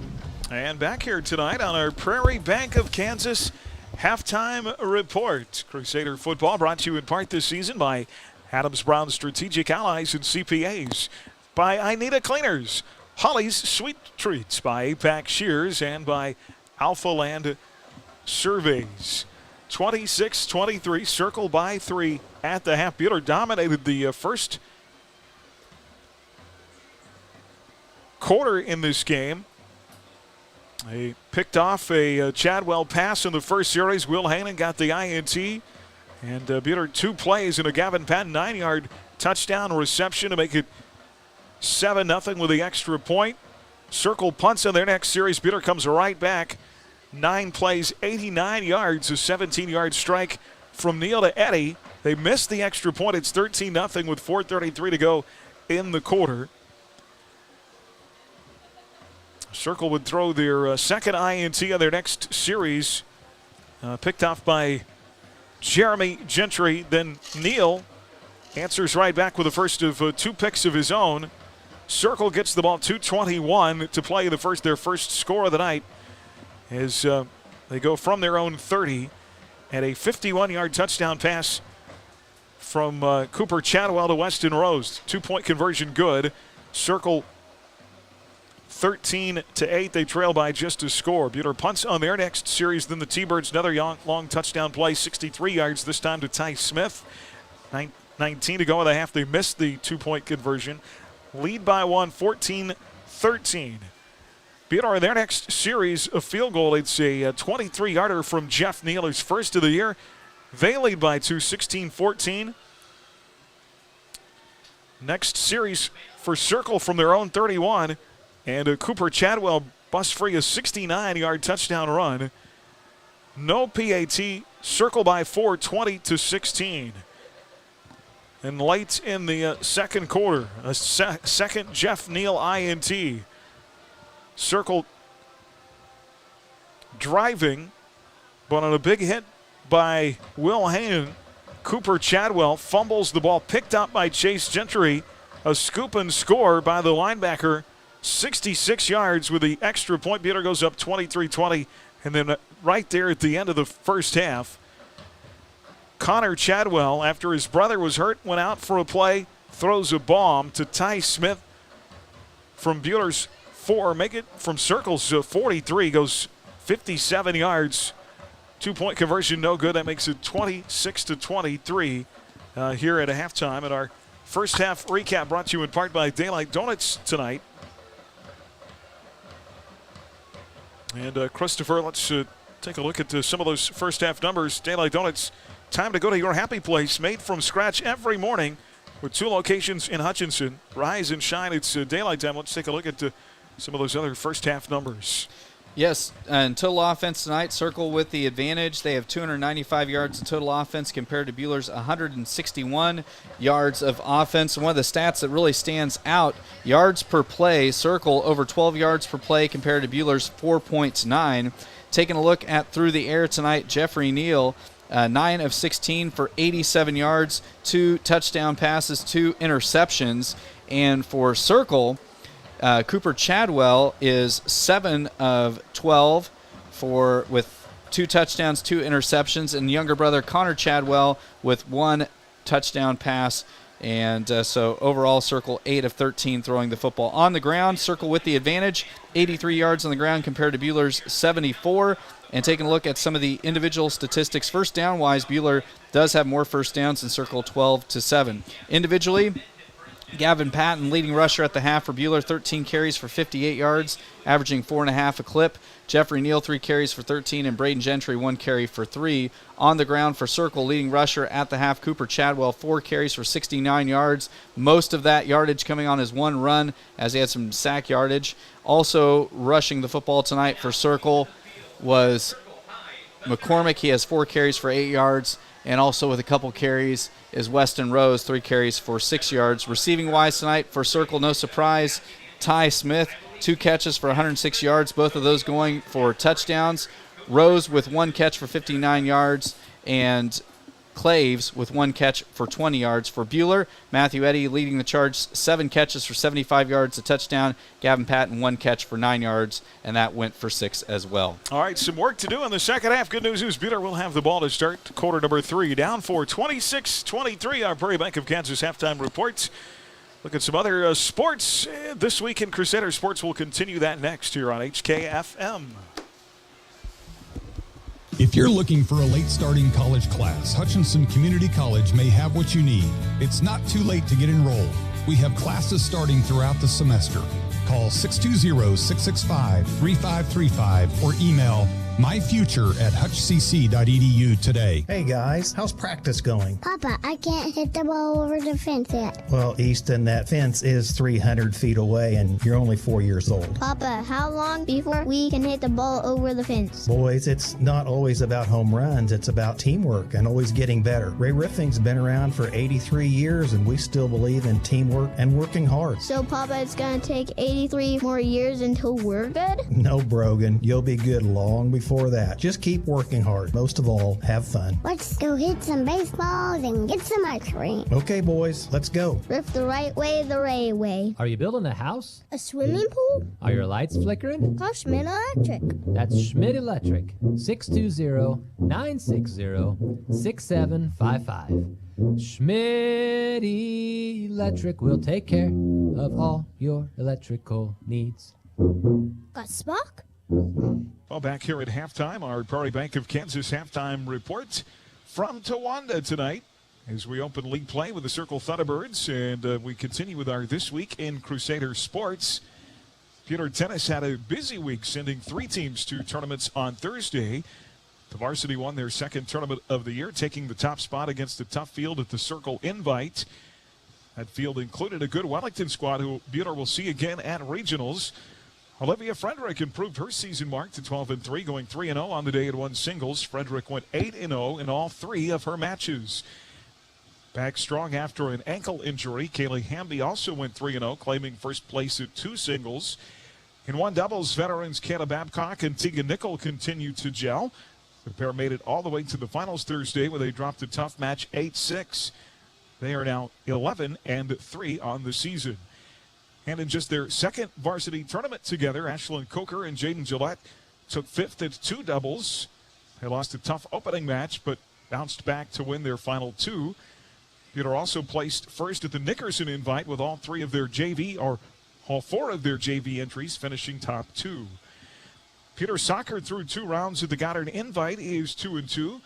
And back here tonight on our Prairie Bank of Kansas halftime report. Crusader football brought to you in part this season by Adams Brown Strategic Allies and CPAs, by Ineta Cleaners, Holly's Sweet Treats, by Apex Shears, and by Alpha Land Surveys. 26-23, Circle by 3 at the half. Buhler dominated the first quarter in this game. They picked off a Chadwell pass in the first series. Will Hannon got the INT. And Buhler 2 plays and a Gavin Patton 9-yard touchdown reception to make it 7-0 with the extra point. Circle punts in their next series. Buhler comes right back. 9 plays, 89 yards, a 17-yard strike from Neal to Eddie. They missed the extra point. It's 13-0 with 4:33 to go in the quarter. Circle would throw their second INT of their next series, picked off by Jeremy Gentry. Then Neal answers right back with the first of 2 picks of his own. Circle gets the ball 2:21 to play their first score of the night as they go from their own 30, and a 51-yard touchdown pass from Cooper Chadwell to Weston Rose. 2-point conversion good. Circle 13-8. They trail by just a score. Buhler punts on their next series. Then the T-Birds, another long touchdown play, 63 yards this time to Ty Smith. 19 to go in the half. They missed the 2-point conversion. Lead by 1, 14-13. Buhler in their next series, a field goal. It's a 23-yarder from Jeff Neal, his first of the year. They lead by 2, 16-14. Next series for Circle from their own 31. And Cooper Chadwell busts free a 69-yard touchdown run. No PAT. Circle by 4, 20-16. And late in the second quarter, a second Jeff Neal INT. Circle driving, but on a big hit by Will Hannon, Cooper Chadwell fumbles the ball, picked up by Chase Gentry. A scoop and score by the linebacker. 66 yards with the extra point. Buhler goes up 23-20. And then right there at the end of the first half, Connor Chadwell, after his brother was hurt, went out for a play, throws a bomb to Ty Smith from Buhler's 4. Make it from Circle's 43, goes 57 yards. 2-point conversion, no good. That makes it 26-23 here at a halftime. And our first half recap brought to you in part by Daylight Donuts tonight. And Christopher, let's take a look at some of those first half numbers. Daylight Donuts, time to go to your happy place, made from scratch every morning with 2 locations in Hutchinson. Rise and shine, it's daylight time. Let's take a look at some of those other first half numbers. Yes, and total offense tonight, Circle with the advantage. They have 295 yards of total offense compared to Buhler's 161 yards of offense. And one of the stats that really stands out, yards per play, Circle over 12 yards per play compared to Buhler's 4.9. Taking a look at through the air tonight, Jeffrey Neal, 9 of 16 for 87 yards, 2 touchdown passes, 2 interceptions. And for Circle, Cooper Chadwell is 7 of 12 with 2 touchdowns, 2 interceptions, and younger brother Connor Chadwell with 1 touchdown pass. And so overall, Circle 8 of 13 throwing the football on the ground. Circle with the advantage, 83 yards on the ground compared to Buhler's 74. And taking a look at some of the individual statistics, first down-wise, Buhler does have more first downs than Circle, 12-7. Individually, Gavin Patton, leading rusher at the half for Buhler, 13 carries for 58 yards, averaging 4.5 a clip. Jeffrey Neal, 3 carries for 13, and Braden Gentry, 1 carry for 3. On the ground for Circle, leading rusher at the half, Cooper Chadwell, 4 carries for 69 yards. Most of that yardage coming on his 1 run, as he had some sack yardage. Also rushing the football tonight for Circle was McCormick. He has 4 carries for 8 yards. And also with a couple carries is Weston Rose, 3 carries for 6 yards. Receiving-wise tonight for Circle, no surprise, Ty Smith, 2 catches for 106 yards, both of those going for touchdowns. Rose with 1 catch for 59 yards, and Claves with 1 catch for 20 yards. For Buhler, Matthew Eddy leading the charge, 7 catches for 75 yards, a touchdown. Gavin Patton, 1 catch for 9 yards, and that went for 6 as well. All right, some work to do in the second half. Good news is Buhler will have the ball to start quarter number 3. Down for 26-23, our Prairie Bank of Kansas halftime report. Look at some other sports this week in Crusader Sports. We'll continue that next here on HKFM. If you're looking for a late starting college class, Hutchinson Community College may have what you need. It's not too late to get enrolled. We have classes starting throughout the semester. Call 620-665-3535 or email myfuture@hutchcc.edu today. Hey guys, how's practice going? Papa, I can't hit the ball over the fence yet. Well, Easton, that fence is 300 feet away and you're only 4 years old. Papa, how long before we can hit the ball over the fence? Boys, it's not always about home runs. It's about teamwork and always getting better. Ray Riffing's been around for 83 years and we still believe in teamwork and working hard. So, Papa, it's going to take 83 more years until we're good? No, Brogan. You'll be good long before that. Just keep working hard. Most of all, have fun. Let's go hit some baseballs and get some ice cream. Okay, boys, let's go. Riff the right way, the Ray way. Are you building a house? A swimming pool? Are your lights flickering? Call Schmidt Electric. That's Schmidt Electric. 620-960-6755. Schmidt Electric will take care of all your electrical needs. Got Spock? Well, back here at halftime, our Prairie Bank of Kansas halftime report from Towanda tonight as we open league play with the Circle Thunderbirds, and we continue with our This Week in Crusader Sports. Peter Tennis had a busy week, sending 3 teams to tournaments on Thursday. The varsity won their second tournament of the year, taking the top spot against a tough field at the Circle Invite. That field included a good Wellington squad who Buhler will see again at regionals. Olivia Frederick improved her season mark to 12-3, going 3-0 on the day at one singles. Frederick went 8-0 in all 3 of her matches. Back strong after an ankle injury, Kaylee Hamby also went 3-0, claiming first place at 2 singles. In one doubles, veterans Kayla Babcock and Tegan Nickel continued to gel. The pair made it all the way to the finals Thursday, where they dropped a tough match 8-6. They are now 11-3 on the season. And in just their second varsity tournament together, Ashlyn Coker and Jaden Gillette took 5th at 2 doubles. They lost a tough opening match, but bounced back to win their final 2. Peter also placed first at the Nickerson Invite with all 4 of their JV entries finishing top 2. Peter Soccer through 2 rounds at the Goddard Invite is 2-2.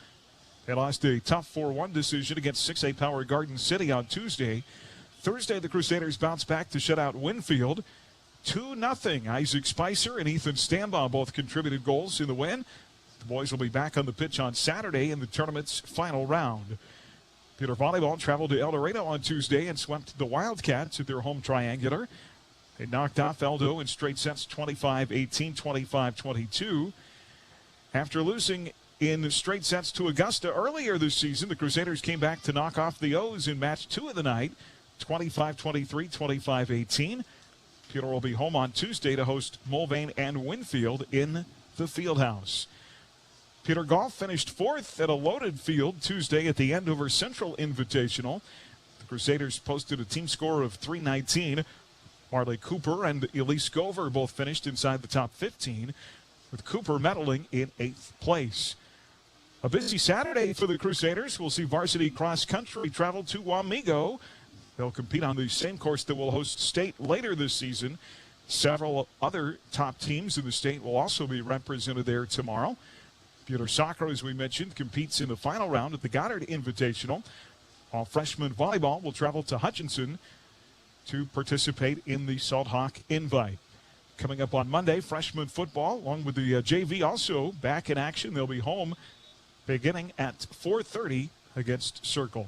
They lost a tough 4-1 decision against 6A Power Garden City on Tuesday. Thursday, the Crusaders bounced back to shut out Winfield 2-0. Isaac Spicer and Ethan Stambaugh both contributed goals in the win. The boys will be back on the pitch on Saturday in the tournament's final round. Peter Volleyball traveled to El Dorado on Tuesday and swept the Wildcats at their home triangular. They knocked off Eldo in straight sets 25-18, 25-22. After losing in straight sets to Augusta earlier this season, the Crusaders came back to knock off the O's in match 2 of the night. 25-23, 25-18. Peter will be home on Tuesday to host Mulvane and Winfield in the Fieldhouse. Peter Golf finished 4th at a loaded field Tuesday at the Andover Central Invitational. The Crusaders posted a team score of 319. Marley Cooper and Elise Gover both finished inside the top 15, with Cooper medaling in 8th place. A busy Saturday for the Crusaders. We'll see varsity cross country travel to Wamego. They'll compete on the same course that will host state later this season. Several other top teams in the state will also be represented there tomorrow. Buhler Soccer, as we mentioned, competes in the final round at the Goddard Invitational. While freshman volleyball will travel to Hutchinson to participate in the Salt Hawk Invite. Coming up on Monday, freshman football, along with the JV, also back in action. They'll be home beginning at 4:30 against Circle.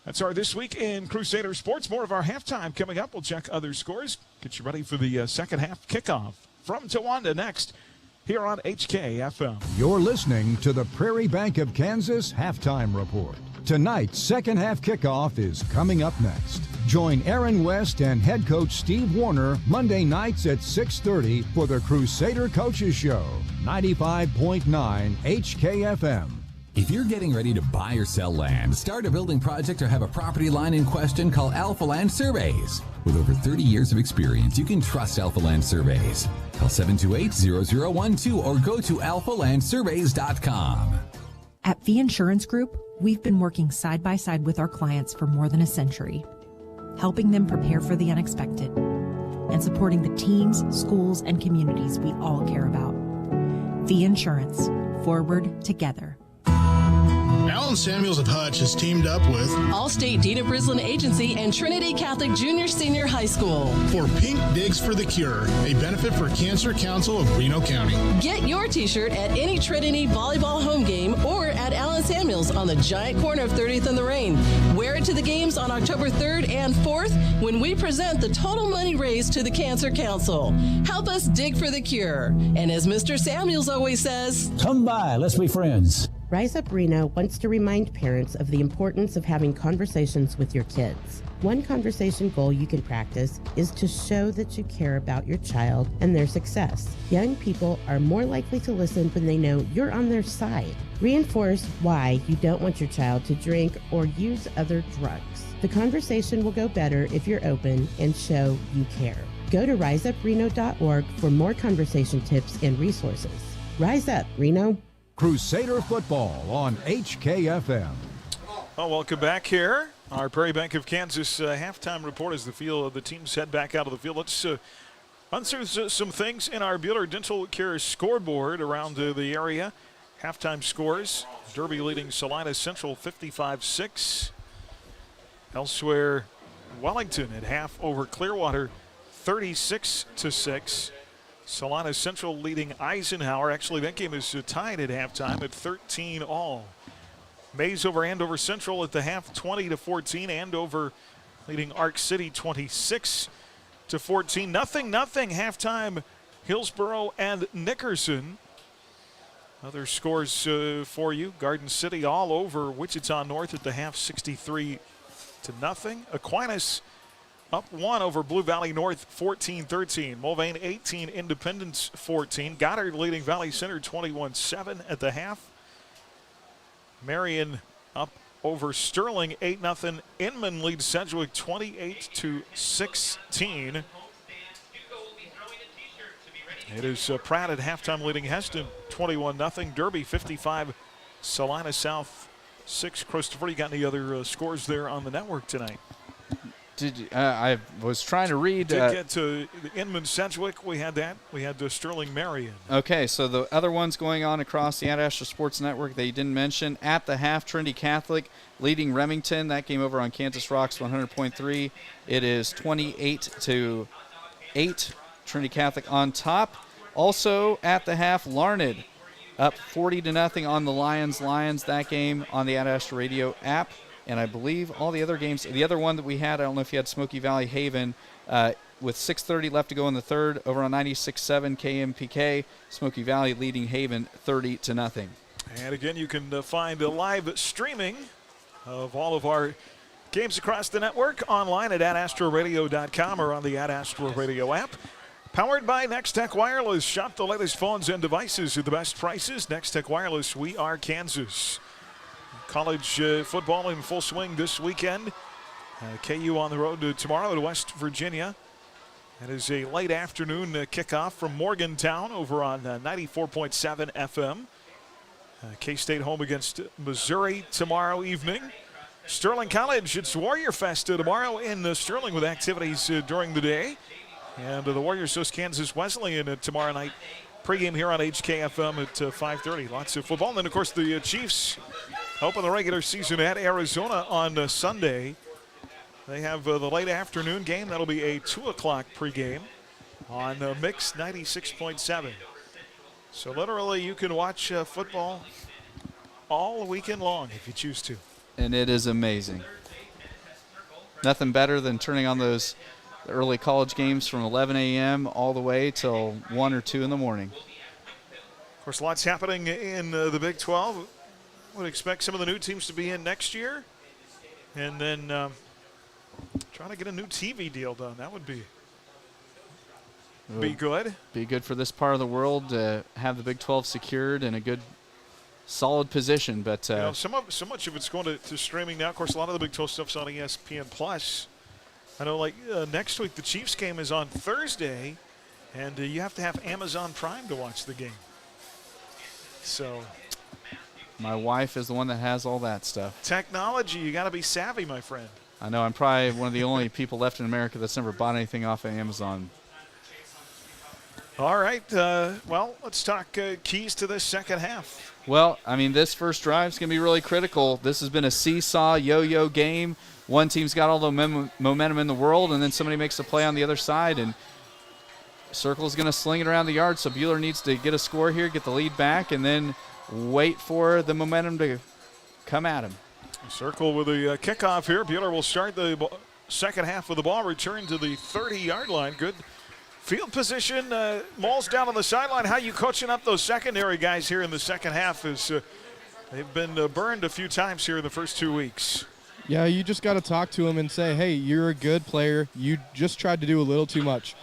That's our This Week in Crusader Sports. More of our halftime coming up. We'll check other scores. Get you ready for the second half kickoff from Towanda next here on HKFM. You're listening to the Prairie Bank of Kansas Halftime Report. Tonight's second half kickoff is coming up next. Join Aaron West and head coach Steve Warner Monday nights at 6:30 for the Crusader Coaches Show, 95.9 HKFM. If you're getting ready to buy or sell land, start a building project, or have a property line in question, call Alpha Land Surveys. With over 30 years of experience, you can trust Alpha Land Surveys. Call 728-0012 or go to alphalandsurveys.com. At Fee Insurance Group, we've been working side by side with our clients for more than a century, helping them prepare for the unexpected and supporting the teams, schools, and communities we all care about. Fee Insurance, forward together. Alan Samuels of Hutch has teamed up with Allstate Dina Brislin Agency and Trinity Catholic Junior Senior High School for Pink Digs for the Cure, a benefit for Cancer Council of Reno County. Get your t-shirt at any Trinity volleyball home game or at Alan Samuels on the giant corner of 30th and the Rain. Wear it to the games on October 3rd and 4th when we present the total money raised to the Cancer Council. Help us dig for the cure. And as Mr. Samuels always says, come by, let's be friends. Rise Up Reno wants to remind parents of the importance of having conversations with your kids. One conversation goal you can practice is to show that you care about your child and their success. Young people are more likely to listen when they know you're on their side. Reinforce why you don't want your child to drink or use other drugs. The conversation will go better if you're open and show you care. Go to riseupreno.org for more conversation tips and resources. Rise Up, Reno. Crusader football on HKFM. Well, welcome back here. Our Prairie Bank of Kansas halftime report as the teams head back out of the field. Let's run through some things in our Buhler Dental Care scoreboard around the area. Halftime scores: Derby leading Salina Central 55-6. Elsewhere, Wellington at half over Clearwater 36-6. Salina Central leading Eisenhower. Actually, that game is tied at halftime at 13-all. Mays over Andover Central at the half, 20-14. Andover leading Arc City 26-14. 0-0 halftime. Hillsboro and Nickerson. Other scores for you: Garden City all over Wichita North at the half, 63-0. Aquinas up 1 over Blue Valley North, 14-13. Mulvane 18, Independence 14. Goddard leading Valley Center 21-7 at the half. Marion up over Sterling 8-0. Inman leads Sedgwick 28-16. It is Pratt at halftime leading Heston 21-0. Derby 55. Salina South 6. Christopher, you got any other scores there on the network tonight? I was trying to read. Did get to Inman Sedgwick. We had that. We had Sterling Marion. Okay, so the other ones going on across the Ad-Astra Sports Network that you didn't mention. At the half, Trinity Catholic leading Remington. That game over on Kansas Rocks 100.3. It is 28-8. Trinity Catholic on top. Also at the half, Larned up 40-0 on the Lions. That game on the Ad-Astra Radio app. And I believe all the other games, the other one that we had, I don't know if you had Smoky Valley Haven, with 6:30 left to go in the third, over on 96.7 KMPK, Smoky Valley leading Haven 30-0. And again, you can find a live streaming of all of our games across the network online at adastraradio.com or on the Ad-Astra Radio app. Powered by Next Tech Wireless. Shop the latest phones and devices at the best prices. Next Tech Wireless, we are Kansas. College football in full swing this weekend. KU on the road tomorrow to West Virginia. That is a late afternoon kickoff from Morgantown over on 94.7 FM. K-State home against Missouri tomorrow evening. Sterling College, it's Warrior Fest tomorrow in Sterling with activities during the day. And the Warriors host Kansas Wesleyan tomorrow night. Pregame here on HKFM at 5:30. Lots of football. And then, of course, the Chiefs open the regular season at Arizona on Sunday. They have the late afternoon game. That'll be a 2 o'clock pregame on Mix 96.7. So literally you can watch football all weekend long if you choose to. And it is amazing. Nothing better than turning on those early college games from 11 a.m. all the way till 1 or 2 in the morning. Of course, lots happening in the Big 12. Would expect some of the new teams to be in next year. And then Trying to get a new TV deal done. That would be good. Be good for this part of the world to have the Big 12 secured in a good, solid position. But so much of it's going to streaming now. Of course, a lot of the Big 12 stuff's on ESPN Plus. I know, next week the Chiefs game is on Thursday, and you have to have Amazon Prime to watch the game. So my wife is the one that has all that stuff. Technology, you got to be savvy, my friend. I know. I'm probably one of the only people left in America that's never bought anything off of Amazon. All right. Well, let's talk keys to this second half. Well, I mean, this first drive is going to be really critical. This has been a seesaw, yo-yo game. One team's got all the momentum in the world, and then somebody makes a play on the other side, and Circle's going to sling it around the yard. So Buhler needs to get a score here, get the lead back, and then wait for the momentum to come at him. Circle with a kickoff here. Buhler will start the second half with the ball, return to the 30-yard line. Good field position. Maul's down on the sideline. How you coaching up those secondary guys here in the second half? Is they've been burned a few times here in the first 2 weeks. Yeah, you just got to talk to them and say, hey, you're a good player. You just tried to do a little too much.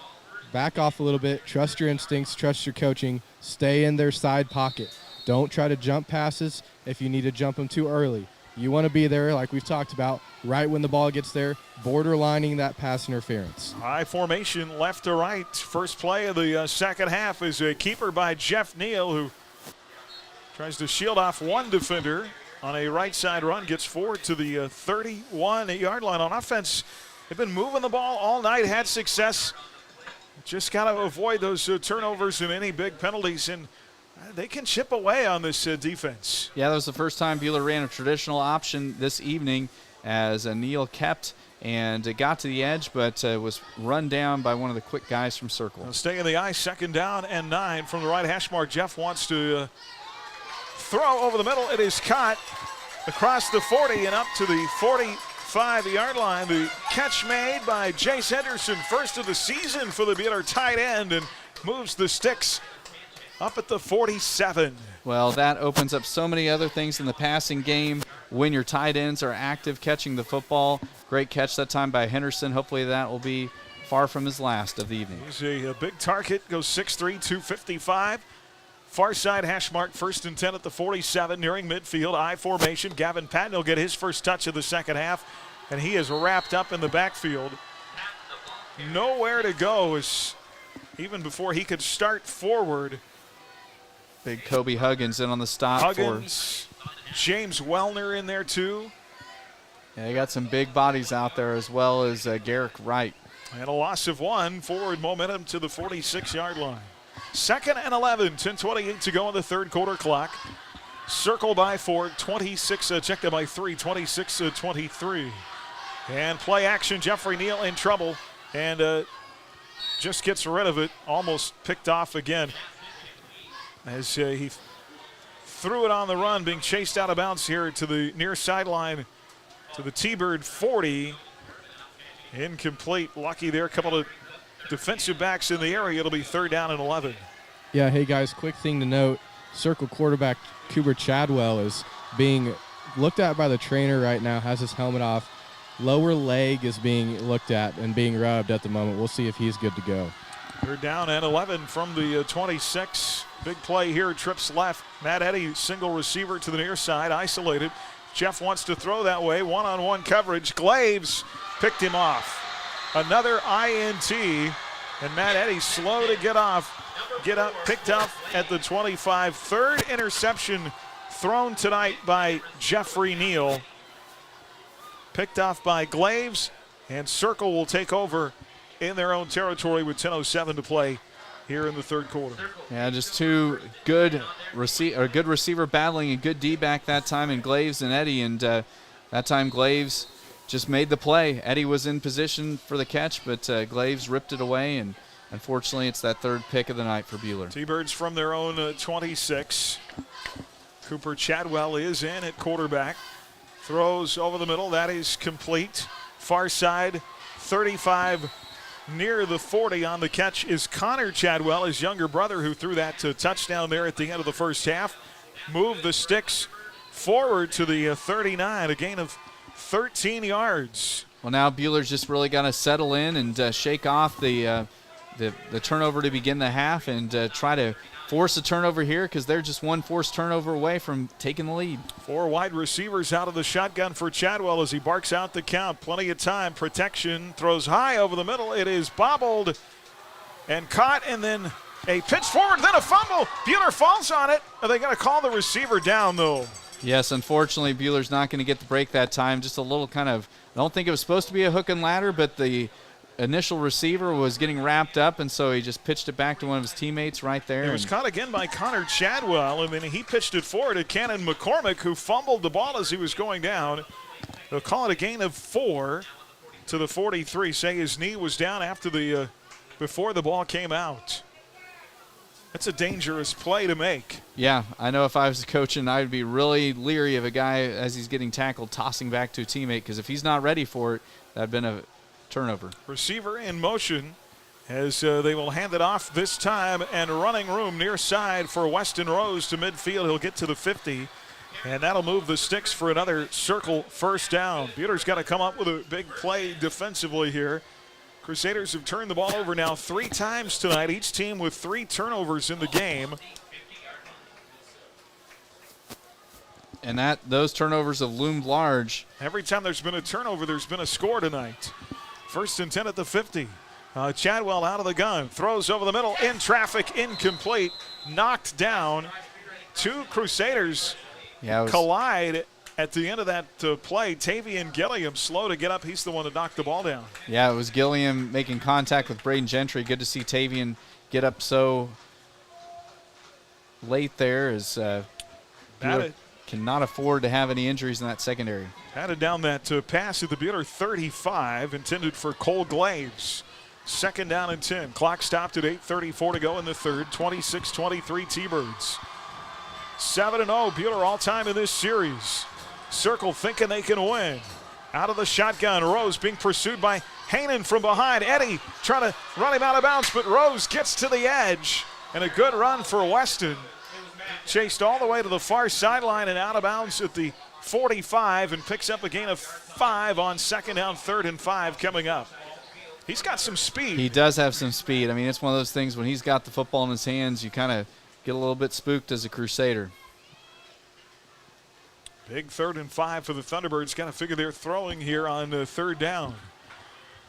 Back off a little bit. Trust your instincts. Trust your coaching. Stay in their side pocket. Don't try to jump passes if you need to jump them too early. You want to be there, like we've talked about, right when the ball gets there, borderlining that pass interference. High formation, left to right. First play of the second half is a keeper by Jeff Neal, who tries to shield off one defender on a right side run, gets forward to the 31-yard line. On offense, they've been moving the ball all night, had success. Just got to avoid those turnovers and any big penalties, and they can chip away on this defense. Yeah, that was the first time Buhler ran a traditional option this evening as Neal kept and it got to the edge, but was run down by one of the quick guys from Circle. Now stay in the eye, second down and 9 from the right hash mark. Jeff wants to throw over the middle. It is caught across the 40 and up to the 45-yard line. The catch made by Jace Henderson, first of the season for the Buhler tight end, and moves the sticks up at the 47. Well, that opens up so many other things in the passing game when your tight ends are active catching the football. Great catch that time by Henderson. Hopefully that will be far from his last of the evening. He's a big target, goes 6'3", 255. Far side hash mark, first and 10 at the 47, nearing midfield. I formation. Gavin Patton will get his first touch of the second half, and he is wrapped up in the backfield. Nowhere to go even before he could start forward. Big Kobe Huggins in on the stop. Huggins, James Wellner in there too. Yeah, they got some big bodies out there as well as Garrick Wright. And a loss of 1, forward momentum to the 46-yard line. Second and 11, 10:28 to go in the third quarter clock. Circle by 4, 26, checked by 3, 26-23. And play action, Jeffrey Neal in trouble and just gets rid of it, almost picked off again. As he threw it on the run, being chased out of bounds here to the near sideline to the T-Bird 40. Incomplete. Lucky there. A couple of defensive backs in the area. It'll be third down and 11. Yeah, hey, guys, quick thing to note. Circle quarterback Cooper Chadwell is being looked at by the trainer right now, has his helmet off. Lower leg is being looked at and being rubbed at the moment. We'll see if he's good to go. They're down and 11 from the 26. Big play here, trips left. Matt Eddy, single receiver to the near side, isolated. Jeff wants to throw that way, one-on-one coverage. Glaves picked him off. Another INT, and Matt Eddy slow to get up, picked up at the 25. Third interception thrown tonight by Jeffrey Neal. Picked off by Glaves, and Circle will take over in their own territory with 10:07 to play here in the third quarter. Yeah, just two good receiver battling, a good D-back that time in Glaves and Eddy, and that time Glaves just made the play. Eddy was in position for the catch, but Glaves ripped it away, and unfortunately it's that third pick of the night for Buhler. T-Birds from their own 26. Cooper Chadwell is in at quarterback. Throws over the middle. That is complete. Far side, 35, near the 40. On the catch is Connor Chadwell, his younger brother, who threw that touchdown there at the end of the first half. Moved the sticks forward to the 39, a gain of 13 yards. Well, now Buhler's just really got to settle in and shake off the turnover to begin the half and try to force a turnover here because they're just one forced turnover away from taking the lead. 4 wide receivers out of the shotgun for Chadwell as he barks out the count. Plenty of time. Protection. Throws high over the middle. It is bobbled and caught, and then a pitch forward, then a fumble. Buhler falls on it. Are they going to call the receiver down, though? Yes, unfortunately, Buhler's not going to get the break that time. Just a little kind of, I don't think it was supposed to be a hook and ladder, but the initial receiver was getting wrapped up, and so he just pitched it back to one of his teammates right there. It was caught again by Connor Chadwell, and then he pitched it forward to Cannon McCormick, who fumbled the ball as he was going down. They'll call it a gain of 4 to the 43. Say his knee was down after before the ball came out. That's a dangerous play to make. Yeah, I know if I was coaching, I would be really leery of a guy as he's getting tackled, tossing back to a teammate, because if he's not ready for it, that would have been a turnover. Receiver in motion as they will hand it off this time, and running room near side for Weston Rose to midfield. He'll get to the 50, and that'll move the sticks for another circle first down. Buhler's got to come up with a big play defensively here. Crusaders have turned the ball over now 3 times tonight, each team with 3 turnovers in the game. And those turnovers have loomed large. Every time there's been a turnover, there's been a score tonight. 1st and 10 at the 50. Chadwell out of the gun, throws over the middle, in traffic, incomplete, knocked down. 2 Crusaders collide at the end of that play. Tavian Gilliam slow to get up. He's the one that knocked the ball down. Yeah, it was Gilliam making contact with Braden Gentry. Good to see Tavian get up so late there as Buhler cannot afford to have any injuries in that secondary. Batted down that pass at the Buhler 35, intended for Cole Glaves. 2nd down and 10. Clock stopped at 8:34 to go in the 3rd. 26-23 T-Birds. 7-0 Buhler all-time in this series. Circle thinking they can win. Out of the shotgun, Rose being pursued by Haanen from behind. Eddie trying to run him out of bounds, but Rose gets to the edge. And a good run for Weston. Chased all the way to the far sideline and out of bounds at the 45, and picks up a gain of 5 on 2nd down, 3rd and 5 coming up. He's got some speed. He does have some speed. I mean, it's one of those things when he's got the football in his hands, you kind of get a little bit spooked as a Crusader. Big 3rd and 5 for the Thunderbirds. Got to figure they're throwing here on 3rd down.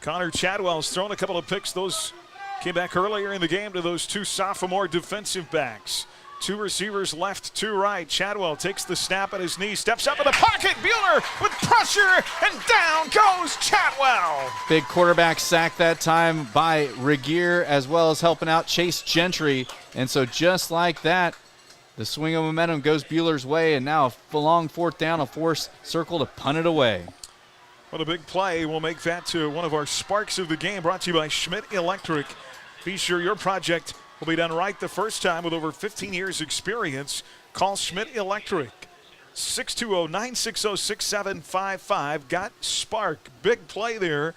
Connor Chadwell's thrown a couple of picks. Those came back earlier in the game to those 2 sophomore defensive backs. 2 receivers left, 2 right. Chadwell takes the snap at his knee, steps up in the pocket. Buhler with pressure, and down goes Chadwell. Big quarterback sack that time by Regier, as well as helping out Chase Gentry. And so just like that, the swing of momentum goes Buhler's way, and now a long 4th down, a forced circle to punt it away. What a big play. We'll make that to one of our sparks of the game, brought to you by Schmidt Electric. Be sure your project will be done right the first time with over 15 years experience. Call Schmidt Electric. 620-960-6755. Got spark. Big play there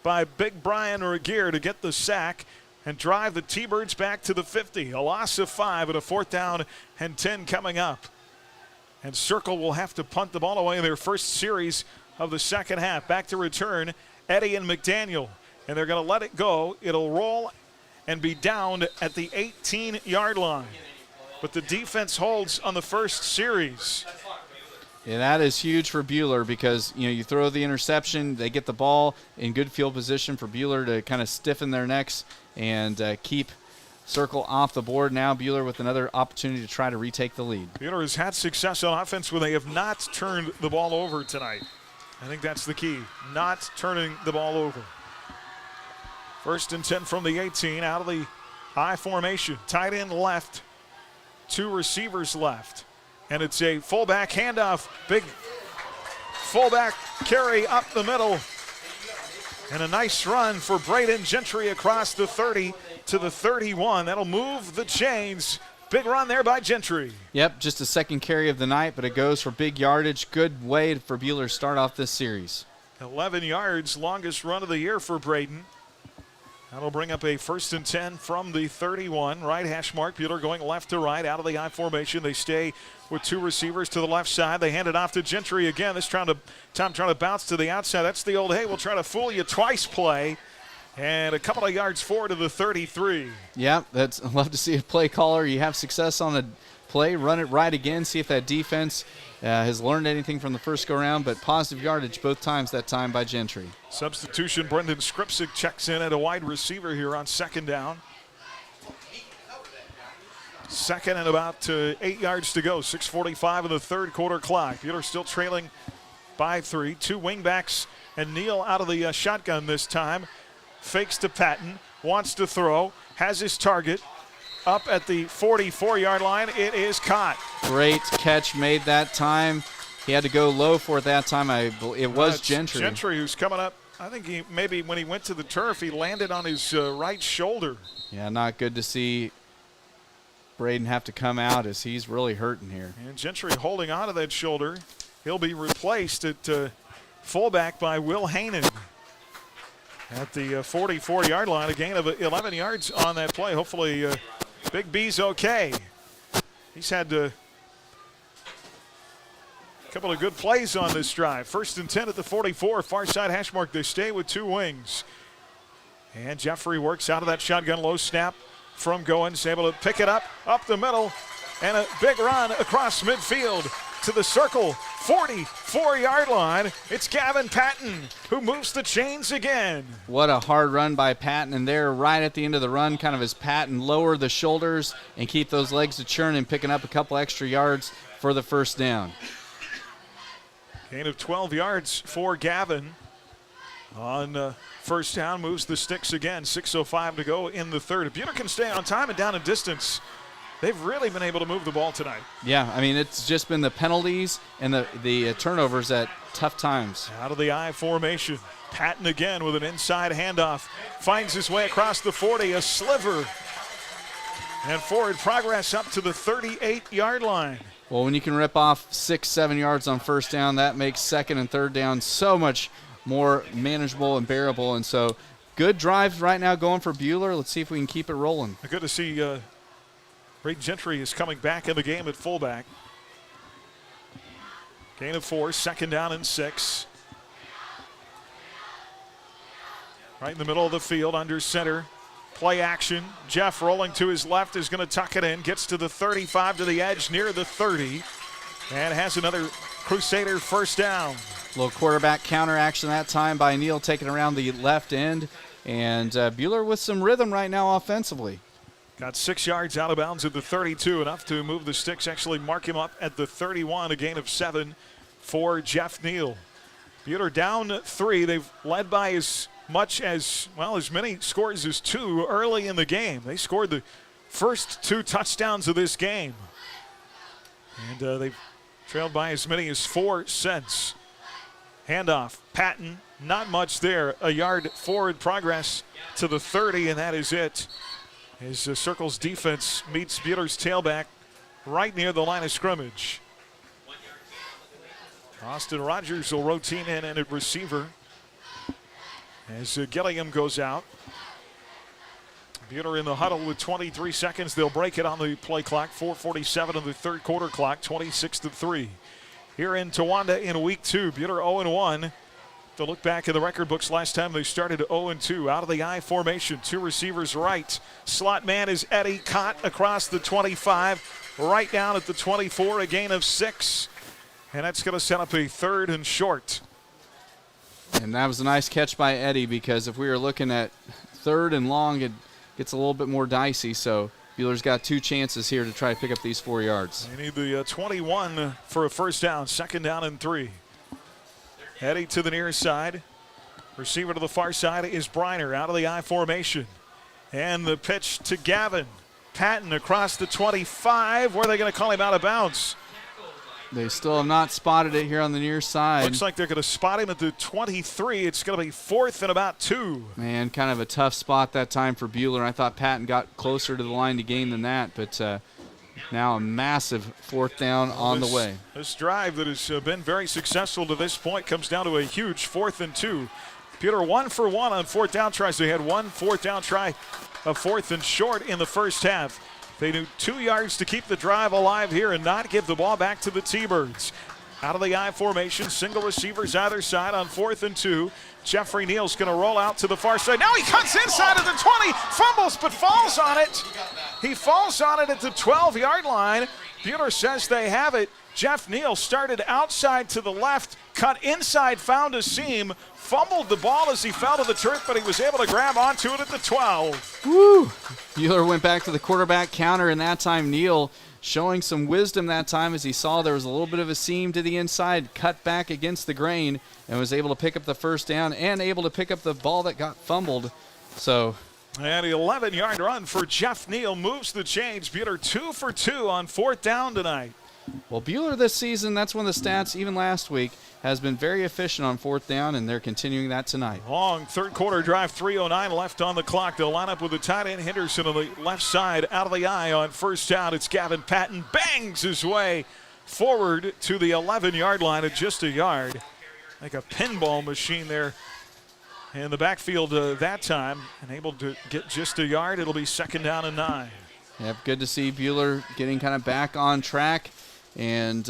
by Big Brian Regier to get the sack and drive the T-Birds back to the 50. A loss of 5 and a 4th down and 10 coming up. And Circle will have to punt the ball away in their first series of the 2nd half. Back to return, Eddie and McDaniel. And they're going to let it go. It'll roll and be down at the 18-yard line. But the defense holds on the first series. Yeah, that is huge for Buhler because, you throw the interception, they get the ball in good field position for Buhler to kind of stiffen their necks and keep Circle off the board. Now Buhler with another opportunity to try to retake the lead. Buhler has had success on offense where they have not turned the ball over tonight. I think that's the key, not turning the ball over. 1st and 10 from the 18, out of the I formation. Tight end left, 2 receivers left. And it's a fullback handoff. Big fullback carry up the middle. And a nice run for Braden Gentry across the 30 to the 31. That'll move the chains. Big run there by Gentry. Yep, just a 2nd carry of the night, but it goes for big yardage. Good way for Buhler to start off this series. 11 yards, longest run of the year for Braden. That'll bring up a 1st and 10 from the 31. Right hash mark. Buhler going left to right out of the I formation. They stay with 2 receivers to the left side. They hand it off to Gentry again. This time trying to bounce to the outside. That's the old, hey, we'll try to fool you twice play. And a couple of yards forward to the 33. Yeah, I'd love to see a play caller. You have success on the play, run it right again, see if that defense has learned anything from the first go-around, but positive yardage both times that time by Gentry. Substitution, Brendan Skripsik checks in at a wide receiver here on 2nd down. 2nd and about 8 yards to go. 6:45 in the 3rd quarter clock. Buhler still trailing by 3. 2 wingbacks and Neal out of the shotgun this time. Fakes to Patton, wants to throw, has his target up at the 44-yard line. It is caught. Great catch made that time. He had to go low for it that time. It was Gentry. Gentry who's coming up. I think he maybe when he went to the turf, he landed on his right shoulder. Yeah, not good to see Braden have to come out as he's really hurting here. And Gentry holding on to that shoulder. He'll be replaced at fullback by Will Hainan at the 44-yard line. A gain of 11 yards on that play. Hopefully Big B's okay. He's had a couple of good plays on this drive. 1st and 10 at the 44. Far side hash mark. They stay with 2 wings. And Jeffrey works out of that shotgun. Low snap from Goins. Able to pick it up the middle. And a big run across midfield to the circle. 44-yard line. It's Gavin Patton who moves the chains again. What a hard run by Patton. And there right at the end of the run, kind of as Patton lower the shoulders and keep those legs to churn and picking up a couple extra yards for the 1st down. Gain of 12 yards for Gavin on 1st down. Moves the sticks again. 6:05 to go in the 3rd. If Buhler can stay on time and down in distance, they've really been able to move the ball tonight. Yeah, I mean, it's just been the penalties and the turnovers at tough times. Out of the I formation. Patton again with an inside handoff. Finds his way across the 40, a sliver. And forward progress up to the 38-yard line. Well, when you can rip off 6-7 yards on 1st down, that makes 2nd and 3rd down so much more manageable and bearable. And so good drives right now going for Buhler. Let's see if we can keep it rolling. Good to see Braden Gentry is coming back in the game at fullback. Gain of 4, 2nd down and 6. Right in the middle of the field, under center. Play action. Jeff rolling to his left is going to tuck it in. Gets to the 35 to the edge near the 30. And has another Crusader 1st down. Little quarterback counter action that time by Neal taking around the left end. And Buhler with some rhythm right now offensively. Got 6 yards out of bounds at the 32. Enough to move the sticks. Actually mark him up at the 31. A gain of 7 for Jeff Neal. Buhler down 3. They've led by as much as, well, as many scores as 2 early in the game. They scored the first 2 touchdowns of this game. And they've trailed by as many as 4 since. Handoff. Patton, not much there. A yard forward progress to the 30, and that is it. As Circle's defense meets Buhler's tailback right near the line of scrimmage. Austin Rogers will rotate in at receiver as Gilliam goes out. Buhler in the huddle with 23 seconds. They'll break it on the play clock. 4:47 of the 3rd quarter clock, 26-3. Here in Towanda in week 2, Buhler 0-1. To look back in the record books, last time they started 0-2. Out of the I formation, 2 receivers right. Slot man is Eddie, caught across the 25, right down at the 24, a gain of 6. And that's going to set up a 3rd and short. And that was a nice catch by Eddie, because if we were looking at 3rd and long, it gets a little bit more dicey. So Buhler's got 2 chances here to try to pick up these 4 yards. They need the 21 for a 1st down. 2nd down and 3. Eddie to the near side. Receiver to the far side is Briner out of the I formation. And the pitch to Gavin. Patton across the 25. Where are they going to call him out of bounds? They still have not spotted it here on the near side. Looks like they're going to spot him at the 23. It's going to be 4th and about 2. Man, kind of a tough spot that time for Buhler. I thought Patton got closer to the line to gain than that, but now a massive 4th down on the way. This drive that has been very successful to this point comes down to a huge 4th and 2. Buhler 1 for 1 on fourth down tries. They had one fourth down try, a fourth and short in the first half. They knew 2 yards to keep the drive alive here and not give the ball back to the T-Birds. Out of the I formation, single receivers either side on 4th and 2. Jeffrey Neal's going to roll out to the far side. Now he cuts inside of the 20, fumbles but falls on it. He falls on it at the 12-yard line. Buhler says they have it. Jeff Neal started outside to the left, cut inside, found a seam, fumbled the ball as he fell to the turf, but he was able to grab onto it at the 12. Woo! Buhler went back to the quarterback counter, and that time Neal showing some wisdom that time as he saw there was a little bit of a seam to the inside, cut back against the grain, and was able to pick up the first down and able to pick up the ball that got fumbled. So, and an 11-yard run for Jeff Neal moves the chains. Buhler 2 for 2 on fourth down tonight. Well, Buhler this season, that's one of the stats, even last week, has been very efficient on fourth down, and they're continuing that tonight. Long third quarter drive, 3:09 left on the clock. They'll line up with the tight end Henderson on the left side, out of the eye on first down. It's Gavin Patton, bangs his way forward to the 11-yard line at just a yard. Like a pinball machine there in the backfield that time, and able to get just a yard. It'll be 2nd down and 9. Yep, good to see Buhler getting kind of back on track and,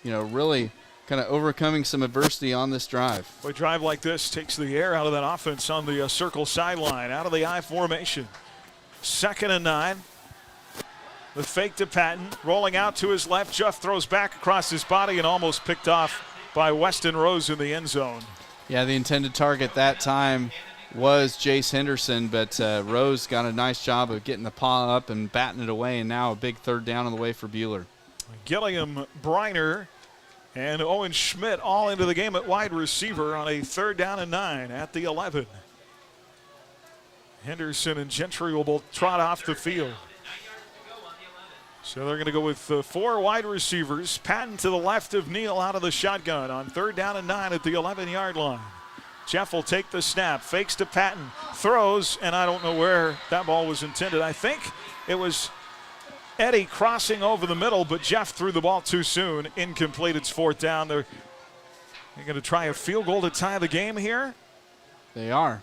really kind of overcoming some adversity on this drive. A drive like this takes the air out of that offense on the circle sideline, out of the I formation. 2nd and 9. The fake to Patton, rolling out to his left. Jeff throws back across his body and almost picked off by Weston Rose in the end zone. Yeah, the intended target that time was Jace Henderson, but Rose got a nice job of getting the paw up and batting it away, and now a big third down on the way for Buhler. Gilliam Briner and Owen Schmidt all into the game at wide receiver on a 3rd down and 9 at the 11. Henderson and Gentry will both trot off the field. So they're going to go with 4 wide receivers. Patton to the left of Neal out of the shotgun on 3rd down and 9 at the 11-yard line. Jeff will take the snap, fakes to Patton, throws, and I don't know where that ball was intended. I think it was Eddie crossing over the middle, but Jeff threw the ball too soon. Incomplete. It's 4th down. They're going to try a field goal to tie the game here. They are.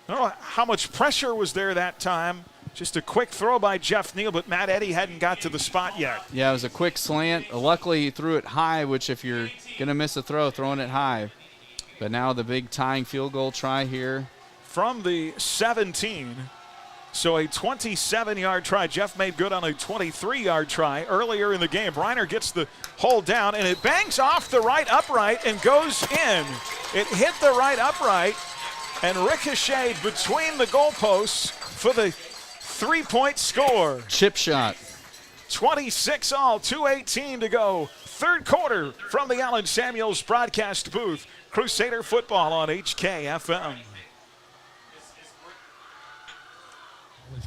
I don't know how much pressure was there that time. Just a quick throw by Jeff Neal, but Matt Eddy hadn't got to the spot yet. Yeah, it was a quick slant. Luckily, he threw it high, which if you're going to miss a throw, throwing it high. But now the big tying field goal try here. From the 17. So a 27-yard try. Jeff made good on a 23-yard try earlier in the game. Briner gets the hold down, and it bangs off the right upright and goes in. It hit the right upright and ricocheted between the goalposts for the 3-point score. Chip shot. 26 all, 2:18 to go. Third quarter from the Allen Samuels broadcast booth. Crusader football on HKFM.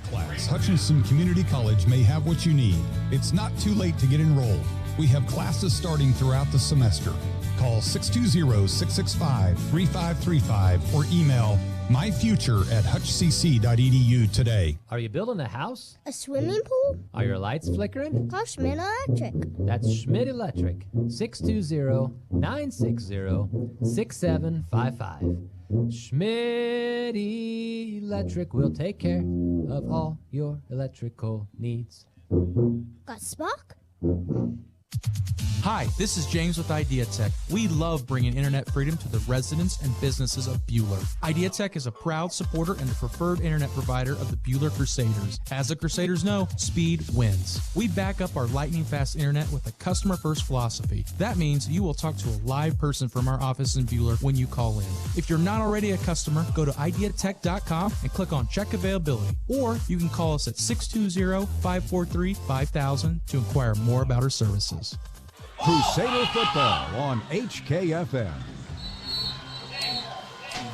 Class. Hutchinson Community College may have what you need. It's not too late to get enrolled. We have classes starting throughout the semester. Call 620-665-3535 or email myfuture@hutchcc.edu today. Are you building a house? A swimming pool? Are your lights flickering? Call Schmidt Electric. That's Schmidt Electric. 620-960-6755. Schmidt Electric will take care of all your electrical needs. Got Spock? Hi, this is James with IdeaTech. We love bringing internet freedom to the residents and businesses of Buhler. IdeaTech is a proud supporter and the preferred internet provider of the Buhler Crusaders. As the Crusaders know, speed wins. We back up our lightning-fast internet with a customer-first philosophy. That means you will talk to a live person from our office in Buhler when you call in. If you're not already a customer, go to ideatech.com and click on Check Availability. Or you can call us at 620-543-5000 to inquire more about our services. Crusader football on HKFM.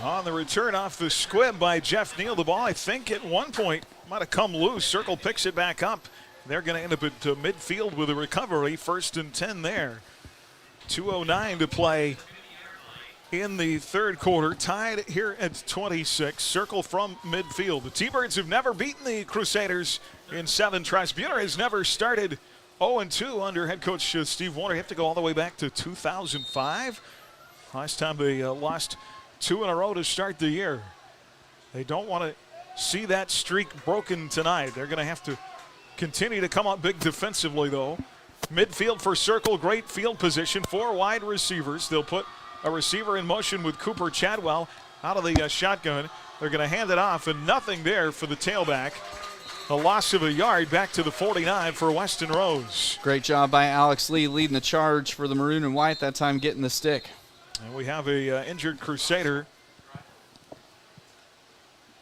On the return off the squib by Jeff Neal, the ball I think at one point might have come loose. Circle picks it back up. They're going to end up at midfield with a recovery. 1st and 10 there. 2:09 to play in the third quarter. Tied here at 26. Circle from midfield. The T-Birds have never beaten the Crusaders in 7 tries. Buhler has never started 0-2 under head coach Steve Warner. You have to go all the way back to 2005. Last time they lost 2 in a row to start the year. They don't want to see that streak broken tonight. They're going to have to continue to come up big defensively, though. Midfield for Circle, great field position. 4 wide receivers. They'll put a receiver in motion with Cooper Chadwell out of the shotgun. They're going to hand it off, and nothing there for the tailback. A loss of a yard back to the 49 for Weston Rose. Great job by Alex Lee leading the charge for the Maroon and White, that time getting the stick. And we have a injured Crusader.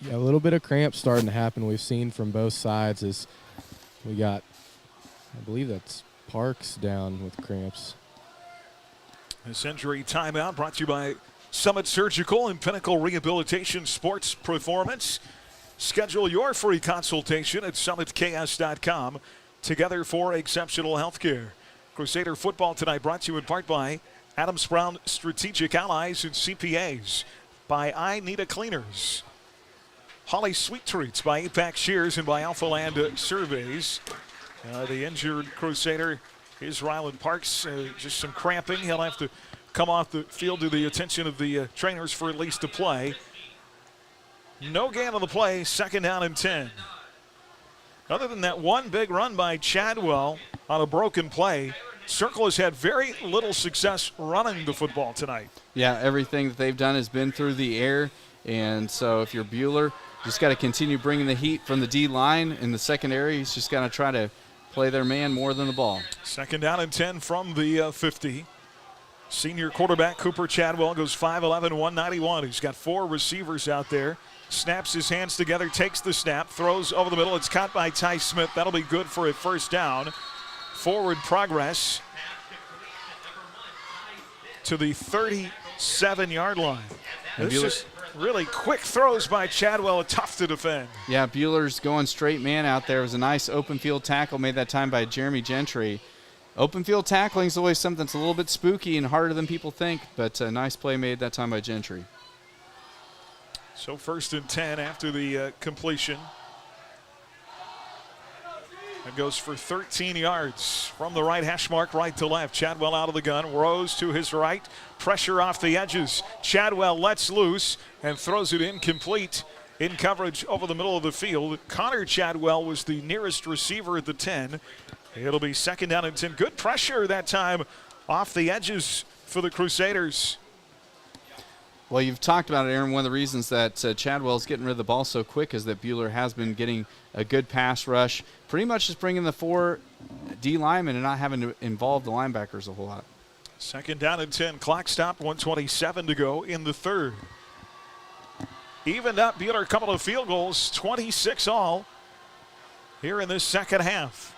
Yeah, a little bit of cramp starting to happen. We've seen from both sides as we got, I believe that's Parks down with cramps. This injury timeout brought to you by Summit Surgical and Pinnacle Rehabilitation Sports Performance. Schedule your free consultation at summitks.com. Together for exceptional healthcare. Crusader football tonight brought to you in part by Adams Brown Strategic Allies and CPAs, by I Need a Cleaners, Holly Sweet Treats, by APAC Shears, and by Alpha Land Surveys. The injured Crusader is Ryland Parks. Just some cramping. He'll have to come off the field to the attention of the trainers for at least a play. No gain on the play, 2nd down and 10. Other than that one big run by Chadwell on a broken play, Circle has had very little success running the football tonight. Yeah, everything that they've done has been through the air, and so if you're Buhler, you just got to continue bringing the heat from the D-line in the secondary. He's just got to try to play their man more than the ball. 2nd down and 10 from the 50. Senior quarterback Cooper Chadwell goes 5'11", 191. He's got 4 receivers out there. Snaps his hands together, takes the snap, throws over the middle. It's caught by Ty Smith. That'll be good for a 1st down. Forward progress to the 37-yard line. This is really quick throws by Chadwell, tough to defend. Yeah, Buehler's going straight man out there. It was a nice open field tackle made that time by Jeremy Gentry. Open field tackling is always something that's a little bit spooky and harder than people think, but a nice play made that time by Gentry. So 1st and 10 after the completion. It goes for 13 yards from the right hash mark, right to left. Chadwell out of the gun, Rose to his right. Pressure off the edges. Chadwell lets loose and throws it incomplete. In coverage over the middle of the field. Connor Chadwell was the nearest receiver at the 10. It'll be 2nd down and 10. Good pressure that time off the edges for the Crusaders. Well, you've talked about it, Aaron. One of the reasons that Chadwell's getting rid of the ball so quick is that Buhler has been getting a good pass rush. Pretty much just bringing the 4 D linemen and not having to involve the linebackers a whole lot. 2nd down and 10. Clock stopped, 1:27 to go in the 3rd. Evened up, Buhler a couple of field goals, 26 all here in this 2nd half.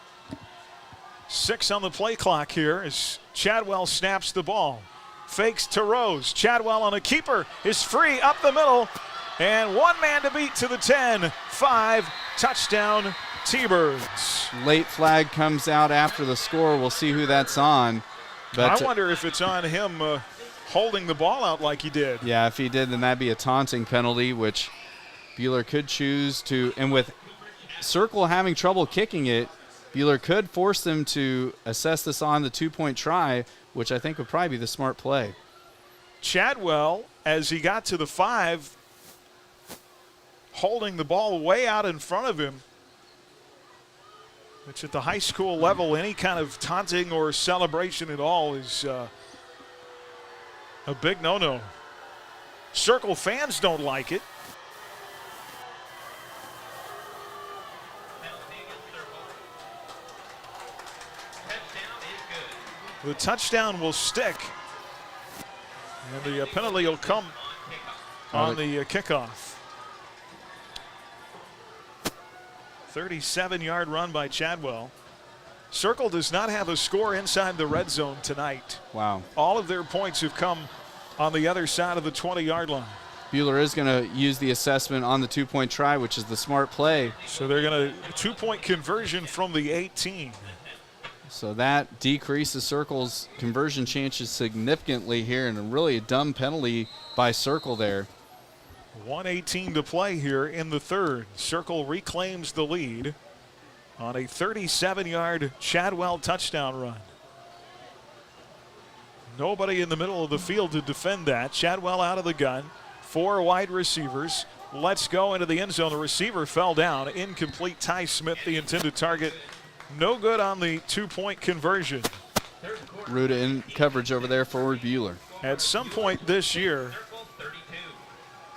6 on the play clock here as Chadwell snaps the ball. Fakes to Rose. Chadwell on a keeper is free up the middle. And 1 man to beat to the 10. 5, touchdown T-Birds. Late flag comes out after the score. We'll see who that's on. But I wonder if it's on him holding the ball out like he did. Yeah, if he did, then that'd be a taunting penalty, which Buhler could choose to. And with Circle having trouble kicking it, Buhler could force them to assess this on the 2-point try, which I think would probably be the smart play. Chadwell, as he got to the 5, holding the ball way out in front of him, which at the high school level, any kind of taunting or celebration at all is a big no-no. Circle fans don't like it. The touchdown will stick, and the penalty will come on the kickoff. 37-yard run by Chadwell. Circle does not have a score inside the red zone tonight. Wow. All of their points have come on the other side of the 20-yard line. Buhler is going to use the assessment on the 2-point try, which is the smart play. So they're going to 2-point conversion from the 18. So that decreases Circle's conversion chances significantly here, and really a dumb penalty by Circle there. 1:18 to play here in the 3rd. Circle reclaims the lead on a 37-yard Chadwell touchdown run. Nobody in the middle of the field to defend that. Chadwell out of the gun. 4 wide receivers. Let's go into the end zone. The receiver fell down. Incomplete. Ty Smith, the intended target. No good on the 2-point conversion. Ruda in coverage over there for Buhler. At some point this year,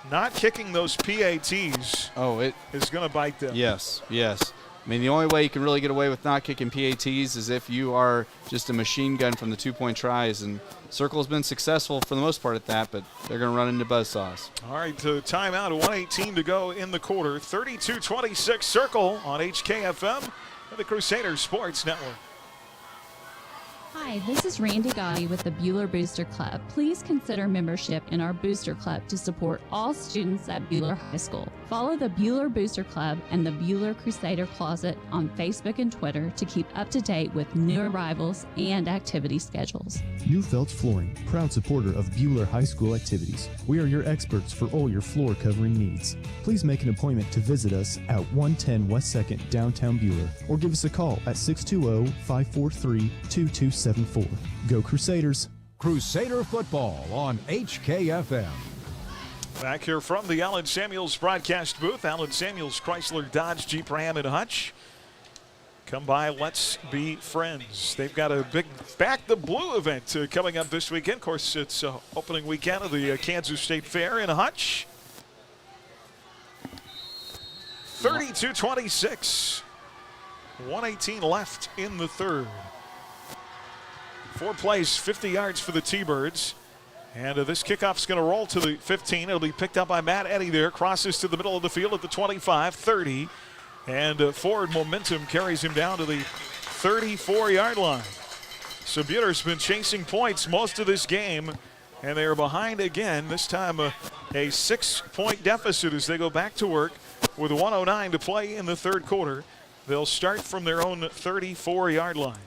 not kicking those PATs is going to bite them. Yes. I mean, the only way you can really get away with not kicking PATs is if you are just a machine gun from the 2-point tries. And Circle's been successful for the most part at that, but they're going to run into buzzsaws. All right, timeout, 1:18 to go in the quarter. 32-26 Circle on HKFM and the Crusader Sports Network. Hi, this is Randy Gotti with the Buhler Booster Club. Please consider membership in our Booster Club to support all students at Buhler High School. Follow the Buhler Booster Club and the Buhler Crusader Closet on Facebook and Twitter to keep up to date with new arrivals and activity schedules. Newfeld's Flooring, proud supporter of Buhler High School activities. We are your experts for all your floor covering needs. Please make an appointment to visit us at 110 West 2nd, downtown Buhler, or give us a call at 620-543-2274. Go Crusaders. Crusader football on HKFM. Back here from the Allen Samuels broadcast booth. Allen Samuels, Chrysler, Dodge, Jeep, Ram, and Hutch. Come by, let's be friends. They've got a big Back the Blue event coming up this weekend. Of course, it's opening weekend of the Kansas State Fair in Hutch. 32-26. 1:18 left in the third. 4 plays, 50 yards for the T-Birds. And this kickoff's going to roll to the 15. It'll be picked up by Matt Eddy there. Crosses to the middle of the field at the 25, 30. And forward momentum carries him down to the 34-yard line. So Buhler's been chasing points most of this game. And they are behind again. This time a 6-point deficit as they go back to work with 1:09 to play in the third quarter. They'll start from their own 34-yard line.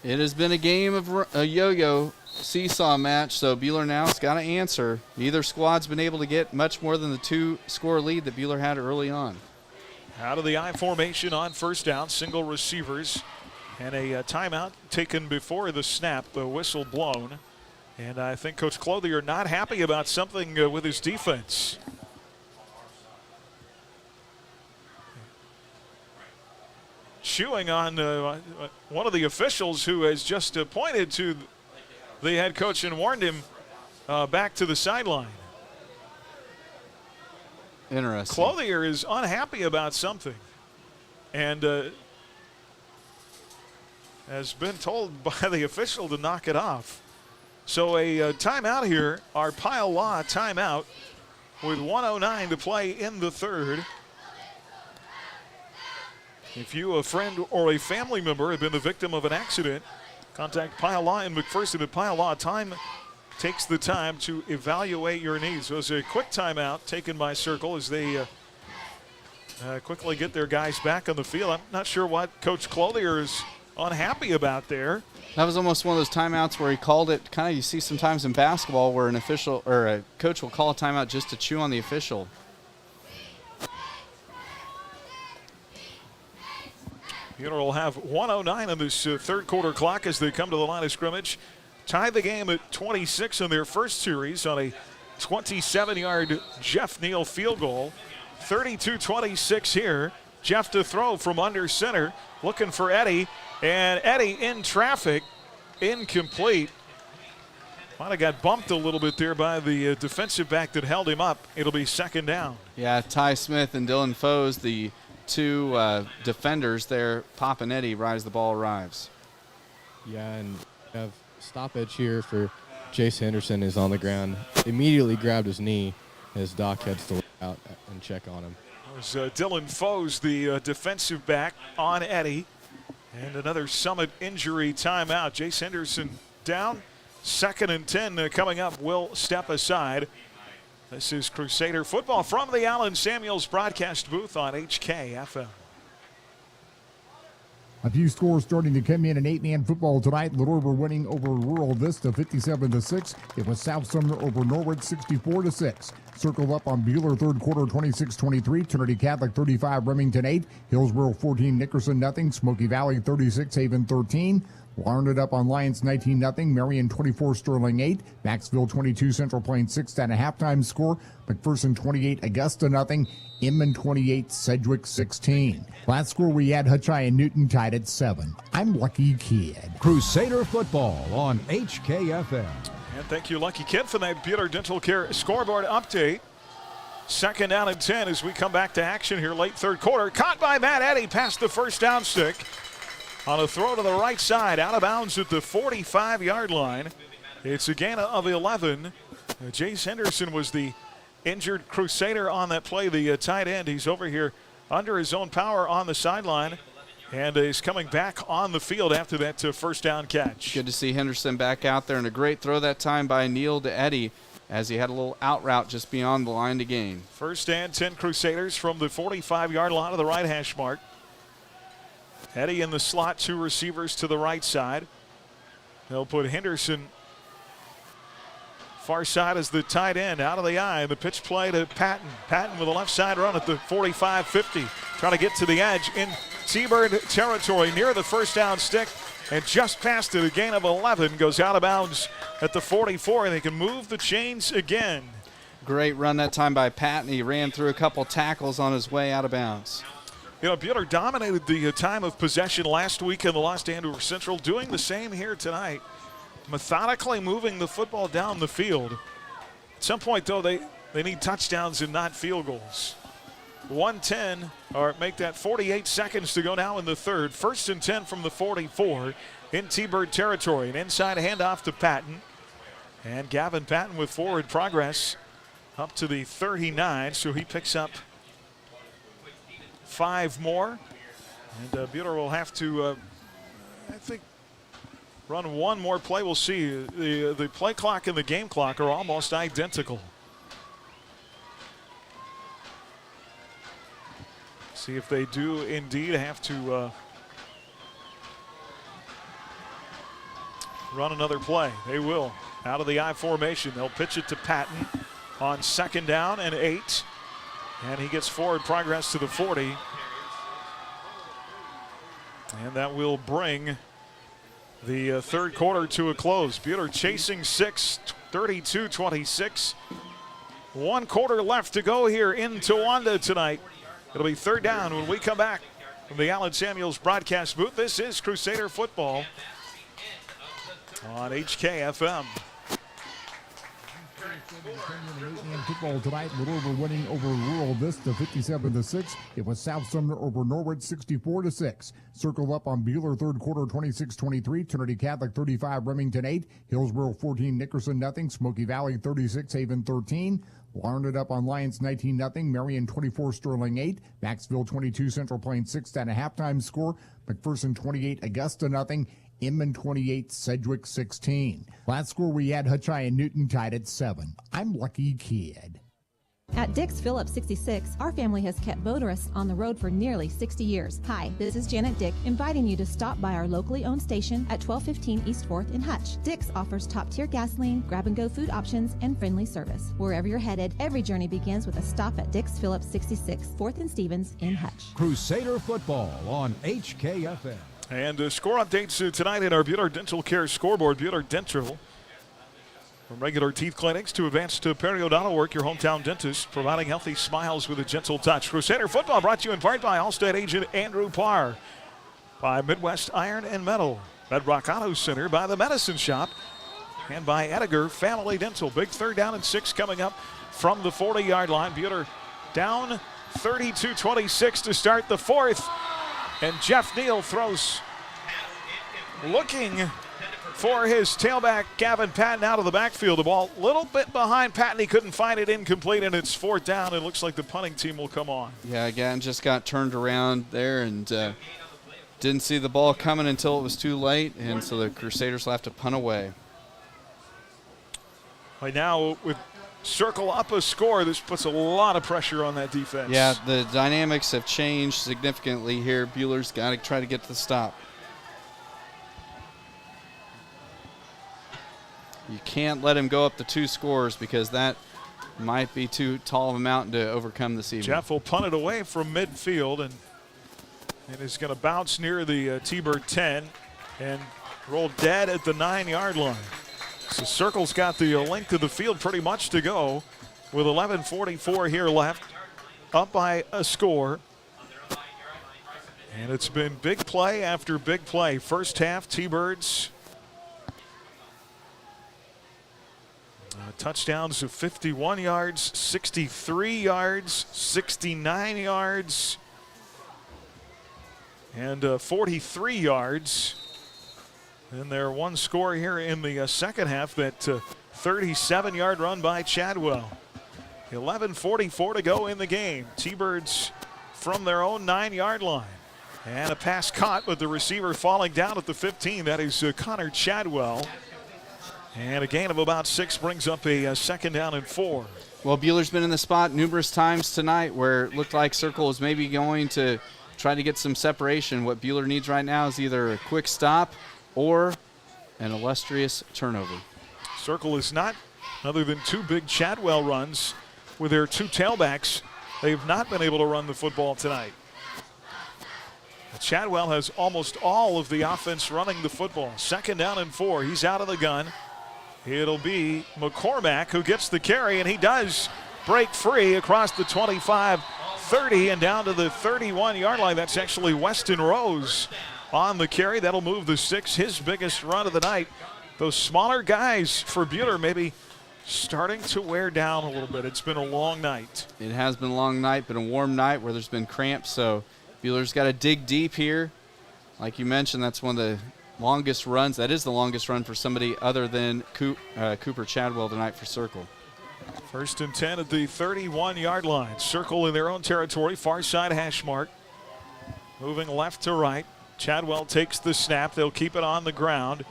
It has been a game of a yo-yo seesaw match, so Buhler now has got to answer. Neither squad's been able to get much more than the 2-score lead that Buhler had early on. Out of the I formation on first down, single receivers, and a timeout taken before the snap, the whistle blown. And I think Coach Clothier not happy about something with his defense. Chewing on one of the officials who has just pointed to the head coach and warned him back to the sideline. Interesting. Clothier is unhappy about something and has been told by the official to knock it off. So a timeout here, our Pile Law timeout with 1:09 to play in the third. If you, a friend or a family member, have been the victim of an accident, contact Pile Law in McPherson at Pile Law. Takes the time to evaluate your needs. So it was a quick timeout taken by Circle as they quickly get their guys back on the field. I'm not sure what Coach Clothier is unhappy about there. That was almost one of those timeouts where he called it, kind of you see sometimes in basketball where an official or a coach will call a timeout just to chew on the official. Buhler will have 1:09 on this third quarter clock as they come to the line of scrimmage. Tied the game at 26 in their first series on a 27-yard Jeff Neal field goal. 32-26 here. Jeff to throw from under center, looking for Eddy, and Eddy in traffic, incomplete. Might have got bumped a little bit there by the defensive back that held him up. It'll be second down. Yeah, Ty Smith and Dylan Foes, the two defenders there, Pop and Eddy, right as the ball arrives. Yeah, and have stoppage here for Jace Henderson is on the ground. Immediately grabbed his knee as Doc heads to look out and check on him. There's Dylan Foes, the defensive back, on Eddy. And another Summit injury timeout. Jace Henderson down. 2nd and 10 coming up. Will step aside. This is Crusader football from the Allen Samuels broadcast booth on HKFM. A few scores starting to come in 8-man football tonight. Little River winning over Rural Vista 57-6. It was South Sumner over Norwood 64-6. Circled up on Buhler third quarter 26-23. Trinity Catholic 35, Remington 8. Hillsboro 14, Nickerson nothing. Smoky Valley 36, Haven 13. Warned it up on Lions 19-0. Marion 24, Sterling 8. Maxville 22, Central Plains 6 at a halftime score. McPherson 28, Augusta 0. Inman 28, Sedgwick 16. Last score we had Hutcheye and Newton tied at 7. I'm Lucky Kid. Crusader football on HKFM. And thank you, Lucky Kid, for that Buhler Dental Care scoreboard update. 2nd down and 10 as we come back to action here late third quarter. Caught by Matt Eddy past the first down stick on a throw to the right side, out of bounds at the 45-yard line. It's a gain of 11. Jace Henderson was the injured Crusader on that play, the tight end. He's over here under his own power on the sideline and is coming back on the field after that first down catch. Good to see Henderson back out there, and a great throw that time by Neal to Eddy as he had a little out route just beyond the line to gain. 1st and 10 Crusaders from the 45-yard line of the right hash mark. Eddy in the slot, 2 receivers to the right side. They'll put Henderson far side as the tight end out of the eye. The pitch play to Patton. Patton with a left side run at the 45-50. Trying to get to the edge in T-Bird territory near the first down stick. And just past it, a gain of 11, goes out of bounds at the 44, and they can move the chains again. Great run that time by Patton. He ran through a couple tackles on his way out of bounds. You know, Buhler dominated the time of possession last week in the loss to Andover Central, doing the same here tonight. Methodically moving the football down the field. At some point, though, they need touchdowns and not field goals. 1:10, or make that 48 seconds to go now in the third. 1st and 10 from the 44 in T-Bird territory. An inside handoff to Patton. And Gavin Patton with forward progress up to the 39, so he picks up 5 more. And Buhler will have to, I think, run one more play. We'll see. The play clock and the game clock are almost identical. See if they do indeed have to run another play. They will. Out of the I formation. They'll pitch it to Patton on 2nd down and 8. And he gets forward progress to the 40. And that will bring the third quarter to a close. Buhler chasing 6, 32-26. 1 quarter left to go here in Towanda tonight. It'll be 3rd down when we come back from the Allen Samuels broadcast booth. This is Crusader football on HKFM. Football tonight. Little River winning over Rural Vista 57-6. It was South Sumner over Norwood 64-6. Circled up on Buhler third quarter 26-23. Trinity Catholic 35, Remington 8. Hillsborough 14, Nickerson 0. Smoky Valley 36, Haven 13. Warned it up on Lions 19-0. Marion 24, Sterling 8. Maxville 22, Central Plains 6 at a halftime score. McPherson 28, Augusta 0. Inman 28, Sedgwick 16. Last score we had Hutcheye and Newton tied at 7. I'm Lucky Kid. At Dick's Phillips 66, our family has kept motorists on the road for nearly 60 years. Hi, this is Janet Dick, inviting you to stop by our locally owned station at 1215 East 4th in Hutch. Dick's offers top-tier gasoline, grab-and-go food options, and friendly service. Wherever you're headed, every journey begins with a stop at Dick's Phillips 66, 4th and Stevens in Hutch. Crusader football on HKFM. And score updates tonight in our Buhler Dental Care scoreboard. Buhler Dental, from regular teeth clinics to advanced periodontal work, your hometown dentist, providing healthy smiles with a gentle touch. Crusader football brought to you in part by Allstate agent Andrew Parr, by Midwest Iron and Metal, Bedrock Auto Center, by the Medicine Shop, and by Edgar Family Dental. Big 3rd down and 6 coming up from the 40-yard line. Buhler down 32-26 to start the 4th. And Jeff Neal throws, looking for his tailback, Gavin Patton, out of the backfield. The ball a little bit behind Patton. He couldn't find it, incomplete, and it's 4th down. It looks like the punting team will come on. Yeah, again, just got turned around there and didn't see the ball coming until it was too late, and so the Crusaders will have to punt away. Right now, with circle up a score, this puts a lot of pressure on that defense. Yeah, the dynamics have changed significantly here. Buhler's got to try to get to the stop. You can't let him go up to 2 scores because that might be too tall of a mountain to overcome this evening. Jeff will punt it away from midfield, and it is going to bounce near the T-Bird 10. And rolled dead at the 9-yard line. So Circle's got the length of the field pretty much to go with 11:44 here left. Up by a score. And it's been big play after big play. First half, T-Birds touchdowns of 51 yards, 63 yards, 69 yards, and 43 yards. And their one score here in the second half, that 37-yard run by Chadwell. 11:44 to go in the game. T-Birds from their own 9-yard line. And a pass caught with the receiver falling down at the 15. That is Connor Chadwell. And a gain of about 6 brings up a second down and 4. Well, Buhler's been in the spot numerous times tonight where it looked like Circle is maybe going to try to get some separation. What Buhler needs right now is either a quick stop or an illustrious turnover. Circle is not, other than 2 big Chadwell runs with their 2 tailbacks, they've not been able to run the football tonight. Chadwell has almost all of the offense running the football. Second down and 4. He's out of the gun. It'll be McCormack who gets the carry, and he does break free across the 25, 30, and down to the 31-yard line. That's actually Weston Rose on the carry. That'll move the 6, his biggest run of the night. Those smaller guys for Buhler maybe starting to wear down a little bit. It's been a long night. It has been a long night, been a warm night where there's been cramps, so Buhler's got to dig deep here. Like you mentioned, that's one of the longest runs. That is the longest run for somebody other than Cooper Chadwell tonight for Circle. First and 10 at the 31-yard line. Circle in their own territory, far side hash mark. Moving left to right. Chadwell takes the snap. They'll keep it on the ground.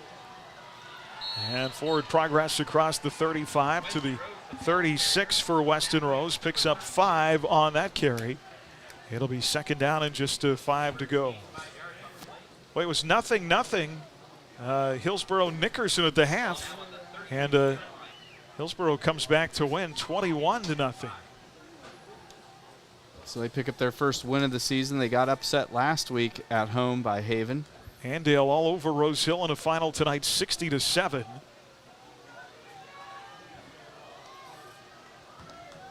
And forward progress across the 35 to the 36 for Weston Rose. Picks up 5 on that carry. It'll be second down and just 5 to go. Well, it was 0-0. Hillsboro Nickerson at the half. And Hillsboro comes back to win 21-0. So they pick up their first win of the season. They got upset last week at home by Haven. Andale all over Rose Hill in a final tonight, 60-7.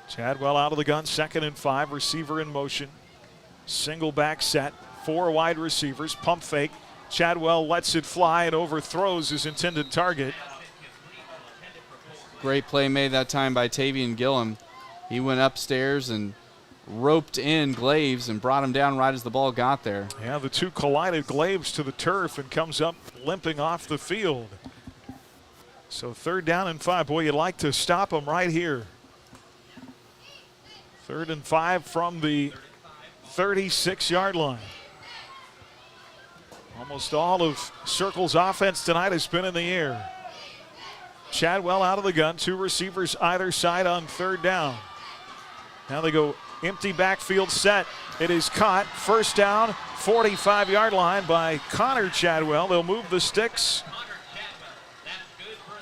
Chadwell out of the gun, second and 5, receiver in motion. Single back set, 4 wide receivers, pump fake. Chadwell lets it fly and overthrows his intended target. Great play made that time by Tavian Gillum. He went upstairs and roped in Glaves and brought him down right as the ball got there. Yeah, the 2 collided. Glaves to the turf and comes up limping off the field. So third down and 5. Boy, you'd like to stop him right here. 3rd and 5 from the 36-yard line. Almost all of Circle's offense tonight has been in the air. Chadwell out of the gun, 2 receivers either side on 3rd down. Now they go empty backfield set. It is caught. First down, 45-yard line by Connor Chadwell. They'll move the sticks.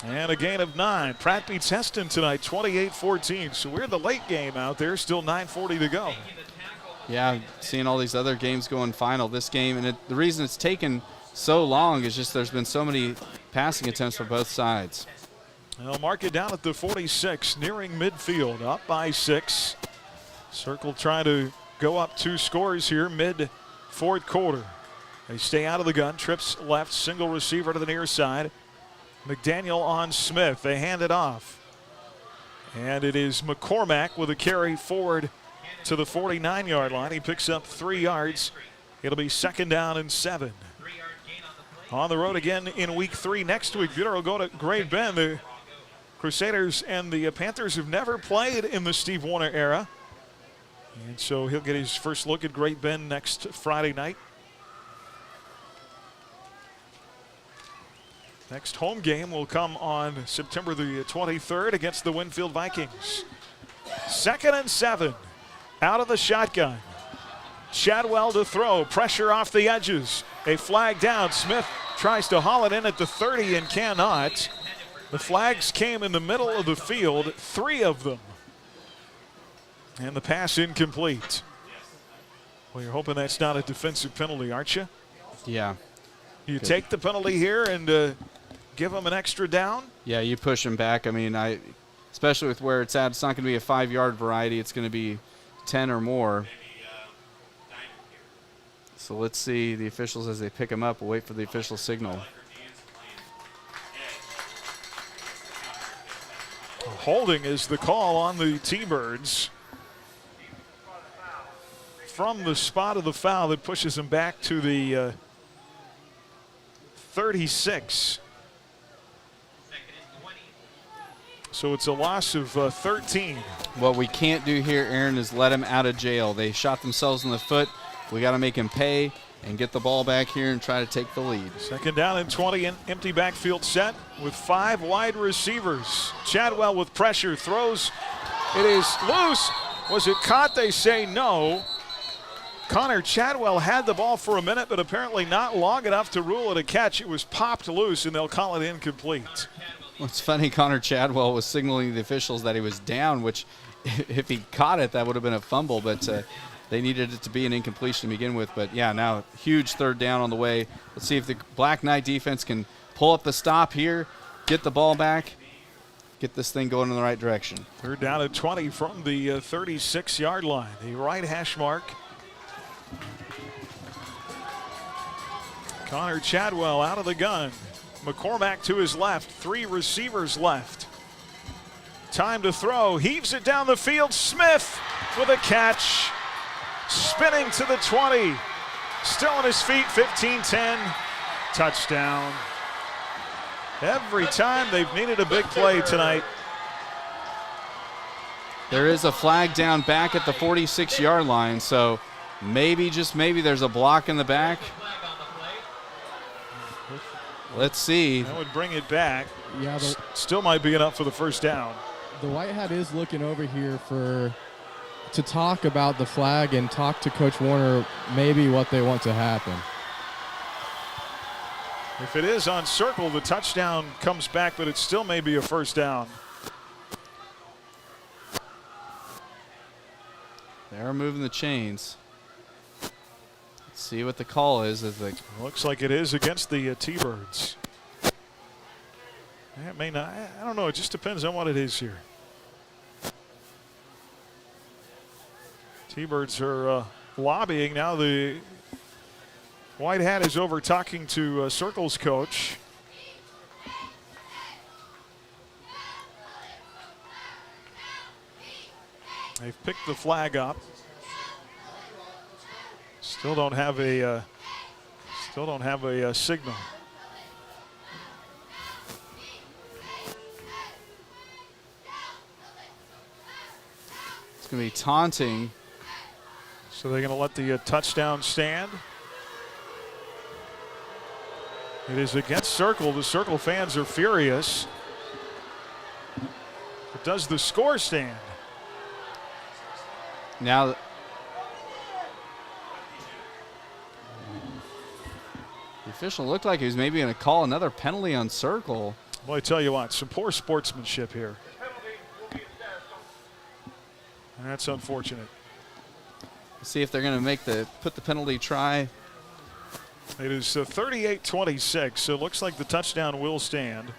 And a gain of 9. Pratt beats Heston tonight, 28-14. So we're the late game out there, still 9:40 to go. Yeah, seeing all these other games going final, this game, and the reason it's taken so long is just there's been so many passing attempts for both sides. They'll mark it down at the 46, nearing midfield, up by 6. Circle trying to go up 2 scores here, mid-4th quarter. They stay out of the gun, trips left, single receiver to the near side. McDaniel on Smith. They hand it off. And it is McCormack with a carry forward to the 49-yard line. He picks up 3 yards. It'll be second down and 7. On the road again in week 3 next week. Buhler will go to Great Bend. The Crusaders and the Panthers have never played in the Steve Warner era. And so he'll get his first look at Great Bend next Friday night. Next home game will come on September the 23rd against the Winfield Vikings. 2nd and 7. Out of the shotgun. Chadwell to throw. Pressure off the edges. A flag down. Smith tries to haul it in at the 30 and cannot. The flags came in the middle of the field, 3 of them. And the pass incomplete. Well, you're hoping that's not a defensive penalty, aren't you? Yeah. You take the penalty here and give them an extra down? Yeah, you push them back. I mean, especially with where it's at, it's not going to be a 5-yard variety. It's going to be 10 or more. So let's see the officials as they pick them up. We'll wait for the official signal. Holding is the call on the T-Birds. From the spot of the foul that pushes them back to the 36. So it's a loss of 13. What we can't do here, Aaron, is let him out of jail. They shot themselves in the foot. We got to make him pay and get the ball back here and try to take the lead. Second down and 20, an empty backfield set with 5 wide receivers. Chadwell with pressure, throws. It is loose. Was it caught? They say no. Connor Chadwell had the ball for a minute, but apparently not long enough to rule it a catch. It was popped loose, and they'll call it incomplete. Well, it's funny, Connor Chadwell was signaling to the officials that he was down, which if he caught it, that would have been a fumble, but they needed it to be an incompletion to begin with. But, yeah, now huge third down on the way. Let's see if the Black Knight defense can pull up the stop here, get the ball back, get this thing going in the right direction. Third down at 20 from the 36-yard line. The right hash mark. Connor Chadwell out of the gun. McCormack to his left. 3 receivers left. Time to throw. Heaves it down the field. Smith with a catch. Spinning to the 20. Still on his feet. 15-10. Touchdown. Every time they've needed a big play tonight. There is a flag down back at the 46-yard line, so maybe, just maybe, there's a block in the back. Let's see. That would bring it back. Yeah, still might be enough for the first down. The White Hat is looking over here to talk about the flag and talk to Coach Warner maybe what they want to happen. If it is on circle, the touchdown comes back, but it still may be a first down. They're moving the chains. Let's see what the call is. Looks like it is against the T-Birds. It may not. I don't know. It just depends on what it is here. T-Birds are lobbying now. The White Hat is over talking to Circle's coach. They've picked the flag up. Still don't have a signal. It's going to be taunting. So they're going to let the touchdown stand. It is against Circle. The Circle fans are furious. But does the score stand? Now, the official looked like he was maybe going to call another penalty on Circle. Well, I tell you what, some poor sportsmanship here. And that's unfortunate. Let's see if they're going to put the penalty try. It is 38-26, so it looks like the touchdown will stand.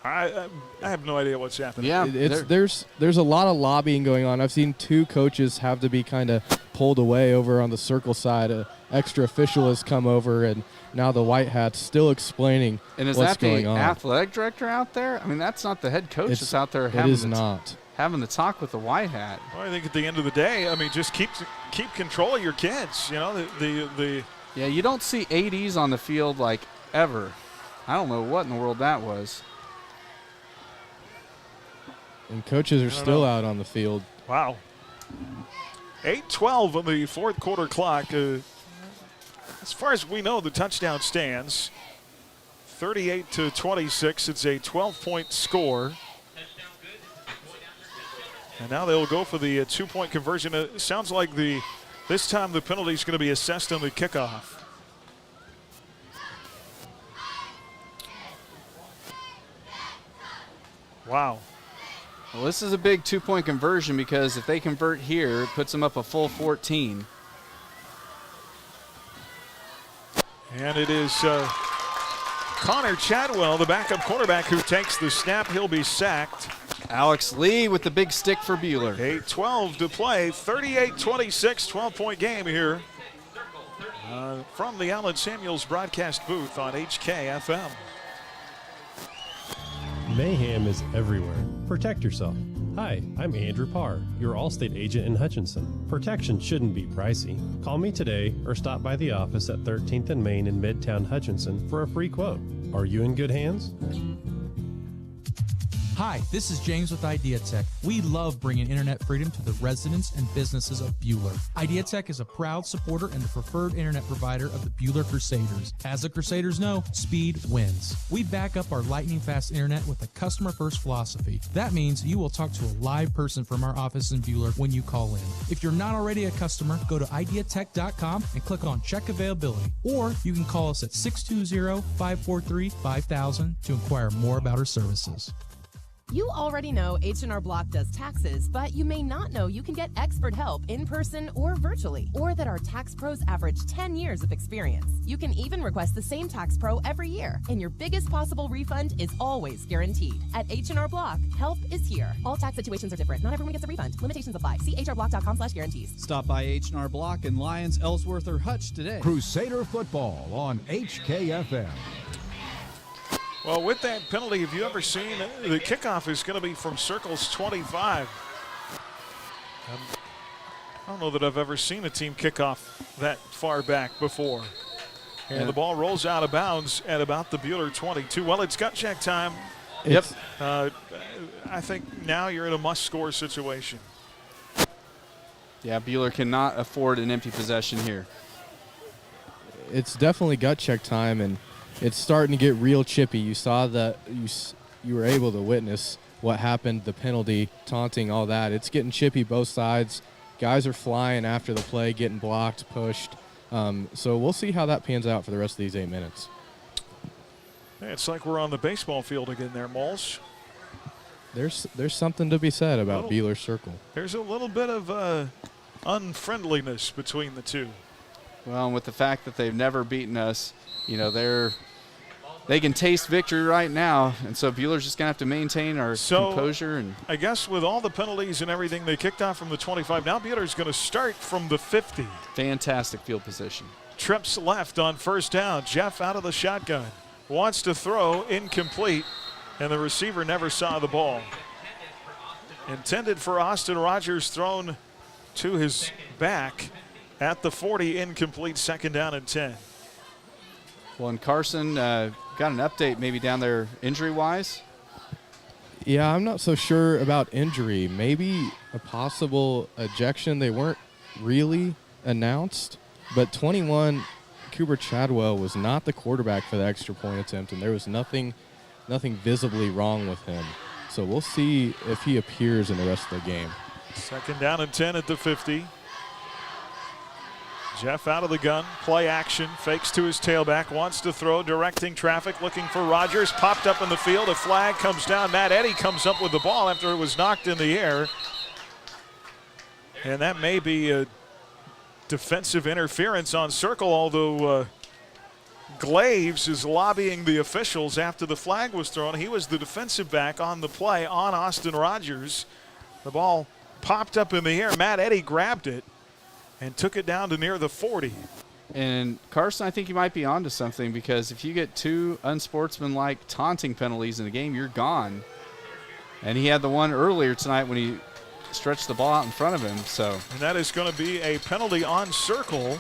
I have no idea what's happening. Yeah, there's a lot of lobbying going on. I've seen 2 coaches have to be kind of pulled away over on the Circle side. An extra official has come over, and now the White Hat's still explaining what's going on. And is that the athletic director out there? I mean, that's not the head coach that's out there having the talk with the White Hat. Well, I think at the end of the day, I mean, just keep control of your kids. You know, Yeah, you don't see ADs on the field like ever. I don't know what in the world that was. And coaches are still out on the field. Wow. 8:12 on the fourth quarter clock. As far as we know, the touchdown stands. 38-26. It's a 12-point score. And now they'll go for the 2-point conversion. It sounds like this time the penalty is going to be assessed on the kickoff. Wow. Well, this is a big 2-point conversion because if they convert here, it puts them up a full 14. And it is Connor Chadwell, the backup quarterback, who takes the snap. He'll be sacked. Alex Lee with the big stick for Buhler. 8:12 to play, 38-26, 12-point game here from the Allen Samuels broadcast booth on HKFM. Mayhem is everywhere. Protect yourself. Hi, I'm Andrew Parr, your Allstate agent in Hutchinson. Protection shouldn't be pricey. Call me today or stop by the office at 13th and Main in Midtown Hutchinson for a free quote. Are you in good hands? Hi, this is James with IdeaTech. We love bringing internet freedom to the residents and businesses of Buhler. IdeaTech is a proud supporter and the preferred internet provider of the Buhler Crusaders. As the Crusaders know, speed wins. We back up our lightning-fast internet with a customer-first philosophy. That means you will talk to a live person from our office in Buhler when you call in. If you're not already a customer, go to ideatech.com and click on Check Availability. Or you can call us at 620-543-5000 to inquire more about our services. You already know H&R Block does taxes, but you may not know you can get expert help in person or virtually, or that our tax pros average 10 years of experience. You can even request the same tax pro every year, and your biggest possible refund is always guaranteed. At H&R Block, help is here. All tax situations are different. Not everyone gets a refund. Limitations apply. See hrblock.com/guarantees. Stop by H&R Block in Lyons, Ellsworth, or Hutch today. Crusader football on HKFM. Well, with that penalty, have you ever seen the kickoff is going to be from Circle's 25? I don't know that I've ever seen a team kickoff that far back before. And the ball rolls out of bounds at about the Buhler 22. Well, it's gut check time. Yep. I think now you're in a must-score situation. Yeah, Buhler cannot afford an empty possession here. It's definitely gut check time, and it's starting to get real chippy. You saw that you were able to witness what happened, the penalty, taunting, all that. It's getting chippy both sides. Guys are flying after the play, getting blocked, pushed. So we'll see how that pans out for the rest of these 8 minutes. Hey, it's like we're on the baseball field again there, Moles. There's something to be said about Buhler Circle. There's a little bit of unfriendliness between the two. Well, and with the fact that they've never beaten us, you know, they can taste victory right now, and so Buhler's just going to have to maintain our composure. And I guess with all the penalties and everything, they kicked off from the 25. Now Buhler's going to start from the 50. Fantastic field position. Trips left on first down. Jeff out of the shotgun. Wants to throw, incomplete, and the receiver never saw the ball. Intended for Austin Rogers, thrown to his back at the 40, incomplete, second down and 10. Well, and Carson got an update maybe down there injury-wise? Yeah, I'm not so sure about injury. Maybe a possible ejection. They weren't really announced. But 21, Cooper Chadwell was not the quarterback for the extra point attempt, and there was nothing visibly wrong with him. So we'll see if he appears in the rest of the game. Second down and 10 at the 50. Jeff out of the gun, play action, fakes to his tailback, wants to throw, directing traffic, looking for Rogers, popped up in the field, a flag comes down. Matt Eddy comes up with the ball after it was knocked in the air. And that may be a defensive interference on Circle, although Glaves is lobbying the officials after the flag was thrown. He was the defensive back on the play on Austin Rogers. The ball popped up in the air. Matt Eddy grabbed it and took it down to near the 40. And Carson, I think you might be onto something, because if you get two unsportsmanlike taunting penalties in the game, you're gone. And he had the one earlier tonight when he stretched the ball out in front of him. And that is going to be a penalty on Circle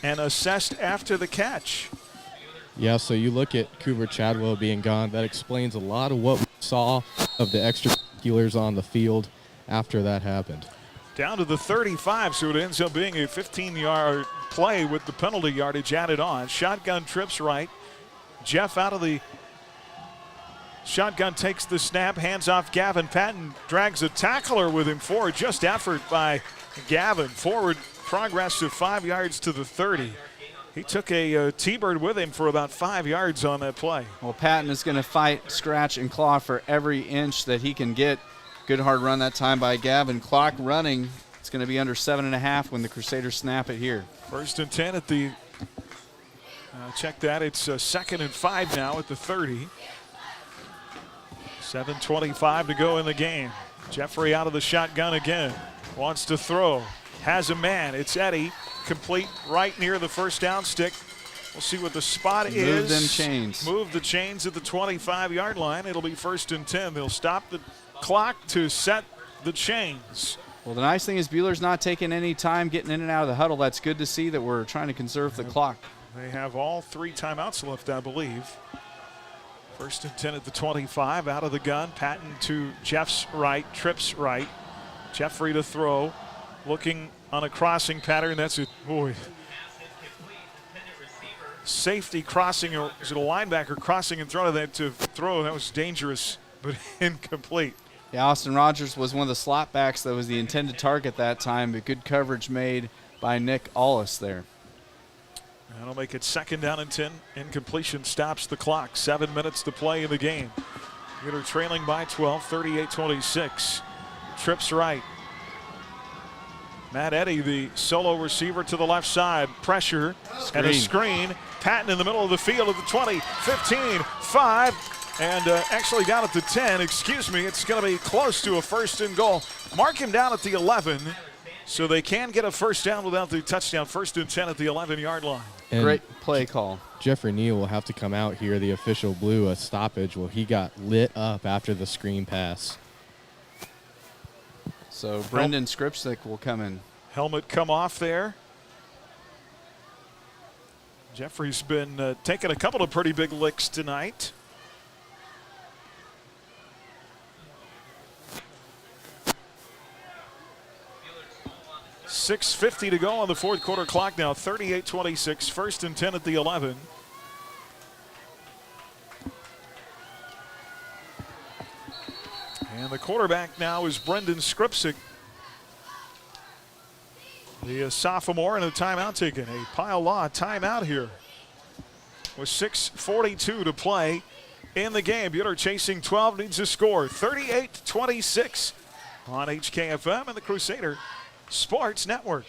and assessed after the catch. Yeah, so you look at Cooper Chadwell being gone. That explains a lot of what we saw of the extracurriculars on the field after that happened. Down to the 35, so it ends up being a 15-yard play with the penalty yardage added on. Shotgun trips right. Jeff out of the shotgun, takes the snap, hands off Gavin. Patton drags a tackler with him forward. Just effort by Gavin. Forward progress of 5 yards to the 30. He took a T-bird with him for about 5 yards on that play. Well, Patton is going to fight, scratch, and claw for every inch that he can get. Good hard run that time by Gavin. Clock running. It's going to be under 7.5 when the Crusaders snap it here. 1st and 10 at the, check that, it's 2nd and 5 now at the 30. 7:25 to go in the game. Jeffrey out of the shotgun again. Wants to throw. Has a man. It's Eddie. Complete right near the first down stick. We'll see what the spot is. Move them chains. Move the chains at the 25-yard line. It'll be 1st and 10. They'll stop the clock to set the chains. Well, the nice thing is Buhler's not taking any time getting in and out of the huddle. That's good to see that we're trying to conserve the clock. They have all 3 timeouts left, I believe. 1st and 10 at the 25. Out of the gun. Patton to Jeff's right. Trips right. Jeffrey to throw. Looking on a crossing pattern. That's it. Boy. Safety crossing, or is it a linebacker crossing and throwing that to throw? That was dangerous, but incomplete. Yeah, Austin Rogers was one of the slot backs that was the intended target that time, but good coverage made by Nick Allis there. That'll make it 2nd down and 10. Incompletion stops the clock. 7 minutes to play in the game. Buhler trailing by 12, 38-26. Trips right. Matt Eddy, the solo receiver to the left side. Pressure and a screen. Patton in the middle of the field at the 20, 15, 5, and actually down at the 10. Excuse me, it's going to be close to a 1st and goal. Mark him down at the 11, so they can get a 1st down without the touchdown. 1st and 10 at the 11-yard line. And great play call. Jeffrey Neal will have to come out here. The official blew a stoppage. Well, he got lit up after the screen pass. So Brendan Skripsik will come in. Helmet come off there. Jeffrey's been taking a couple of pretty big licks tonight. .650 to go on the 4th quarter clock now. 38-26. 1st and 10 at the 11. And the quarterback now is Brendan Skripsik, the sophomore, and a timeout taken. A Pile Law timeout here with 6:42 to play in the game. Buhler chasing 12, needs a score. 38-26 on HKFM and the Crusader Sports Network.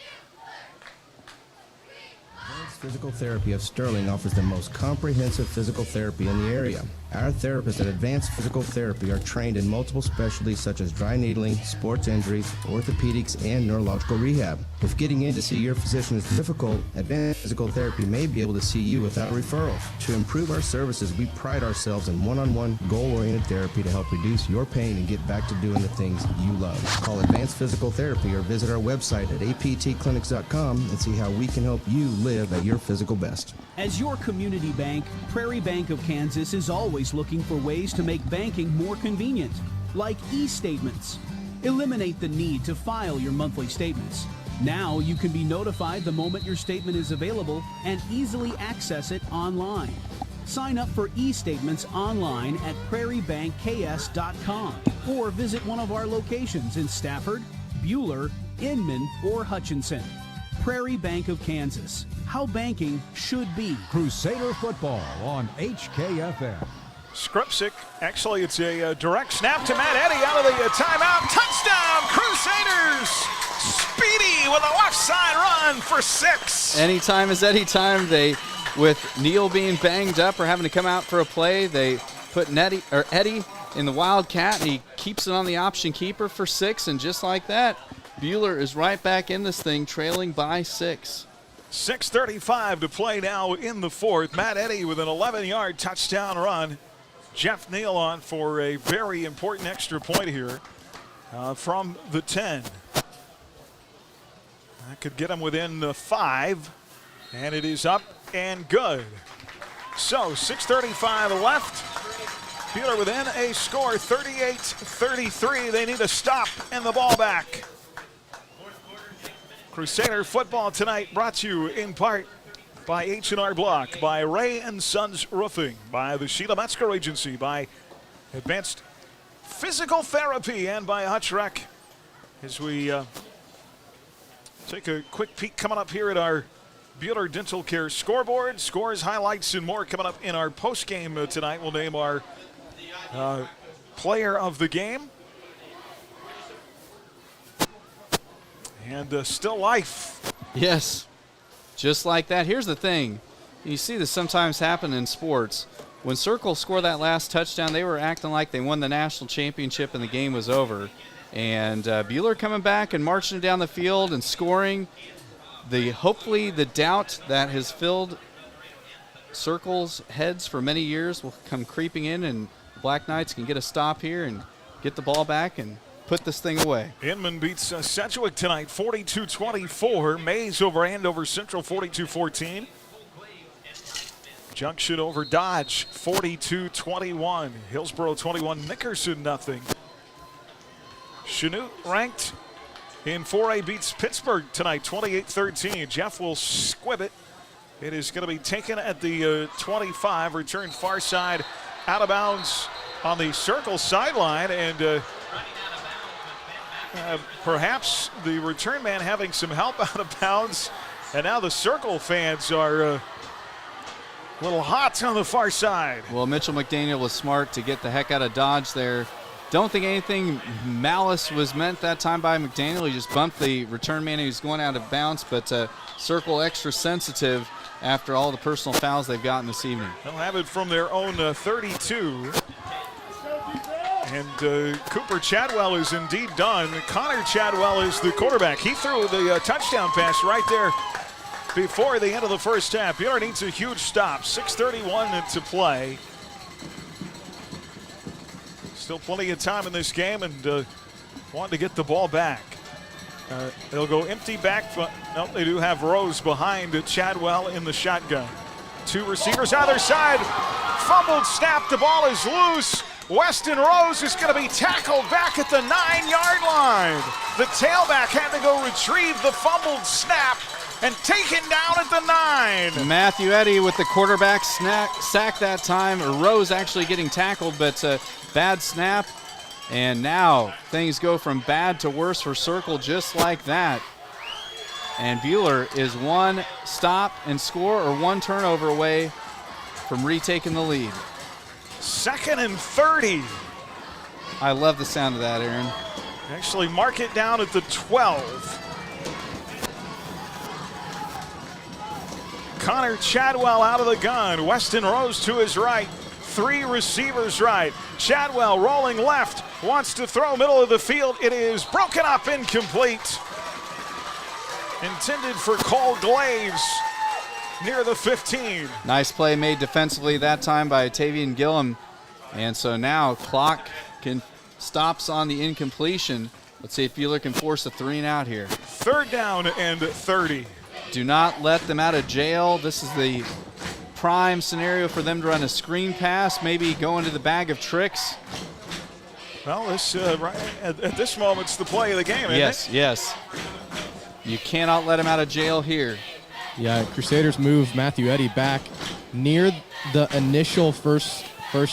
Advanced Physical Therapy of Sterling offers the most comprehensive physical therapy in the area. Our therapists at Advanced Physical Therapy are trained in multiple specialties such as dry needling, sports injuries, orthopedics, and neurological rehab. If getting in to see your physician is difficult, Advanced Physical Therapy may be able to see you without referral. To improve our services, we pride ourselves in one-on-one, goal-oriented therapy to help reduce your pain and get back to doing the things you love. Call Advanced Physical Therapy or visit our website at aptclinics.com and see how we can help you live at your physical best. As your community bank, Prairie Bank of Kansas is always looking for ways to make banking more convenient, like e-statements. Eliminate the need to file your monthly statements. Now you can be notified the moment your statement is available and easily access it online. Sign up for e-statements online at prairiebankks.com or visit one of our locations in Stafford, Buhler, Inman, or Hutchinson. Prairie Bank of Kansas. How banking should be. Crusader football on HKFM. Skripsik, actually it's a direct snap to Matt Eddy out of the timeout. Touchdown, Crusaders! Speedy with a left side run for 6. Anytime is any time. They, with Neal being banged up or having to come out for a play, they put Eddie in the Wildcat, and he keeps it on the option keeper for 6, and just like that, Buhler is right back in this thing, trailing by 6. 6:35 to play now in the 4th. Matt Eddy with an 11-yard touchdown run. Jeff Neal on for a very important extra point here from the 10. That could get him within 5, and it is up and good. So 6:35 left. Buhler within a score, 38-33. They need a stop and the ball back. Crusader football tonight brought to you in part by H&R Block, by Ray & Sons Roofing, by the Sheila Metzger Agency, by Advanced Physical Therapy, and by Hutch Rec. As we take a quick peek coming up here at our Buhler Dental Care scoreboard, scores, highlights, and more coming up in our post-game tonight. We'll name our player of the game. And still life. Yes, just like that. Here's the thing. You see this sometimes happen in sports. When Circle scored that last touchdown, they were acting like they won the national championship and the game was over. And Buhler coming back and marching down the field and scoring. Hopefully the doubt that has filled Circle's heads for many years will come creeping in, and Black Knights can get a stop here and get the ball back and put this thing away. Inman beats Sedgwick tonight 42-24. Mays over Andover Central 42-14. Junction over Dodge 42-21. Hillsboro 21, Nickerson nothing. Chanute ranked in 4A beats Pittsburgh tonight 28-13. Jeff will squib it. It is going to be taken at the 25, returned far side, out of bounds on the Circle sideline, and perhaps the return man having some help out of bounds, and now the Circle fans are a little hot on the far side. Well, Mitchell McDaniel was smart to get the heck out of Dodge there. Don't think anything malice was meant that time by McDaniel. He just bumped the return man who was going out of bounds, but Circle extra sensitive after all the personal fouls they've gotten this evening. They'll have it from their own 32. And Cooper Chadwell is indeed done. Connor Chadwell is the quarterback. He threw the touchdown pass right there before the end of the first half. Buhler needs a huge stop. 6:31 to play. Still plenty of time in this game, and want to get the ball back. They'll go empty back. No, they do have Rose behind Chadwell in the shotgun. Two receivers either side. Fumbled snap. The ball is loose. Weston Rose is going to be tackled back at the 9-yard line. The tailback had to go retrieve the fumbled snap and taken down at the 9. Matthew Eddy with the quarterback sack that time. Rose actually getting tackled, but bad snap. And now things go from bad to worse for Circle just like that. And Buhler is one stop and score or one turnover away from retaking the lead. 2nd and 30. I love the sound of that, Aaron. Actually mark it down at the 12. Connor Chadwell out of the gun. Weston Rose to his right. 3 receivers right. Chadwell rolling left. Wants to throw middle of the field. It is broken up, incomplete. Intended for Cole Glaves near the 15. Nice play made defensively that time by Tavian Gillum. And so now clock stops on the incompletion. Let's see if Buhler can force a 3 and out here. 3rd down and 30. Do not let them out of jail. This is the prime scenario for them to run a screen pass, maybe go into the bag of tricks. Well, this right at this moment, it's the play of the game, isn't it? Yes. You cannot let him out of jail here. Yeah, Crusaders move Matthew Eddy back near the initial first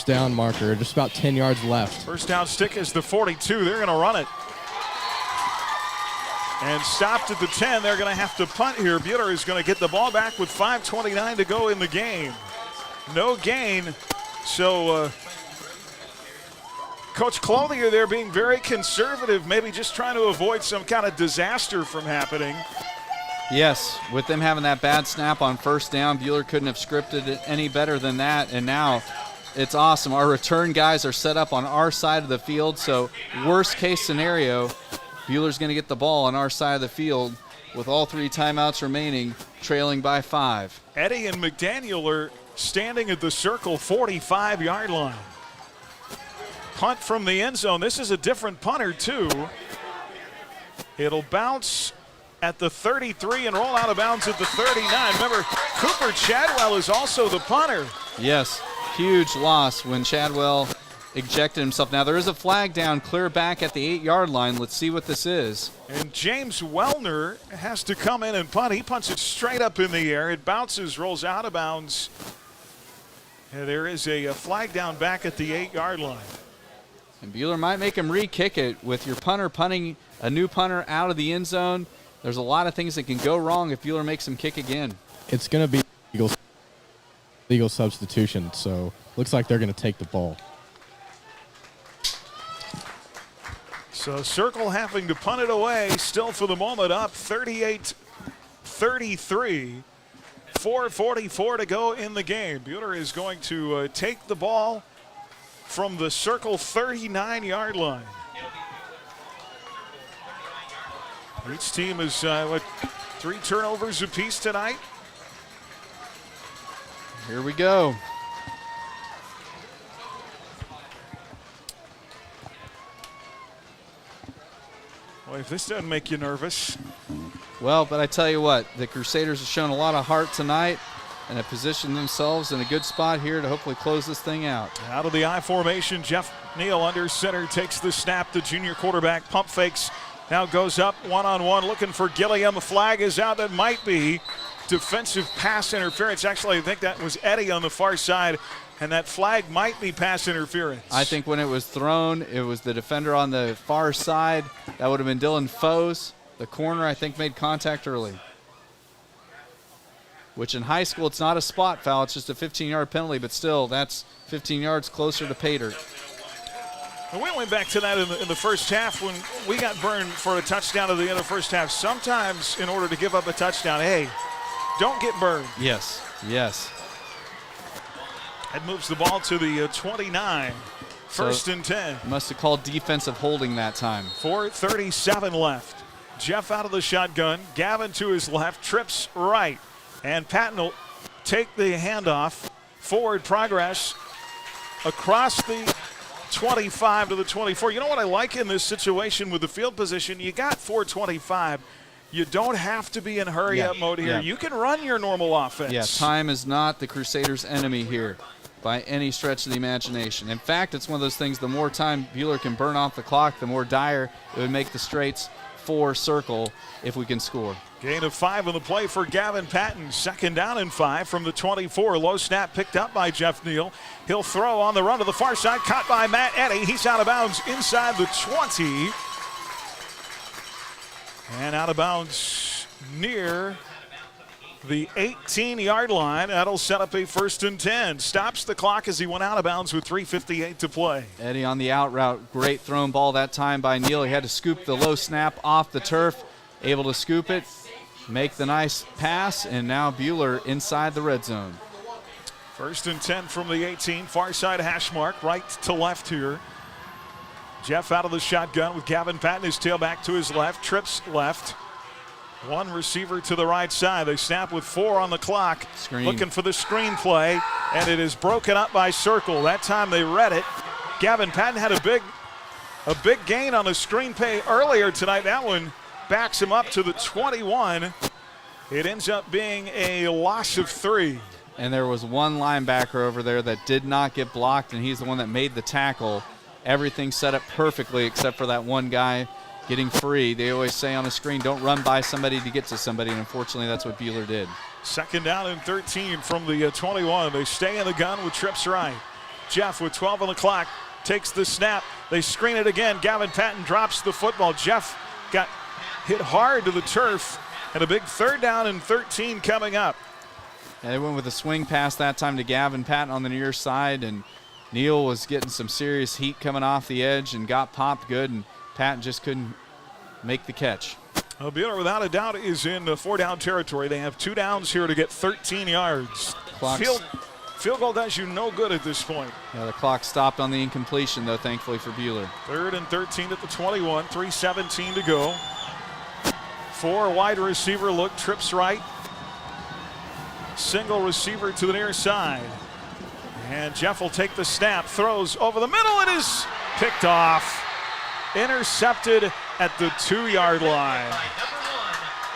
down marker, just about 10 yards left. First down stick is the 42. They're going to run it. And stopped at the 10. They're going to have to punt here. Buhler is going to get the ball back with 5:29 to go in the game. No gain. So Coach Clothier there being very conservative, maybe just trying to avoid some kind of disaster from happening. Yes, with them having that bad snap on first down, Buhler couldn't have scripted it any better than that. And now it's awesome. Our return guys are set up on our side of the field. So worst case scenario, Buhler's going to get the ball on our side of the field with all 3 timeouts remaining, trailing by 5. Eddy and McDaniel are standing at the Circle 45-yard line. Punt from the end zone. This is a different punter, too. It'll bounce at the 33 and roll out of bounds at the 39. Remember, Cooper Chadwell is also the punter. Yes, huge loss when Chadwell ejected himself. Now there is a flag down clear back at the 8-yard line. Let's see what this is. And James Wellner has to come in and punt. He punts it straight up in the air. It bounces, rolls out of bounds. And there is a flag down back at the 8-yard line. And Buhler might make him re-kick it with your punter punting a new punter out of the end zone. There's a lot of things that can go wrong if Buhler makes him kick again. it's going to be legal substitution, so looks like they're going to take the ball. So Circle having to punt it away, still for the moment up 38-33. 4:44 to go in the game. Buhler is going to take the ball from the Circle 39-yard line. Each team is 3 turnovers apiece tonight. Here we go. Boy, if this doesn't make you nervous. Well, but I tell you what, the Crusaders have shown a lot of heart tonight and have positioned themselves in a good spot here to hopefully close this thing out. Out of the I formation, Jeff Neal under center takes the snap. The junior quarterback pump fakes. Now goes up one-on-one looking for Gilliam. A flag is out. That might be defensive pass interference. Actually, I think that was Eddie on the far side, and that flag might be pass interference. I think when it was thrown, it was the defender on the far side. That would have been Dylan Foes. The corner, I think, made contact early. Which in high school, it's not a spot foul. It's just a 15-yard penalty, but still, that's 15 yards closer to Pater. We went back to that in the first half when we got burned for a touchdown at the end of the first half. Sometimes in order to give up a touchdown, hey, don't get burned. Yes, yes. That moves the ball to the 29. First and 10. Must have called defensive holding that time. 4:37 left. Jeff out of the shotgun. Gavin to his left, trips right. And Patton will take the handoff. Forward progress across the 25 to the 24. You know what I like in this situation with the field position? You got 4:25. You don't have to be in hurry-up mode here. Yeah. You can run your normal offense. Yeah, time is not the Crusaders' enemy here by any stretch of the imagination. In fact, it's one of those things, the more time Buhler can burn off the clock, the more dire it would make the straights for Circle if we can score. Gain of 5 on the play for Gavin Patton. Second down and 5 from the 24. Low snap picked up by Jeff Neal. He'll throw on the run to the far side. Caught by Matt Eddy. He's out of bounds inside the 20. And out of bounds near the 18-yard line. That'll set up a 1st and 10. Stops the clock as he went out of bounds with 3:58 to play. Eddie on the out route. Great thrown ball that time by Neal. He had to scoop the low snap off the turf. Able to scoop it, make the nice pass, and now Buhler inside the red zone. 1st and 10 from the 18. Far side hash mark, right to left here. Jeff out of the shotgun with Gavin Patton, his tailback to his left, trips left. One receiver to the right side. They snap with 4 on the clock. Screen. Looking for the screen play, and it is broken up by Circle. That time they read it. Gavin Patton had a big gain on the screen play earlier tonight. That one backs him up to the 21. It ends up being a loss of 3. And there was one linebacker over there that did not get blocked, and he's the one that made the tackle. Everything set up perfectly except for that one guy getting free. They always say on a screen, don't run by somebody to get to somebody, and unfortunately that's what Buhler did. Second down and 13 from the 21. They stay in the gun with trips right. Jeff with 12 on the clock takes the snap. They screen it again. Gavin Patton drops the football. Jeff got hit hard to the turf, and a big 3rd down and 13 coming up. And they went with a swing pass that time to Gavin Patton on the near side, and Neal was getting some serious heat coming off the edge and got popped good, and Patton just couldn't make the catch. Well, Buhler, without a doubt, is in 4-down territory. They have 2 downs here to get 13 yards. Field goal does you no good at this point. Yeah, the clock stopped on the incompletion, though, thankfully for Buhler. 3rd and 13 at the 21, 3:17 to go. 4 wide receiver look, trips right. Single receiver to the near side. And Jeff will take the snap, throws over the middle. It is picked off. Intercepted at the 2-yard line.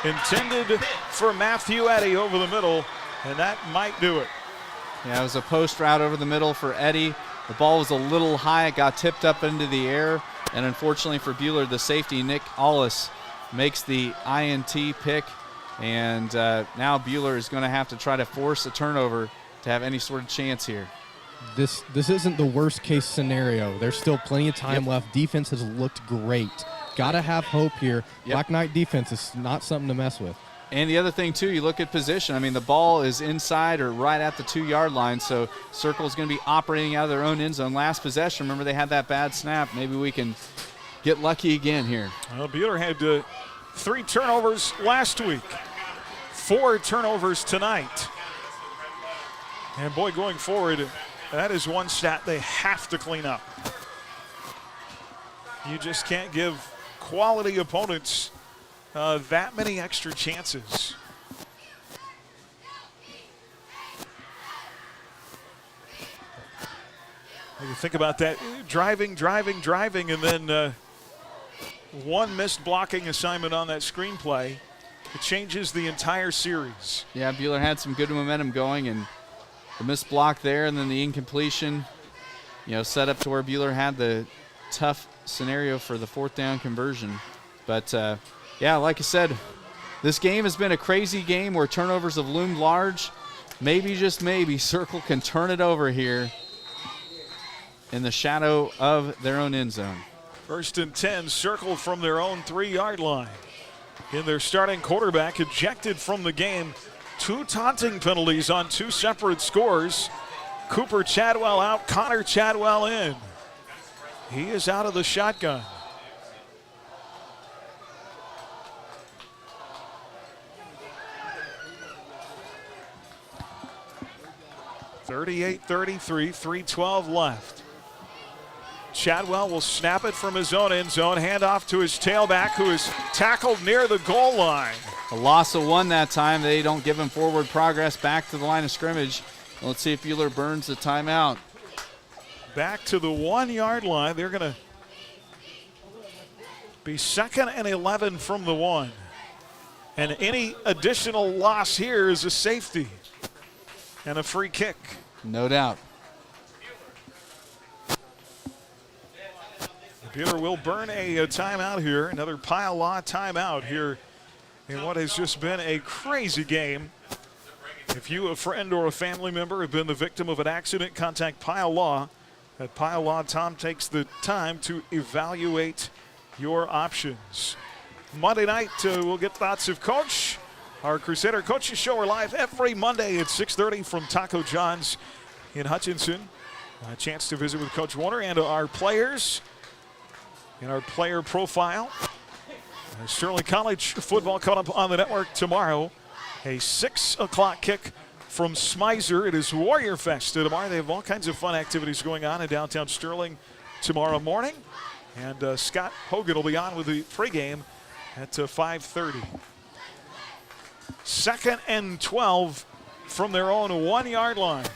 Intended for Matthew Eddy over the middle, and that might do it. Yeah, it was a post route over the middle for Eddy. The ball was a little high. It got tipped up into the air, and unfortunately for Buhler, the safety, Nick Allis, makes the INT pick, and now Buhler is going to have to try to force a turnover to have any sort of chance here. This isn't the worst case scenario. There's still plenty of time left. Defense has looked great. Got to have hope here. Black Knight defense is not something to mess with. And the other thing, too, you look at position. I mean, the ball is inside or right at the 2-yard line, so Circle is going to be operating out of their own end zone. Last possession, remember they had that bad snap. Maybe we can get lucky again here. Well, Buhler had 3 turnovers last week, 4 turnovers tonight. And, boy, going forward, that is one stat they have to clean up. You just can't give quality opponents that many extra chances. You think about that, driving, and then one missed blocking assignment on that screenplay. It changes the entire series. Yeah, Buhler had some good momentum going, and the missed block there and then the incompletion, set up to where Buhler had the tough scenario for the 4th down conversion. But, yeah, like I said, this game has been a crazy game where turnovers have loomed large. Maybe, just maybe, Circle can turn it over here in the shadow of their own end zone. 1st and 10, Circle from their own 3-yard line. In their starting quarterback ejected from the game. 2 taunting penalties on 2 separate scores. Cooper Chadwell out, Connor Chadwell in. He is out of the shotgun. (38-33), 3:12 left. Chadwell will snap it from his own end zone, hand off to his tailback, who is tackled near the goal line. A loss of 1 that time. They don't give him forward progress back to the line of scrimmage. Let's see if Buhler burns the timeout. Back to the 1-yard line. They're going to be 2nd and 11 from the 1. And any additional loss here is a safety and a free kick. No doubt. Buhler will burn a timeout here, another Pile Law timeout here in what has just been a crazy game. If you, a friend or a family member, have been the victim of an accident, contact Pile Law. At Pile Law, Tom takes the time to evaluate your options. Monday night, we'll get thoughts of Coach. Our Crusader Coaches Show are live every Monday at 6:30 from Taco John's in Hutchinson. A chance to visit with Coach Warner and our players in our player profile. Sterling College football coming up on the network tomorrow. A 6 o'clock kick from Smizer. It is Warrior Fest tomorrow. They have all kinds of fun activities going on in downtown Sterling tomorrow morning. And Scott Hogan will be on with the pregame at 5:30. 2nd and 12 from their own 1-yard line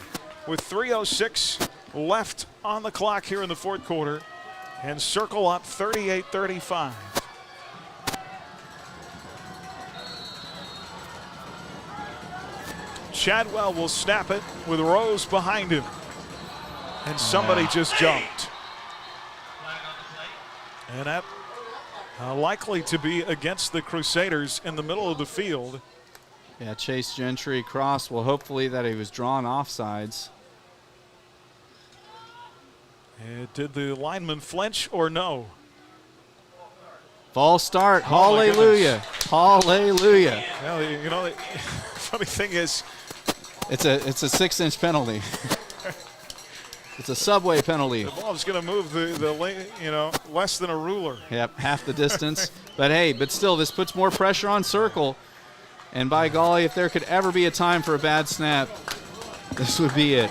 with 3:06 left on the clock here in the 4th quarter. And Circle up 38-35. Chadwell will snap it with Rose behind him. And somebody just jumped. And that likely to be against the Crusaders in the middle of the field. Yeah, Chase Gentry crossed. Well, hopefully that he was drawn offsides. Did the lineman flinch or no? False start. Hallelujah. Hallelujah. Well, the funny thing is, it's a 6-inch penalty. It's a subway penalty. The ball's going to move the less than a ruler. Yep, half the distance. But still, this puts more pressure on Circle. And by golly, if there could ever be a time for a bad snap, this would be it.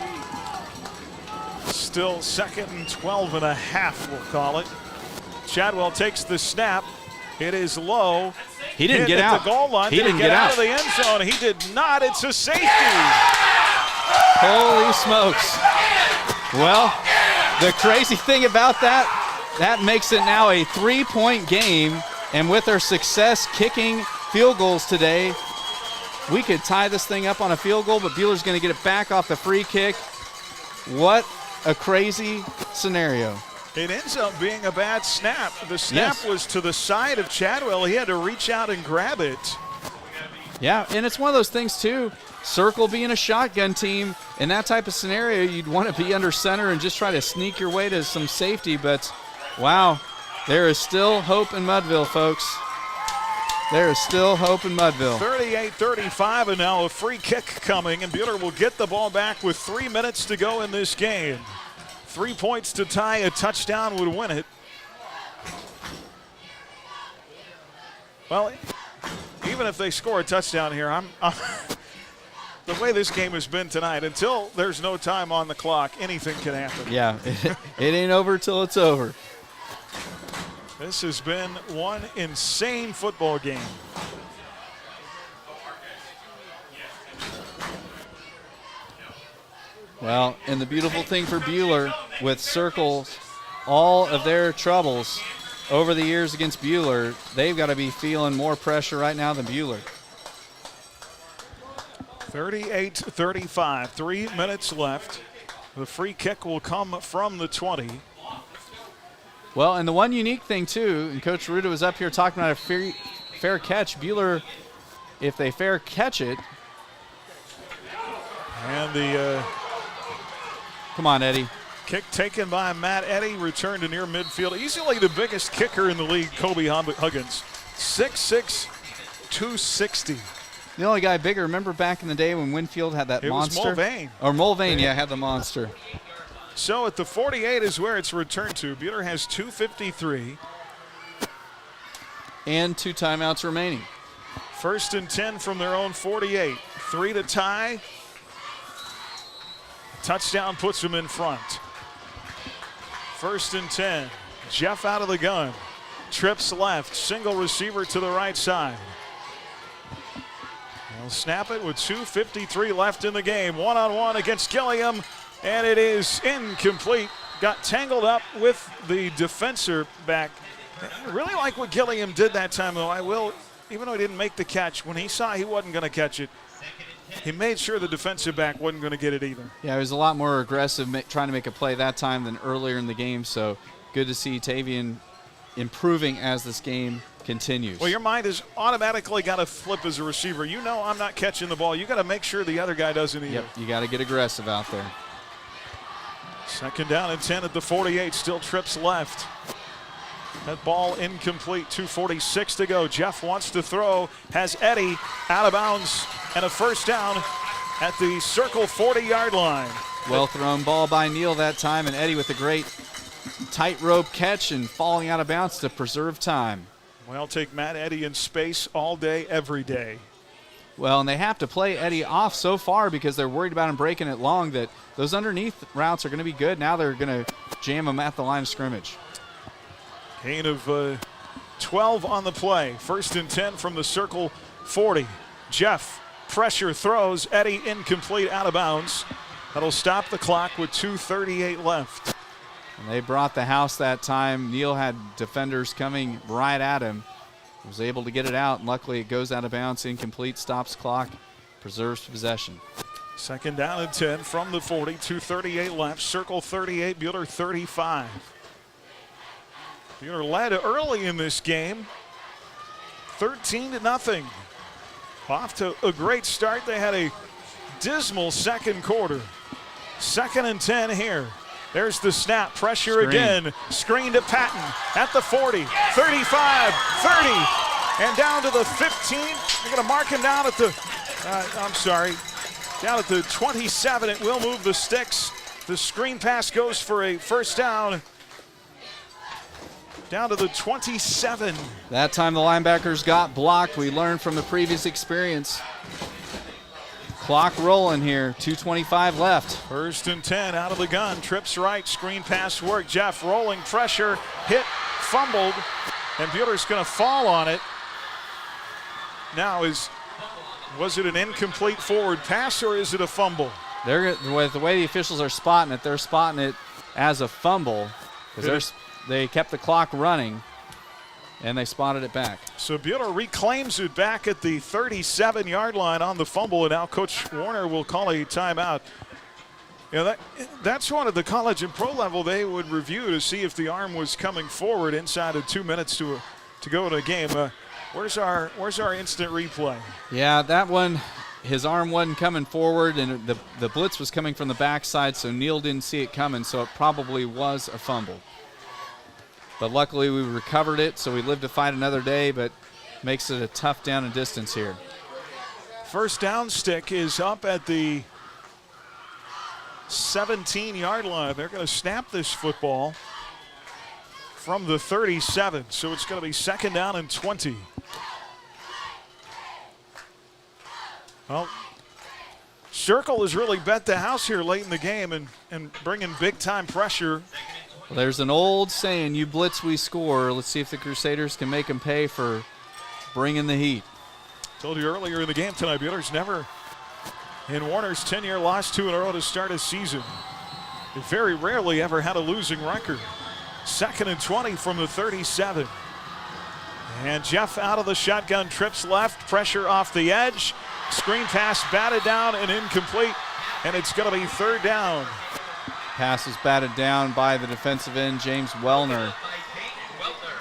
Still 2nd and 12 and a half, we'll call it. Chadwell takes the snap. It is low. He didn't get out. The goal line. He didn't get out of the end zone. He did not. It's a safety. Holy smokes. Well, the crazy thing about that makes it now a 3-point game. And with our success kicking field goals today, we could tie this thing up on a field goal, but Buhler's going to get it back off the free kick. What a crazy scenario. It ends up being a bad snap. The snap was to the side of Chadwell. He had to reach out and grab it. Yeah, and it's one of those things, too. Circle being a shotgun team, in that type of scenario, you'd want to be under center and just try to sneak your way to some safety. But, wow, there is still hope in Mudville, folks. There is still hope in Mudville. 38-35, and now a free kick coming, and Buhler will get the ball back with 3 minutes to go in this game. 3 points to tie, a touchdown would win it. Well, even if they score a touchdown here, I'm the way this game has been tonight, until there's no time on the clock, anything can happen. Yeah, it ain't over till it's over. This has been one insane football game. Well, and the beautiful thing for Buhler, with circles, all of their troubles over the years against Buhler, they've got to be feeling more pressure right now than Buhler. 38-35, 3 minutes left. The free kick will come from the 20. Well, and the one unique thing, too, and Coach Ruda was up here talking about a fair catch. Buhler, if they fair catch it. And the come on, Eddie. Kick taken by Matt Eddy, returned to near midfield. Easily the biggest kicker in the league, Kobe Huggins. 6'6", 260. The only guy bigger, remember back in the day when Winfield had that monster? It was Mulvane. Or Mulvane, yeah, had the monster. So at the 48 is where it's returned to. Buhler has 2:53. And 2 timeouts remaining. 1st and 10 from their own 48. 3 to tie. Touchdown puts them in front. 1st and 10. Jeff out of the gun. Trips left. Single receiver to the right side. They'll snap it with 2:53 left in the game. One-on-one against Gilliam. And it is incomplete. Got tangled up with the defender back. I really like what Gilliam did that time, though. I will, even though he didn't make the catch, when he saw he wasn't going to catch it, he made sure the defensive back wasn't going to get it either. Yeah, he was a lot more aggressive trying to make a play that time than earlier in the game. So good to see Tavian improving as this game continues. Well, your mind has automatically got to flip as a receiver. You know I'm not catching the ball. You got to make sure the other guy doesn't either. Yep, you got to get aggressive out there. 2nd down and 10 at the 48. Still trips left. That ball incomplete. 2:46 to go. Jeff wants to throw. Has Eddy out of bounds and a 1st down at the circle 40-yard line. Well thrown ball by Neal that time, and Eddy with a great tightrope catch and falling out of bounds to preserve time. Well, take Matt Eddy in space all day, every day. Well, and they have to play Eddy off so far because they're worried about him breaking it long that those underneath routes are going to be good. Now they're going to jam him at the line of scrimmage. Gain of 12 on the play. 1st and 10 from the circle 40. Jeff, pressure throws. Eddy incomplete, out of bounds. That'll stop the clock with 2:38 left. And they brought the house that time. Neal had defenders coming right at him. Was able to get it out, and luckily it goes out of bounds, incomplete, stops clock, preserves possession. 2nd down and 10 from the 40, 2:38 left. Circle 38, Buhler 35. Buhler led early in this game, 13-0. Off to a great start. They had a dismal second quarter. 2nd and 10 here. There's the snap, pressure again. Screen to Patton at the 40, 35, 30, and down to the 15. They're going to mark him down at the, down at the 27. It will move the sticks. The screen pass goes for a 1st down. Down to the 27. That time the linebackers got blocked. We learned from the previous experience. Clock rolling here, 2:25 left. 1st and 10 out of the gun. Trips right, screen pass work. Jeff rolling, pressure, hit, fumbled, and Buhler's going to fall on it. Now was it an incomplete forward pass or is it a fumble? With the way the officials are spotting it, they're spotting it as a fumble because they kept the clock running. And they spotted it back. So Buhler reclaims it back at the 37-yard line on the fumble, and now Coach Warner will call a timeout. You know, that's one at the college and pro level they would review to see if the arm was coming forward inside of 2 minutes to go in a game. Where's our instant replay? Yeah, that one, his arm wasn't coming forward, and the blitz was coming from the backside, so Neal didn't see it coming, so it probably was a fumble. But luckily we recovered it, so we lived to fight another day. But makes it a tough down and distance here. First down stick is up at the 17-yard line. They're going to snap this football from the 37, so it's going to be second down and 20. Well, Circle has really bet the house here late in the game and bringing big-time pressure. Well, there's an old saying, you blitz, we score. Let's see if the Crusaders can make them pay for bringing the heat. Told you earlier in the game tonight, Buehler's never, in Warner's 10-year, lost 2 in a row to start a season. They very rarely ever had a losing record. Second and 20 from the 37. And Jeff out of the shotgun, trips left, pressure off the edge. Screen pass batted down and incomplete, and it's going to be third down. Pass is batted down by the defensive end, James Wellner.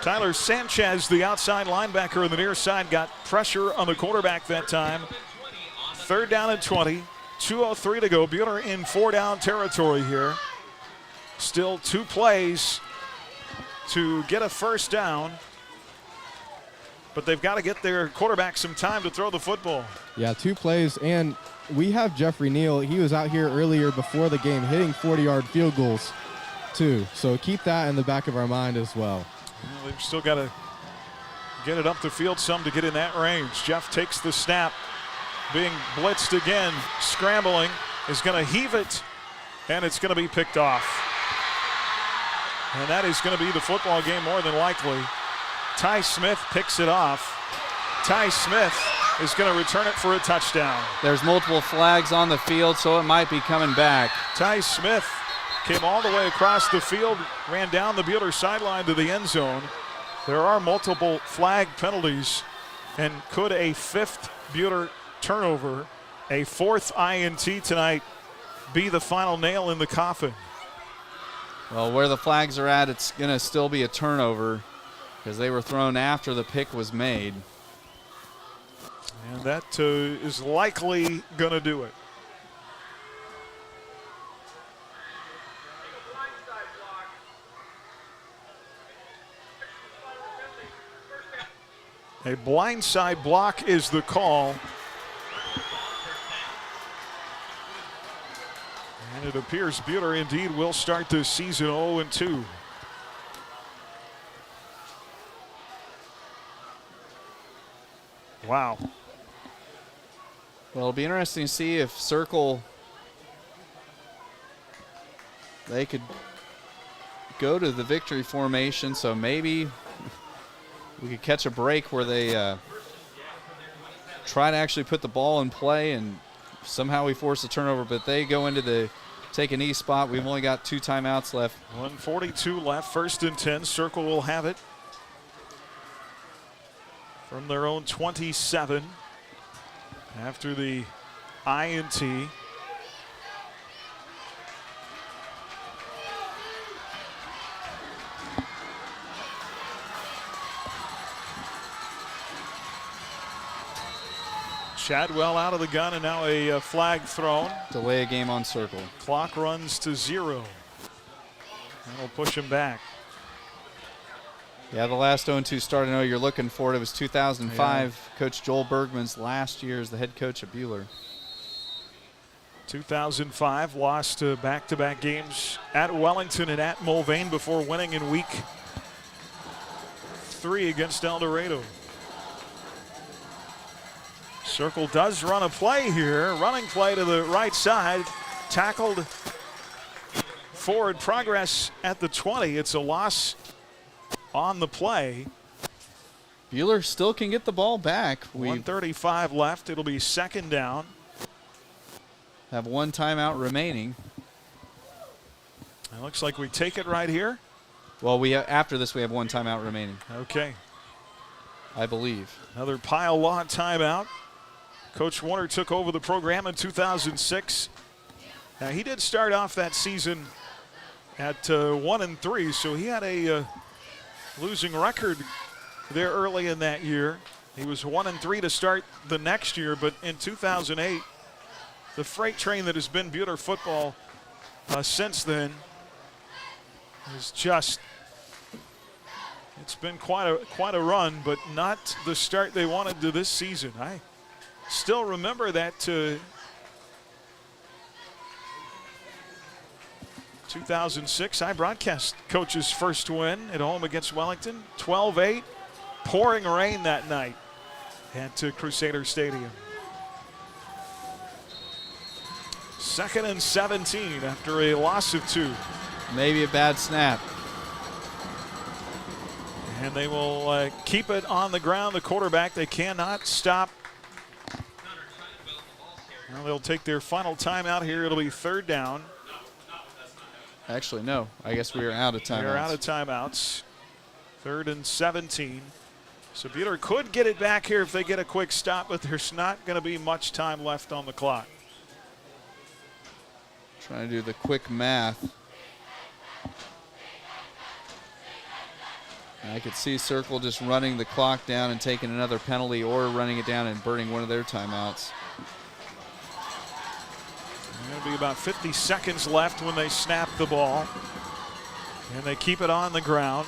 Tyler Sanchez, the outside linebacker on the near side, got pressure on the quarterback that time. Third down and 20, 2:03 to go. Buehler in 4-down territory here. Still 2 plays to get a first down, but they've got to get their quarterback some time to throw the football. Yeah, 2 plays, and we have Jeffrey Neal. He was out here earlier before the game hitting 40-yard field goals too, so keep that in the back of our mind as well. Well, they've still got to get it up the field some to get in that range. Jeff takes the snap, being blitzed again, scrambling, is going to heave it, and it's going to be picked off. And that is going to be the football game more than likely. Ty Smith picks it off. Ty Smith is going to return it for a touchdown. There's multiple flags on the field, so it might be coming back. Ty Smith came all the way across the field, ran down the Buehler sideline to the end zone. There are multiple flag penalties, and could a 5th Buehler turnover, a 4th INT tonight, be the final nail in the coffin? Well, where the flags are at, it's going to still be a turnover because they were thrown after the pick was made. And that is likely going to do it. A blindside block is the call. And it appears Buehler indeed will start this season 0-2. Wow. Well, it'll be interesting to see if Circle, they could go to the victory formation, so maybe we could catch a break where they try to actually put the ball in play and somehow we force a turnover, but they go into the take an E spot. We've only got 2 timeouts left. 1:42 left, 1st and 10. Circle will have it from their own 27 after the INT. Chadwell out of the gun, and now a flag thrown. Delay a game on Circle. Clock runs to 0. That'll push him back. Yeah, the last 0-2 start, I know you're looking for it. It was 2005. Yeah. Coach Joel Bergman's last year as the head coach at Buehler. 2005, lost back-to-back games at Wellington and at Mulvane before winning in week 3 against El Dorado. Circle does run a play here. Running play to the right side. Tackled forward progress at the 20. It's a loss on the play. Buehler still can get the ball back. 1:35 left. It'll be second down. Have 1 timeout remaining. It looks like we take it right here. Well, after this we have 1 timeout remaining. Okay. I believe. Another pile on timeout. Coach Warner took over the program in 2006. Now, he did start off that season at 1-3, so he had a losing record there early in that year. He was 1-3 to start the next year, but in 2008, the freight train that has been Buehler football since then is just It's been quite a run, but not the start they wanted to this season. I still remember that 2006 I broadcast coach's first win at home against Wellington, 12-8, pouring rain that night at Crusader Stadium. 2nd and 17 after a loss of 2. Maybe a bad snap. And they will keep it on the ground. The quarterback, they cannot stop. Well, they'll take their final timeout here. It'll be 3rd down. Actually, no. I guess we are out of timeouts. We're out of timeouts. 3rd and 17. So Buhler could get it back here if they get a quick stop, but there's not going to be much time left on the clock. Trying to do the quick math. I could see Circle just running the clock down and taking another penalty, or running it down and burning one of their timeouts. There'll be about 50 seconds left when they snap the ball. And they keep it on the ground.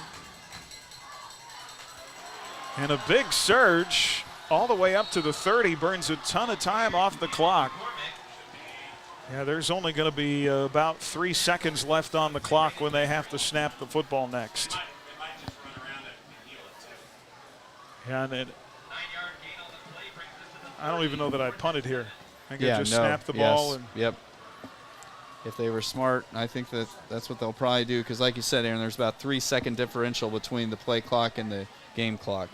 And a big surge all the way up to the 30 burns a ton of time off the clock. Yeah, there's only going to be about 3 seconds left on the clock when they have to snap the football next. Yeah, and I don't even know that I punted here. I think I just snapped the ball. And yep. If they were smart, I think that's what they'll probably do, because like you said, Aaron, there's about 3 second differential between the play clock and the game clock.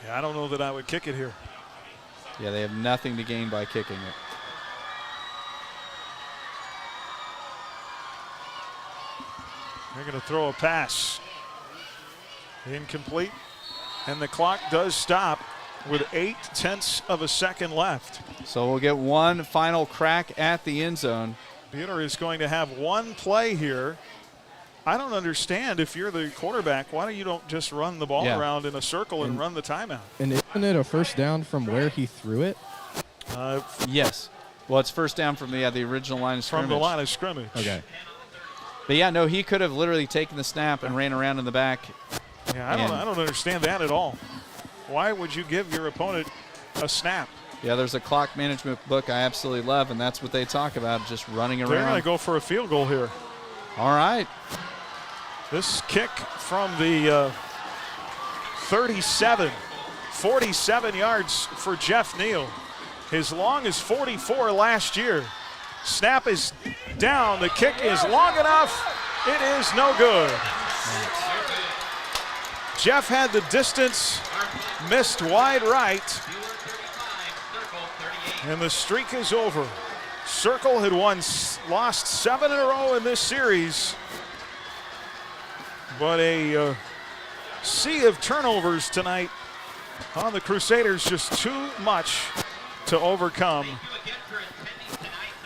Yeah, I don't know that I would kick it here. Yeah, they have nothing to gain by kicking it. They're going to throw a pass. Incomplete. And the clock does stop with 0.8 of a second left. So we'll get one final crack at the end zone. Buhler is going to have one play here. I don't understand, if you're the quarterback, why don't you just run the ball around in a circle and run the timeout? And isn't it a first down from where he threw it? Yes. Well, it's first down from the original line of scrimmage. From the line of scrimmage. Okay. But yeah, no, he could have literally taken the snap and ran around in the back. Yeah, I don't understand that at all. Why would you give your opponent a snap? Yeah, there's a clock management book I absolutely love, and that's what they talk about, just running around. They're going to go for a field goal here. All right. This kick from the 37, 47 yards for Jeff Neal. His long as 44 last year. Snap is down. The kick is long enough. It is no good. Jeff had the distance, missed wide right, and the streak is over. Circle had lost 7 in a row in this series, but a sea of turnovers tonight on the Crusaders, just too much to overcome.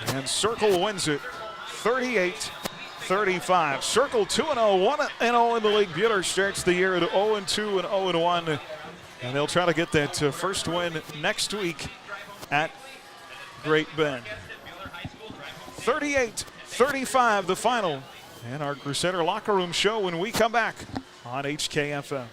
And Circle wins it 38-35. Circle 2-0, 1-0 in the league. Buhler starts the year at 0-2 and 0-1. And they'll try to get that first win next week at Great Bend. 38-35 the final. And our Crusader Locker Room show when we come back on HKFM.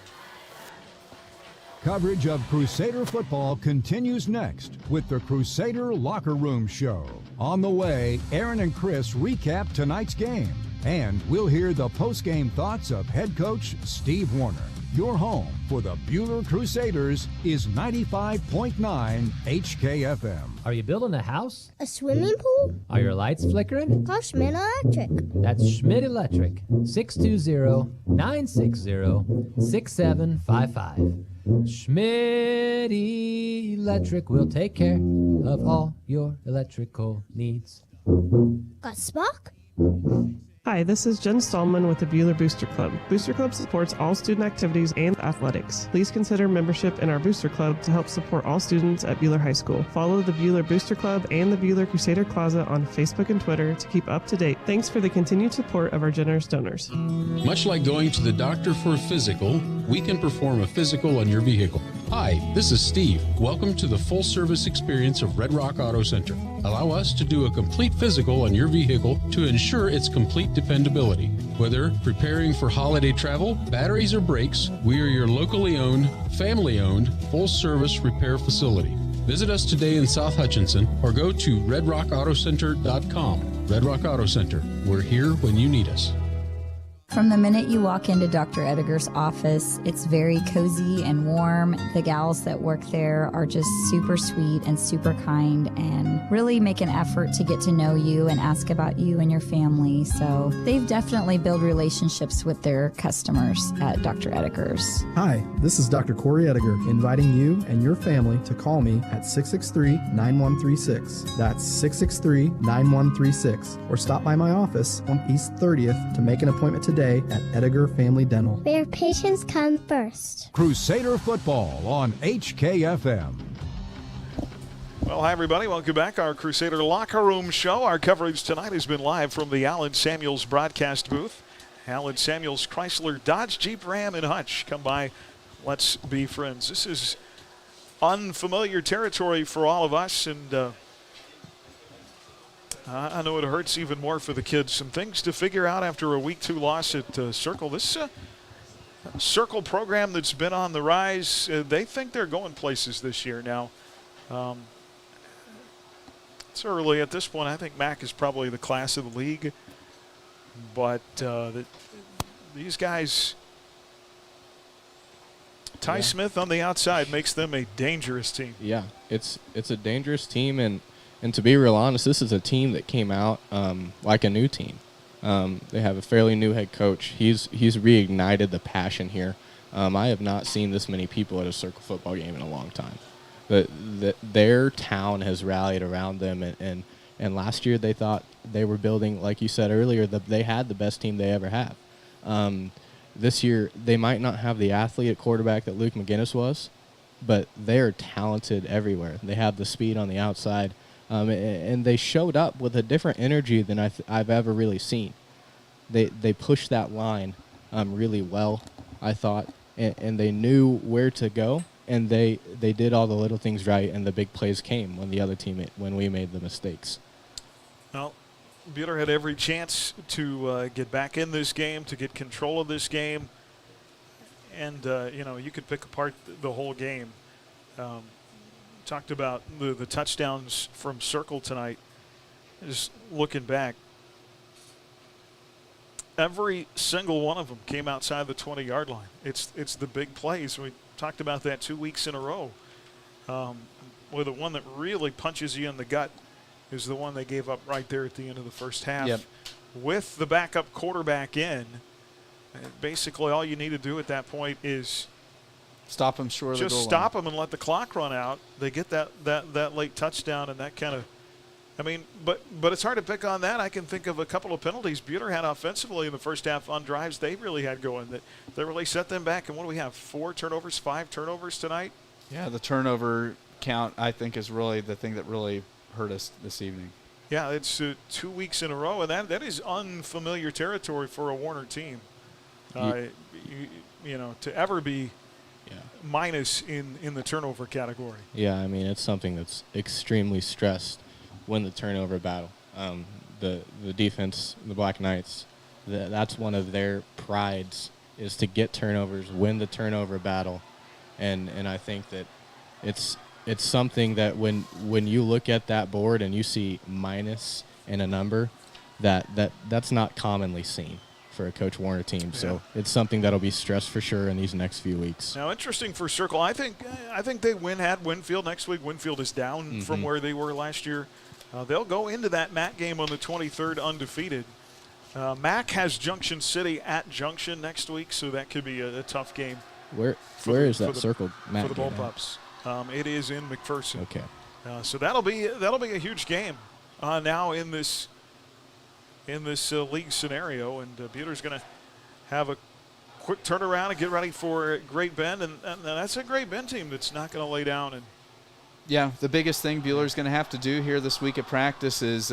Coverage of Crusader football continues next with the Crusader Locker Room Show. On the way, Aaron and Chris recap tonight's game, and we'll hear the post-game thoughts of head coach Steve Warner. Your home for the Buhler Crusaders is 95.9 HKFM. Are you building a house? A swimming pool? Are your lights flickering? Call Schmidt Electric. That's Schmidt Electric. 620-960-6755. Schmidt Electric will take care of all your electrical needs. Got Spock? Hi, this is Jen Stallman with the Buhler Booster Club. Booster Club supports all student activities and athletics. Please consider membership in our Booster Club to help support all students at Buhler High School. Follow the Buhler Booster Club and the Buhler Crusader Closet on Facebook and Twitter to keep up to date. Thanks for the continued support of our generous donors. Much like going to the doctor for a physical, we can perform a physical on your vehicle. Hi, this is Steve. Welcome to the full service experience of Red Rock Auto Center. Allow us to do a complete physical on your vehicle to ensure its complete dependability. Whether preparing for holiday travel, batteries, or brakes, we are your locally owned, family owned, full service repair facility. Visit us today in South Hutchinson or go to redrockautocenter.com. Red Rock Auto Center. We're here when you need us. From the minute you walk into Dr. Ediger's office, it's very cozy and warm. The gals that work there are just super sweet and super kind and really make an effort to get to know you and ask about you and your family. So they've definitely built relationships with their customers at Dr. Ediger's. Hi, this is Dr. Corey Ediger, inviting you and your family to call me at 663-9136. That's 663-9136. Or stop by my office on East 30th to make an appointment today at Ediger Family Dental. Where patients come first. Crusader football on HKFM. Well, hi, everybody. Welcome back. Our Crusader Locker Room Show. Our coverage tonight has been live from the Allen Samuels broadcast booth. Allen Samuels Chrysler Dodge Jeep Ram in Hutch. Come by. Let's be friends. This is unfamiliar territory for all of us, and I know it hurts even more for the kids. Some things to figure out after a week 2 loss at Circle. This Circle program that's been on the rise, they think they're going places this year now. It's early at this point. I think Mac is probably the class of the league. But these guys, Ty Smith on the outside makes them a dangerous team. Yeah, it's a dangerous team, and to be real honest, this is a team that came out like a new team. They have a fairly new head coach. He's reignited the passion here. I have not seen this many people at a Circle football game in a long time. Their town has rallied around them, and last year they thought they were building, like you said earlier, they had the best team they ever have. This year they might not have the athlete at quarterback that Luke McGinnis was, but they're talented everywhere. They have the speed on the outside. And they showed up with a different energy than I've ever really seen. They pushed that line really well, I thought, and they knew where to go, and they did all the little things right, and the big plays came when when we made the mistakes. Well, Buhler had every chance to get back in this game, to get control of this game, and you could pick apart the whole game. Talked about the touchdowns from Circle tonight. Just looking back, every single one of them came outside the 20-yard line. It's the big plays. We talked about that 2 weeks in a row. Well, the one that really punches you in the gut is the one they gave up right there at the end of the first half. Yep. With the backup quarterback in, basically all you need to do at that point is stop them short of the goal line. Just stop them and let the clock run out. They get that late touchdown, and that kind of, but it's hard to pick on that. I can think of a couple of penalties Buhler had offensively in the first half on drives they really had going that really set them back. And what do we have? 5 turnovers tonight? Yeah, the turnover count, I think, is really the thing that really hurt us this evening. Yeah, it's 2 weeks in a row, and that is unfamiliar territory for a Warner team. To ever be minus in the turnover category. Yeah, it's something that's extremely stressed when the turnover battle. The defense, the Black Knights, that's one of their prides is to get turnovers, win the turnover battle, and I think that it's something that when you look at that board and you see minus in a number, that's not commonly seen for a Coach Warner team. So it's something that'll be stressed for sure in these next few weeks. Now, interesting for Circle. I think they at Winfield next week. Winfield is down from where they were last year. They'll go into that MAC game on the 23rd undefeated. MAC has Junction City at Junction next week, so that could be a tough game. Where is that Circle MAC for the Bullpups? It is in McPherson. Okay. So that'll be a huge game now in this league scenario, and Buhler's going to have a quick turnaround and get ready for Great Bend, and that's a Great Bend team that's not going to lay down. And yeah, the biggest thing Buhler's going to have to do here this week at practice is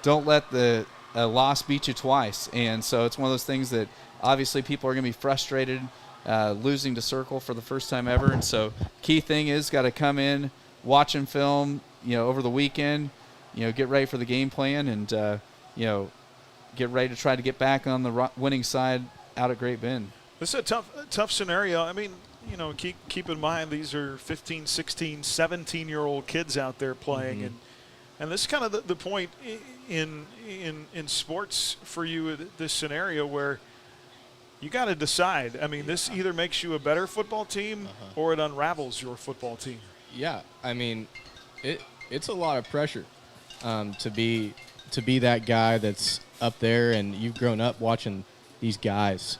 don't let the loss beat you twice. And so it's one of those things that obviously people are going to be frustrated losing to Circle for the first time ever. And so key thing is got to come in, watching film, over the weekend, get ready for the game plan and, get ready to try to get back on the winning side out at Great Bend. This is a tough scenario. I mean, keep in mind these are 15, 16, 17-year-old kids out there playing, and this is kind of the point in sports for you, this scenario where you got to decide. I mean, this either makes you a better football team or it unravels your football team. Yeah, I mean, it's a lot of pressure to be that guy that's up there, and you've grown up watching these guys,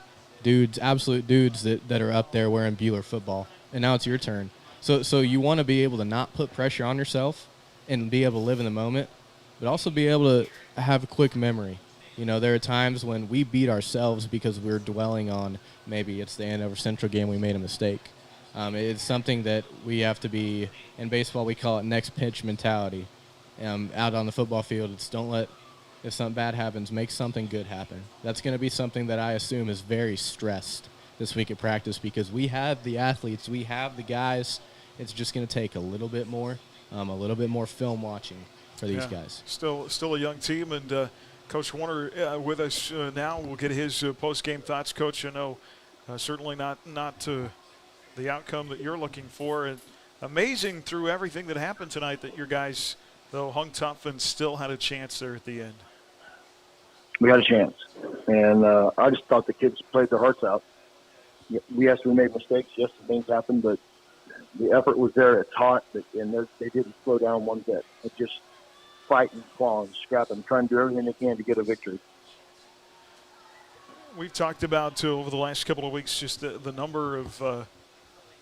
absolute dudes that are up there wearing Buhler football, and now it's your turn. So you want to be able to not put pressure on yourself and be able to live in the moment, but also be able to have a quick memory. There are times when we beat ourselves because we're dwelling on maybe it's the Andover Central game we made a mistake. It's something that we have to be, in baseball we call it next pitch mentality. Out on the football field, it's if something bad happens, make something good happen. That's going to be something that I assume is very stressed this week at practice because we have the athletes, we have the guys. It's just going to take a little bit more film watching for these guys. Still a young team, and Coach Warner with us now. We'll get his post-game thoughts. Coach, I know certainly not the outcome that you're looking for. And amazing through everything that happened tonight that your guys, though, hung tough and still had a chance there at the end. We had a chance, and I just thought the kids played their hearts out. Yes, we made mistakes. Yes, things happened, but the effort was there. It's hot, and they didn't slow down one bit. It just fighting, clawing, scrapping, trying to do everything they can to get a victory. We've talked about over the last couple of weeks just the number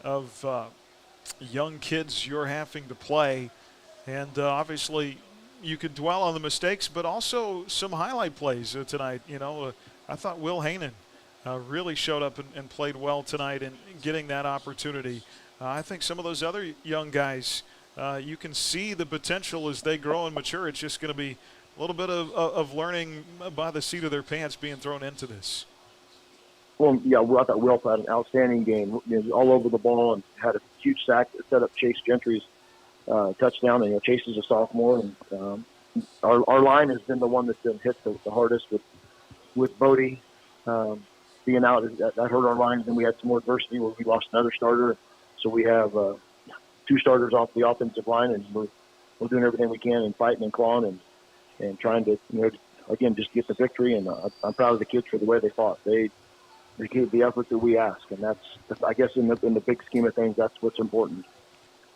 of young kids you're having to play, and obviously you could dwell on the mistakes, but also some highlight plays tonight. I thought Will Haanen really showed up and played well tonight and getting that opportunity. I think some of those other young guys, you can see the potential as they grow and mature. It's just going to be a little bit of learning by the seat of their pants being thrown into this. Well, yeah, I thought Will had an outstanding game, all over the ball, and had a huge sack that set up Chase Gentry's touchdown. And Chase is a sophomore, and our line has been the one that's been hit the hardest with Bodie being out. That hurt our line. Then we had some more adversity where we lost another starter. So we have two starters off the offensive line, and we're doing everything we can and fighting and clawing and trying to again just get the victory. And I'm proud of the kids for the way they fought. They gave the effort that we ask, and that's I guess in the big scheme of things, that's what's important.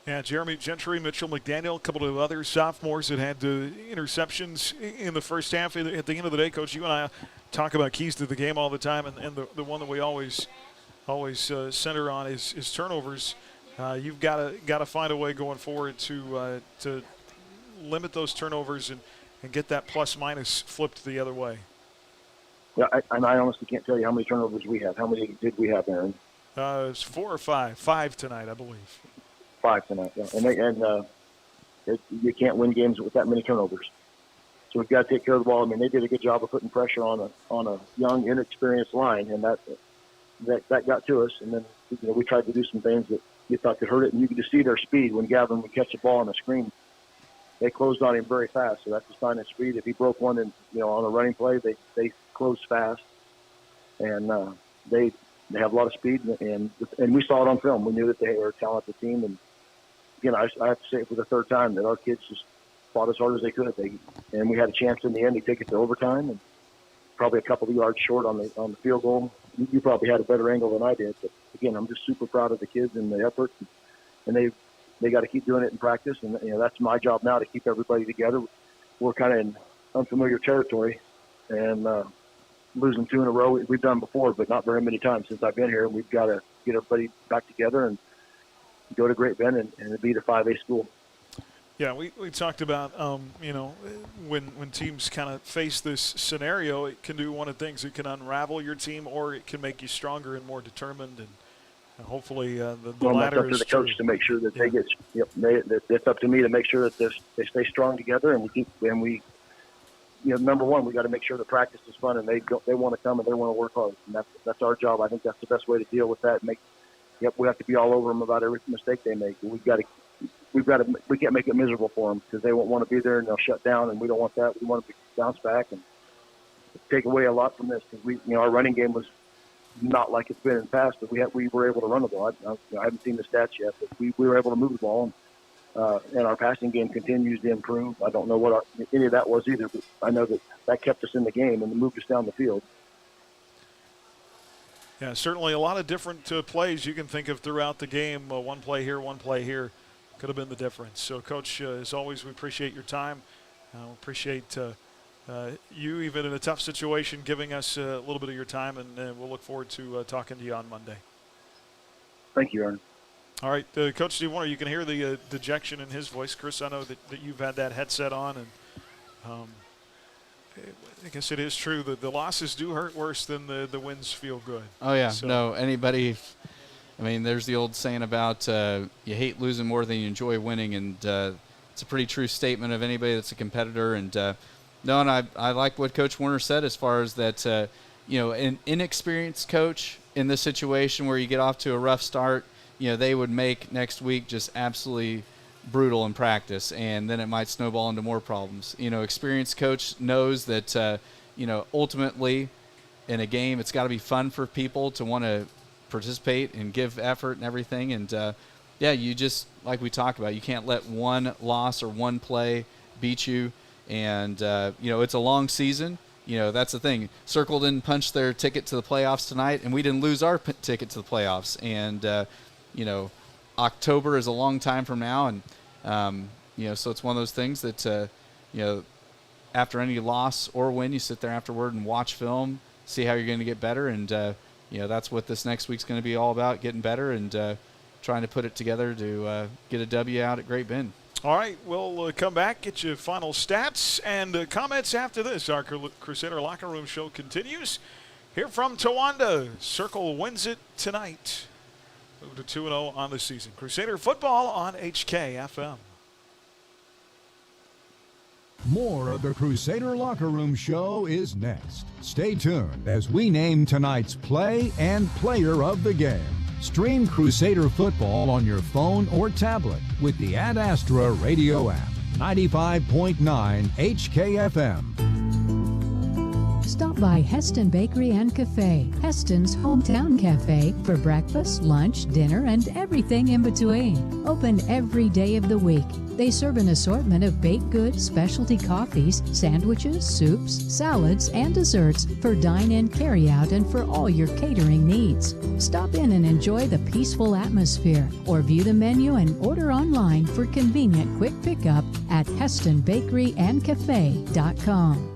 Yeah, Jeremy Gentry, Mitchell McDaniel, a couple of other sophomores that had interceptions in the first half. At the end of the day, Coach, you and I talk about keys to the game all the time, and the one that we always center on is turnovers. You've got to find a way going forward to limit those turnovers and get that plus minus flipped the other way. Yeah, I honestly can't tell you how many turnovers we have. How many did we have, Aaron? It's 4 or 5. 5 tonight, I believe. 5 tonight, yeah. You can't win games with that many turnovers. So we've got to take care of the ball. I mean, they did a good job of putting pressure on a young, inexperienced line, and that got to us. And then we tried to do some things that you thought could hurt it, and you could just see their speed when Gavin would catch the ball on the screen. They closed on him very fast, so that's a sign of speed. If he broke one on a running play, they closed fast, and they have a lot of speed, and we saw it on film. We knew that they were a talented team, and again, I have to say it for the third time that our kids just fought as hard as they could. And we had a chance in the end to take it to overtime, and probably a couple of yards short on the field goal. You probably had a better angle than I did, but again, I'm just super proud of the kids and the effort, and they got to keep doing it in practice, and that's my job now to keep everybody together. We're kind of in unfamiliar territory, and losing 2 in a row we've done before, but not very many times since I've been here. We've got to get everybody back together and go to Great Bend and beat a 5A school. Yeah, we talked about, when teams kind of face this scenario, it can do one of the things. It can unravel your team, or it can make you stronger and more determined. And hopefully the latter is it's up to the coach to make sure that they get. It's up to me to make sure that they stay strong together, and we number one, we got to make sure the practice is fun and they want to come and they want to work hard. And that's our job. I think that's the best way to deal with that. We have to be all over them about every mistake they make. We can't make it miserable for them because they won't want to be there and they'll shut down, and we don't want that. We want to bounce back and take away a lot from this because our running game was not like it's been in the past, but we were able to run the ball. I haven't seen the stats yet, but we were able to move the ball, and our passing game continues to improve. I don't know what any of that was either, but I know that kept us in the game and moved us down the field. Yeah, certainly a lot of different plays you can think of throughout the game. One play here could have been the difference. So, Coach, as always, we appreciate your time. Appreciate you, even in a tough situation, giving us a little bit of your time, and we'll look forward to talking to you on Monday. Thank you, Aaron. All right, Coach Steve Warner, you can hear the dejection in his voice. Chris, I know that you've had that headset on, and I guess it is true that the losses do hurt worse than the wins feel good. Oh, yeah. So. No, anybody – I mean, there's the old saying about you hate losing more than you enjoy winning, and it's a pretty true statement of anybody that's a competitor. And and I like what Coach Warner said as far as that, an inexperienced coach in this situation where you get off to a rough start, they would make next week just absolutely brutal in practice, and then it might snowball into more problems. Experienced coach knows that, ultimately in a game it's got to be fun for people to want to participate and give effort and everything. And, you just, like we talked about, you can't let one loss or one play beat you. And, it's a long season. That's the thing. Circle didn't punch their ticket to the playoffs tonight, and we didn't lose our ticket to the playoffs. And, October is a long time from now. And, so it's one of those things that, after any loss or win, you sit there afterward and watch film, see how you're going to get better. And, that's what this next week's going to be all about, getting better and trying to put it together to get a W out at Great Bend. All right, we'll come back, get you final stats and comments after this. Our Crusader Locker Room show continues. Here from Towanda, Circle wins it tonight. Move to 2-0 on the season. Crusader football on HKFM. More of the Crusader Locker Room show is next. Stay tuned as we name tonight's play and player of the game. Stream Crusader football on your phone or tablet with the Ad Astra radio app. 95.9 HKFM. Stop by Heston Bakery and Cafe, Heston's hometown cafe, for breakfast, lunch, dinner, and everything in between. Open every day of the week. They serve an assortment of baked goods, specialty coffees, sandwiches, soups, salads, and desserts for dine-in, carry-out, and for all your catering needs. Stop in and enjoy the peaceful atmosphere, or view the menu and order online for convenient quick pickup at HestonBakeryAndCafe.com.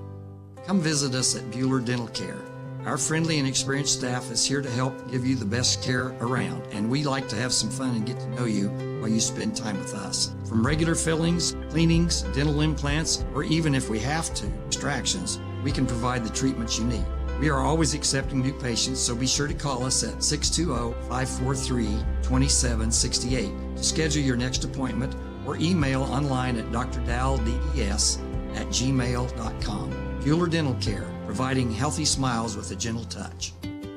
Come visit us at Buhler Dental Care. Our friendly and experienced staff is here to help give you the best care around, and we like to have some fun and get to know you while you spend time with us. From regular fillings, cleanings, dental implants, or even if we have to, extractions, we can provide the treatments you need. We are always accepting new patients, so be sure to call us at 620-543-2768 to schedule your next appointment, or email online at drdaldds@gmail.com. Buhler Dental Care, providing healthy smiles with a gentle touch.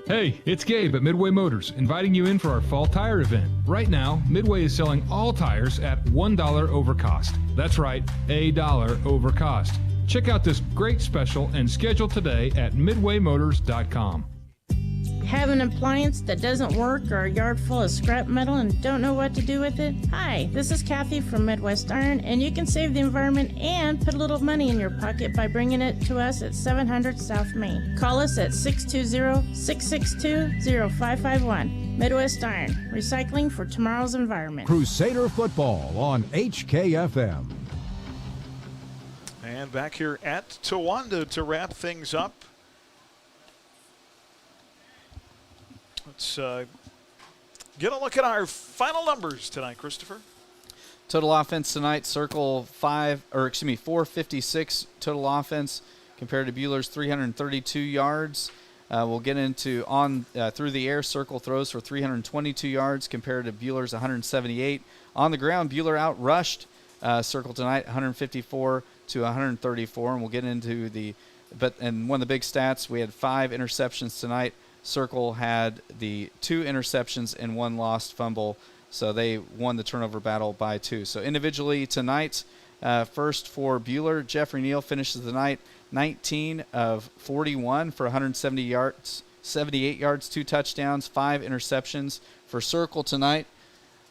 Hey, it's Gabe at Midway Motors, inviting you in for our fall tire event. Right now, Midway is selling all tires at $1 over cost. That's right, $1 over cost. Check out this great special and schedule today at midwaymotors.com. Have an appliance that doesn't work or a yard full of scrap metal and don't know what to do with it? Hi, this is Kathy from Midwest Iron, and you can save the environment and put a little money in your pocket by bringing it to us at 700 South Main. Call us at 620-662-0551. Midwest Iron, recycling for tomorrow's environment. Crusader football on HKFM. And back here at Towanda to wrap things up. Let's get a look at our final numbers tonight, Christopher. Total offense tonight, Circle 456 total offense compared to Buhler's 332 yards. We'll get into through the air. Circle throws for 322 yards compared to Buhler's 178. On the ground, Buhler outrushed Circle tonight, 154 to 134, and we'll get into and one of the big stats, we had 5 interceptions tonight. Circle had the 2 interceptions and 1 lost fumble, so they won the turnover battle by 2. So individually tonight, first for Buhler, Jeffrey Neal finishes the night 19 of 41 for 170 yards, 78 yards, 2 touchdowns, 5 interceptions. For Circle tonight,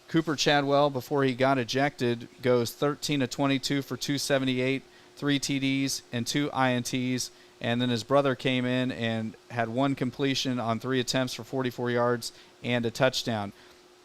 Cooper Chadwell, before he got ejected, goes 13 of 22 for 278, 3 TDs and 2 INTs. And then his brother came in and had 1 completion on 3 attempts for 44 yards and a touchdown.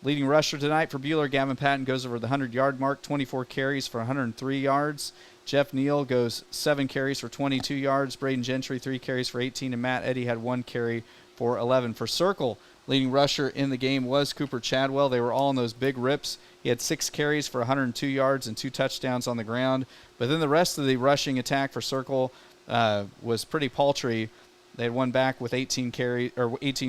Leading rusher tonight for Buhler, Gavin Patton, goes over the 100-yard mark, 24 carries for 103 yards. Jeff Neal goes 7 carries for 22 yards. Braden Gentry, 3 carries for 18. And Matt Eddy had 1 carry for 11. For Circle, leading rusher in the game was Cooper Chadwell. They were all in those big rips. He had 6 carries for 102 yards and 2 touchdowns on the ground. But then the rest of the rushing attack for Circle was pretty paltry. They had one back with 18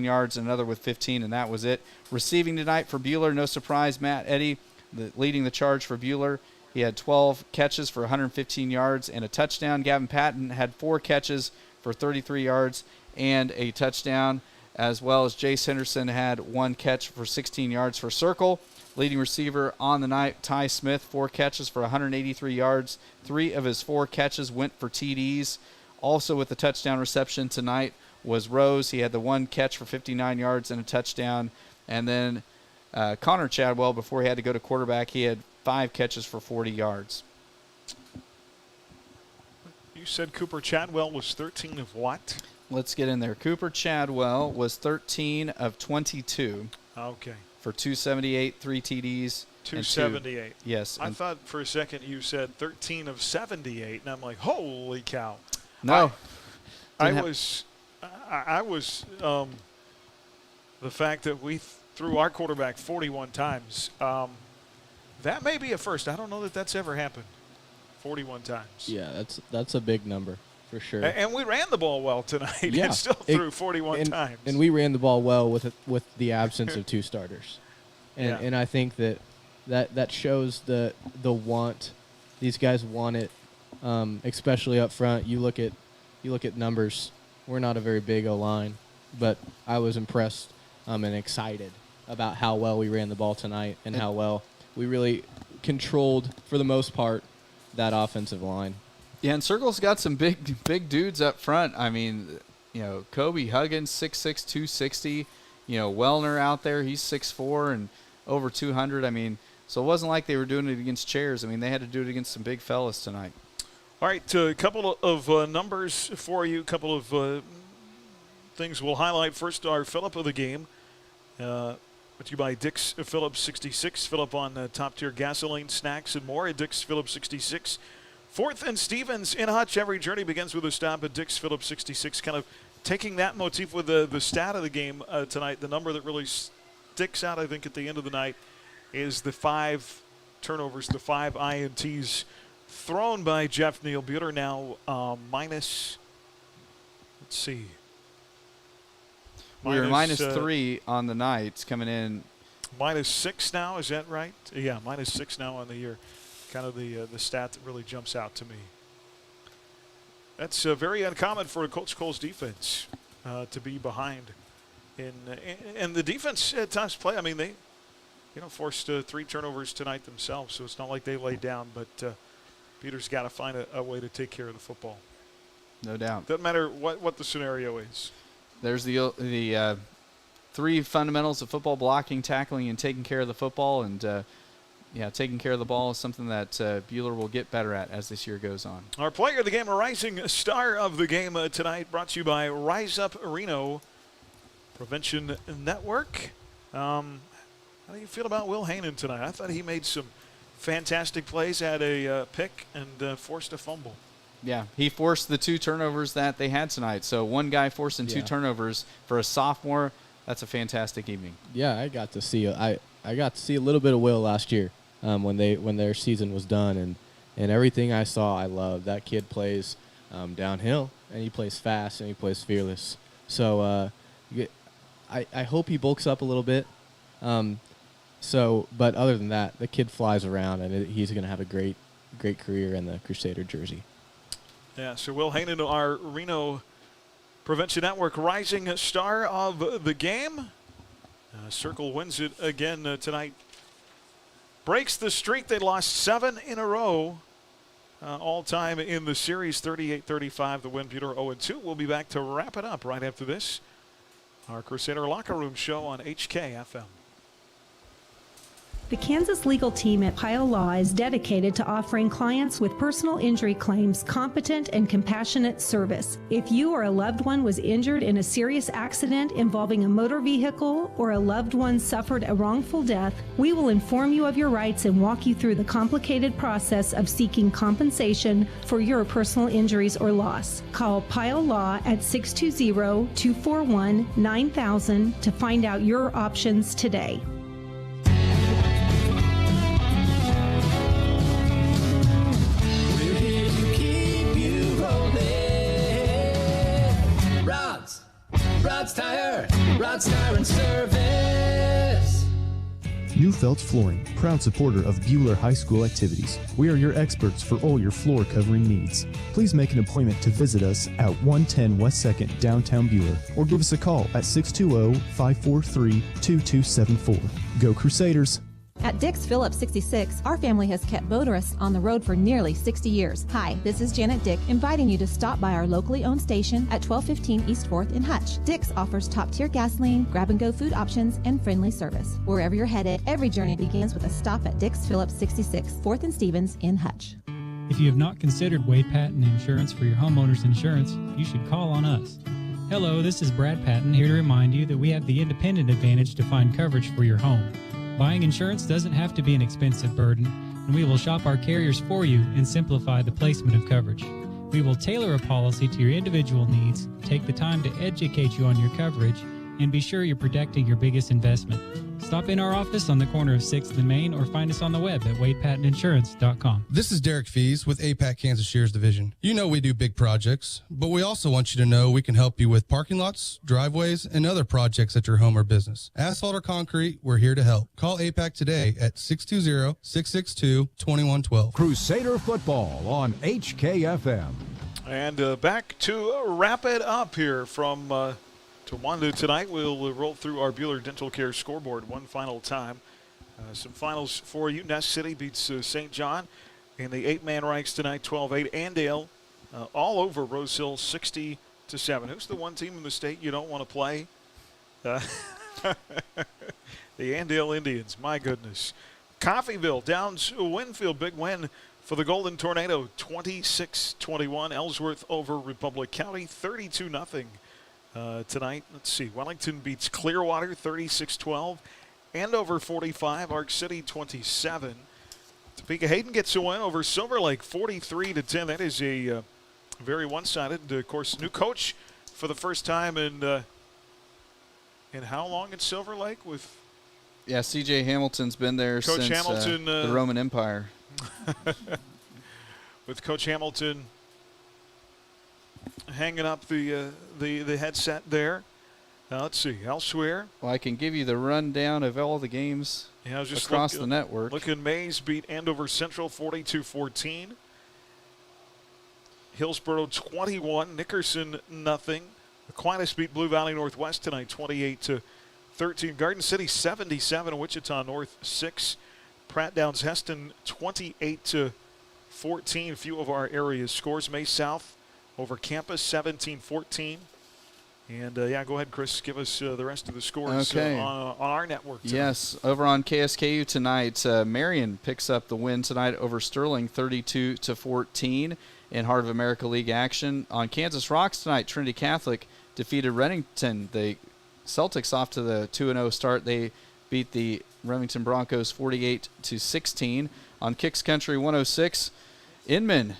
yards and another with 15, and that was it. Receiving tonight for Buhler, no surprise, Matt Eddy leading the charge for Buhler. He had 12 catches for 115 yards and a touchdown. Gavin Patton had 4 catches for 33 yards and a touchdown, as well as Jace Henderson had 1 catch for 16 yards for Circle. Leading receiver on the night, Ty Smith, 4 catches for 183 yards. 3 of his 4 catches went for TDs. Also with the touchdown reception tonight was Rose. He had the 1 catch for 59 yards and a touchdown. And then Connor Chadwell, before he had to go to quarterback, he had 5 catches for 40 yards. You said Cooper Chadwell was 13 of what? Let's get in there. Cooper Chadwell was 13 of 22. Okay. For 278, 3 TDs. 278. Yes. I thought for a second you said 13 of 78, and I'm like, holy cow. No. I was the fact that we threw our quarterback 41 times. That may be a first. I don't know that that's ever happened. 41 times. Yeah, that's a big number for sure. And we ran the ball well tonight. Yeah, and still threw 41 times. And we ran the ball well with the absence of 2 starters. And I think that shows the want. These guys want it, especially up front. You look at numbers. We're not a very big O-line, but I was impressed and excited about how well we ran the ball tonight and how well we really controlled, for the most part, that offensive line. Yeah, and Circle's got some big dudes up front. I mean, Kobe Huggins, 6'6", 260. Wellner out there, he's 6'4" and over 200. I mean, so it wasn't like they were doing it against chairs. I mean, they had to do it against some big fellas tonight. All right, a couple of numbers for you, a couple of things we'll highlight. First, our Phillip of the game. Brought to you by Dick's Phillips 66. Phillip on top-tier gasoline, snacks, and more at Dick's Phillips 66. 4th and Stevens in Hutch. Every journey begins with a stop at Dick's Phillips 66. Kind of taking that motif with the stat of the game tonight. The number that really sticks out, I think, at the end of the night is the 5 turnovers, the 5 INTs thrown by Jeff Neal. Buhler now minus, let's see. We were minus 3 on the night, coming in. Minus 6 now, is that right? Yeah, minus 6 now on the year. Kind of the stat that really jumps out to me. That's very uncommon for a Coach Cole's defense to be behind. And the defense at times play. I mean, they forced 3 turnovers tonight themselves, so it's not like they laid down. But Peter's got to find a way to take care of the football. No doubt. Doesn't matter what the scenario is. There's the 3 fundamentals of football: blocking, tackling, and taking care of the football. And taking care of the ball is something that Buhler will get better at as this year goes on. Our player of the game, a rising star of the game tonight, brought to you by Rise Up Reno Prevention Network. How do you feel about Will Hanen tonight? I thought he made some fantastic plays, had a pick, and forced a fumble. Yeah, he forced the 2 turnovers that they had tonight. So one guy forcing 2 turnovers for a sophomore. That's a fantastic evening. Yeah, I got to see I got to see a little bit of Will last year when their season was done, and everything I saw I loved. That kid plays downhill, and he plays fast, and he plays fearless. So I hope he bulks up a little bit. But other than that, the kid flies around, and he's going to have a great career in the Crusader jersey. Yeah, so Will Haynen, our Reno Prevention Network rising star of the game. Circle wins it again tonight. Breaks the streak. They lost 7 in a row. All time in the series, 38-35, the win. Buhler 0-2. We'll be back to wrap it up right after this. Our Crusader Locker Room show on HKFM. The Kansas legal team at Pyle Law is dedicated to offering clients with personal injury claims competent and compassionate service. If you or a loved one was injured in a serious accident involving a motor vehicle or a loved one suffered a wrongful death, we will inform you of your rights and walk you through the complicated process of seeking compensation for your personal injuries or loss. Call Pyle Law at 620-241-9000 to find out your options today. Rod's Tire and Service. Neufeld Flooring, proud supporter of Buhler High School activities. We are your experts for all your floor covering needs. Please make an appointment to visit us at 110 West 2nd, downtown Buhler, or give us a call at 620-543-2274. Go Crusaders! At Dick's Phillips 66, our family has kept motorists on the road for nearly 60 years. Hi, this is Janet Dick, inviting you to stop by our locally owned station at 1215 East 4th in Hutch. Dick's offers top-tier gasoline, grab-and-go food options, and friendly service. Wherever you're headed, every journey begins with a stop at Dick's Phillips 66, 4th and Stevens in Hutch. If you have not considered Patton Insurance for your homeowner's insurance, you should call on us. Hello, this is Brad Patton, here to remind you that we have the independent advantage to find coverage for your home. Buying insurance doesn't have to be an expensive burden, and we will shop our carriers for you and simplify the placement of coverage. We will tailor a policy to your individual needs, take the time to educate you on your coverage, and be sure you're protecting your biggest investment. Stop in our office on the corner of 6th and Main or find us on the web at WadePattonInsurance.com. This is Derek Fees with APAC Kansas Shears Division. You know we do big projects, but we also want you to know we can help you with parking lots, driveways, and other projects at your home or business. Asphalt or concrete, we're here to help. Call APAC today at 620-662-2112. Crusader football on HKFM. And back to wrap it up here from Towanda tonight. We'll roll through our Buhler Dental Care scoreboard one final time. Some finals for you. Ness City beats St. John in the 8-man ranks tonight, 12-8. Andale all over Rose Hill, 60-7. Who's the one team in the state you don't want to play? The Andale Indians, my goodness. Coffeyville downs Winfield, big win for the Golden Tornado, 26-21. Ellsworth over Republic County, 32-0. Tonight, let's see, Wellington beats Clearwater 36-12, Andover 45, Arc City 27. Topeka Hayden gets a win over Silver Lake 43-10. That is a very one-sided. Of course, new coach for the first time in how long at Silver Lake? With C.J. Hamilton's been there Coach since Hamilton, the Roman Empire. With Coach Hamilton hanging up the headset there. Let's see, elsewhere. Well, I can give you the rundown of all the games across the network. Looking, Mays beat Andover Central 42-14. Hillsboro 21, Nickerson nothing. Aquinas beat Blue Valley Northwest tonight 28-13. Garden City 77, Wichita North 6. Pratt Downs Heston 28-14. Few of our area scores. May South over Campus 17-14. And go ahead, Chris, give us the rest of the scores on our network tonight. Yes, over on KSKU tonight, Marion picks up the win tonight over Sterling 32-14 in Heart of America League action. On Kansas Rocks tonight, Trinity Catholic defeated Remington. The Celtics off to the 2-0 start. They beat the Remington Broncos 48-16. On Kicks Country 106, Inman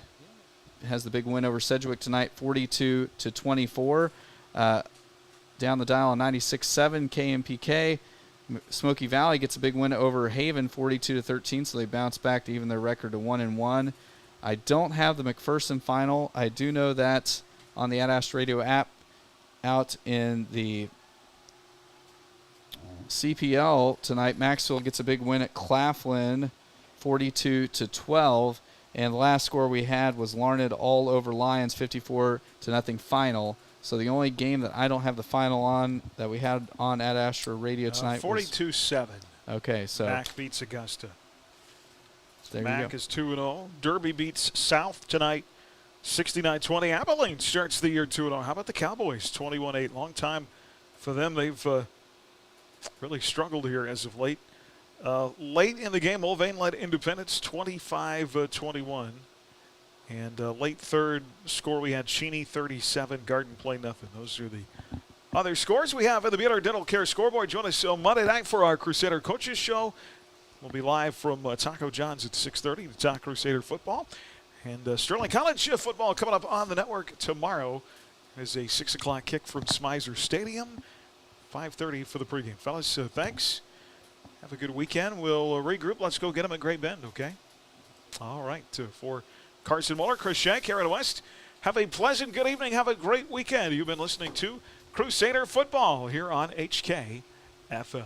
has the big win over Sedgwick tonight, 42-24. Down the dial on 96.7 KMPK. Smoky Valley gets a big win over Haven, 42-13, so they bounce back to even their record to 1-1. I don't have the McPherson final. I do know that on the AdAst Radio app out in the CPL tonight, Maxwell gets a big win at Claflin, 42-12. And the last score we had was Larned all over Lions, 54-0 final. So the only game that I don't have the final on that we had on at Astra Radio tonight 42-7. Okay, so Mac beats Augusta. There Mac is 2-0. Derby beats South tonight, 69-20. Abilene starts the year 2-0. How about the Cowboys, 21-8? Long time for them. They've really struggled here as of late. Late in the game, Mulvane led Independence 25-21. And late third score, we had Cheney 37, Garden Play nothing. Those are the other scores we have in the Buhler Dental Care scoreboard. Join us on Monday night for our Crusader Coaches Show. We'll be live from Taco John's at 6:30 to talk Crusader football. And Sterling College football coming up on the network tomorrow. There's a 6 o'clock kick from Smizer Stadium. 5:30 for the pregame. Fellas, thanks. Have a good weekend. We'll regroup. Let's go get them at Great Bend, okay? All right. For Carson Muller, Chris Shank, Aaron West, have a pleasant good evening. Have a great weekend. You've been listening to Crusader Football here on HK FM.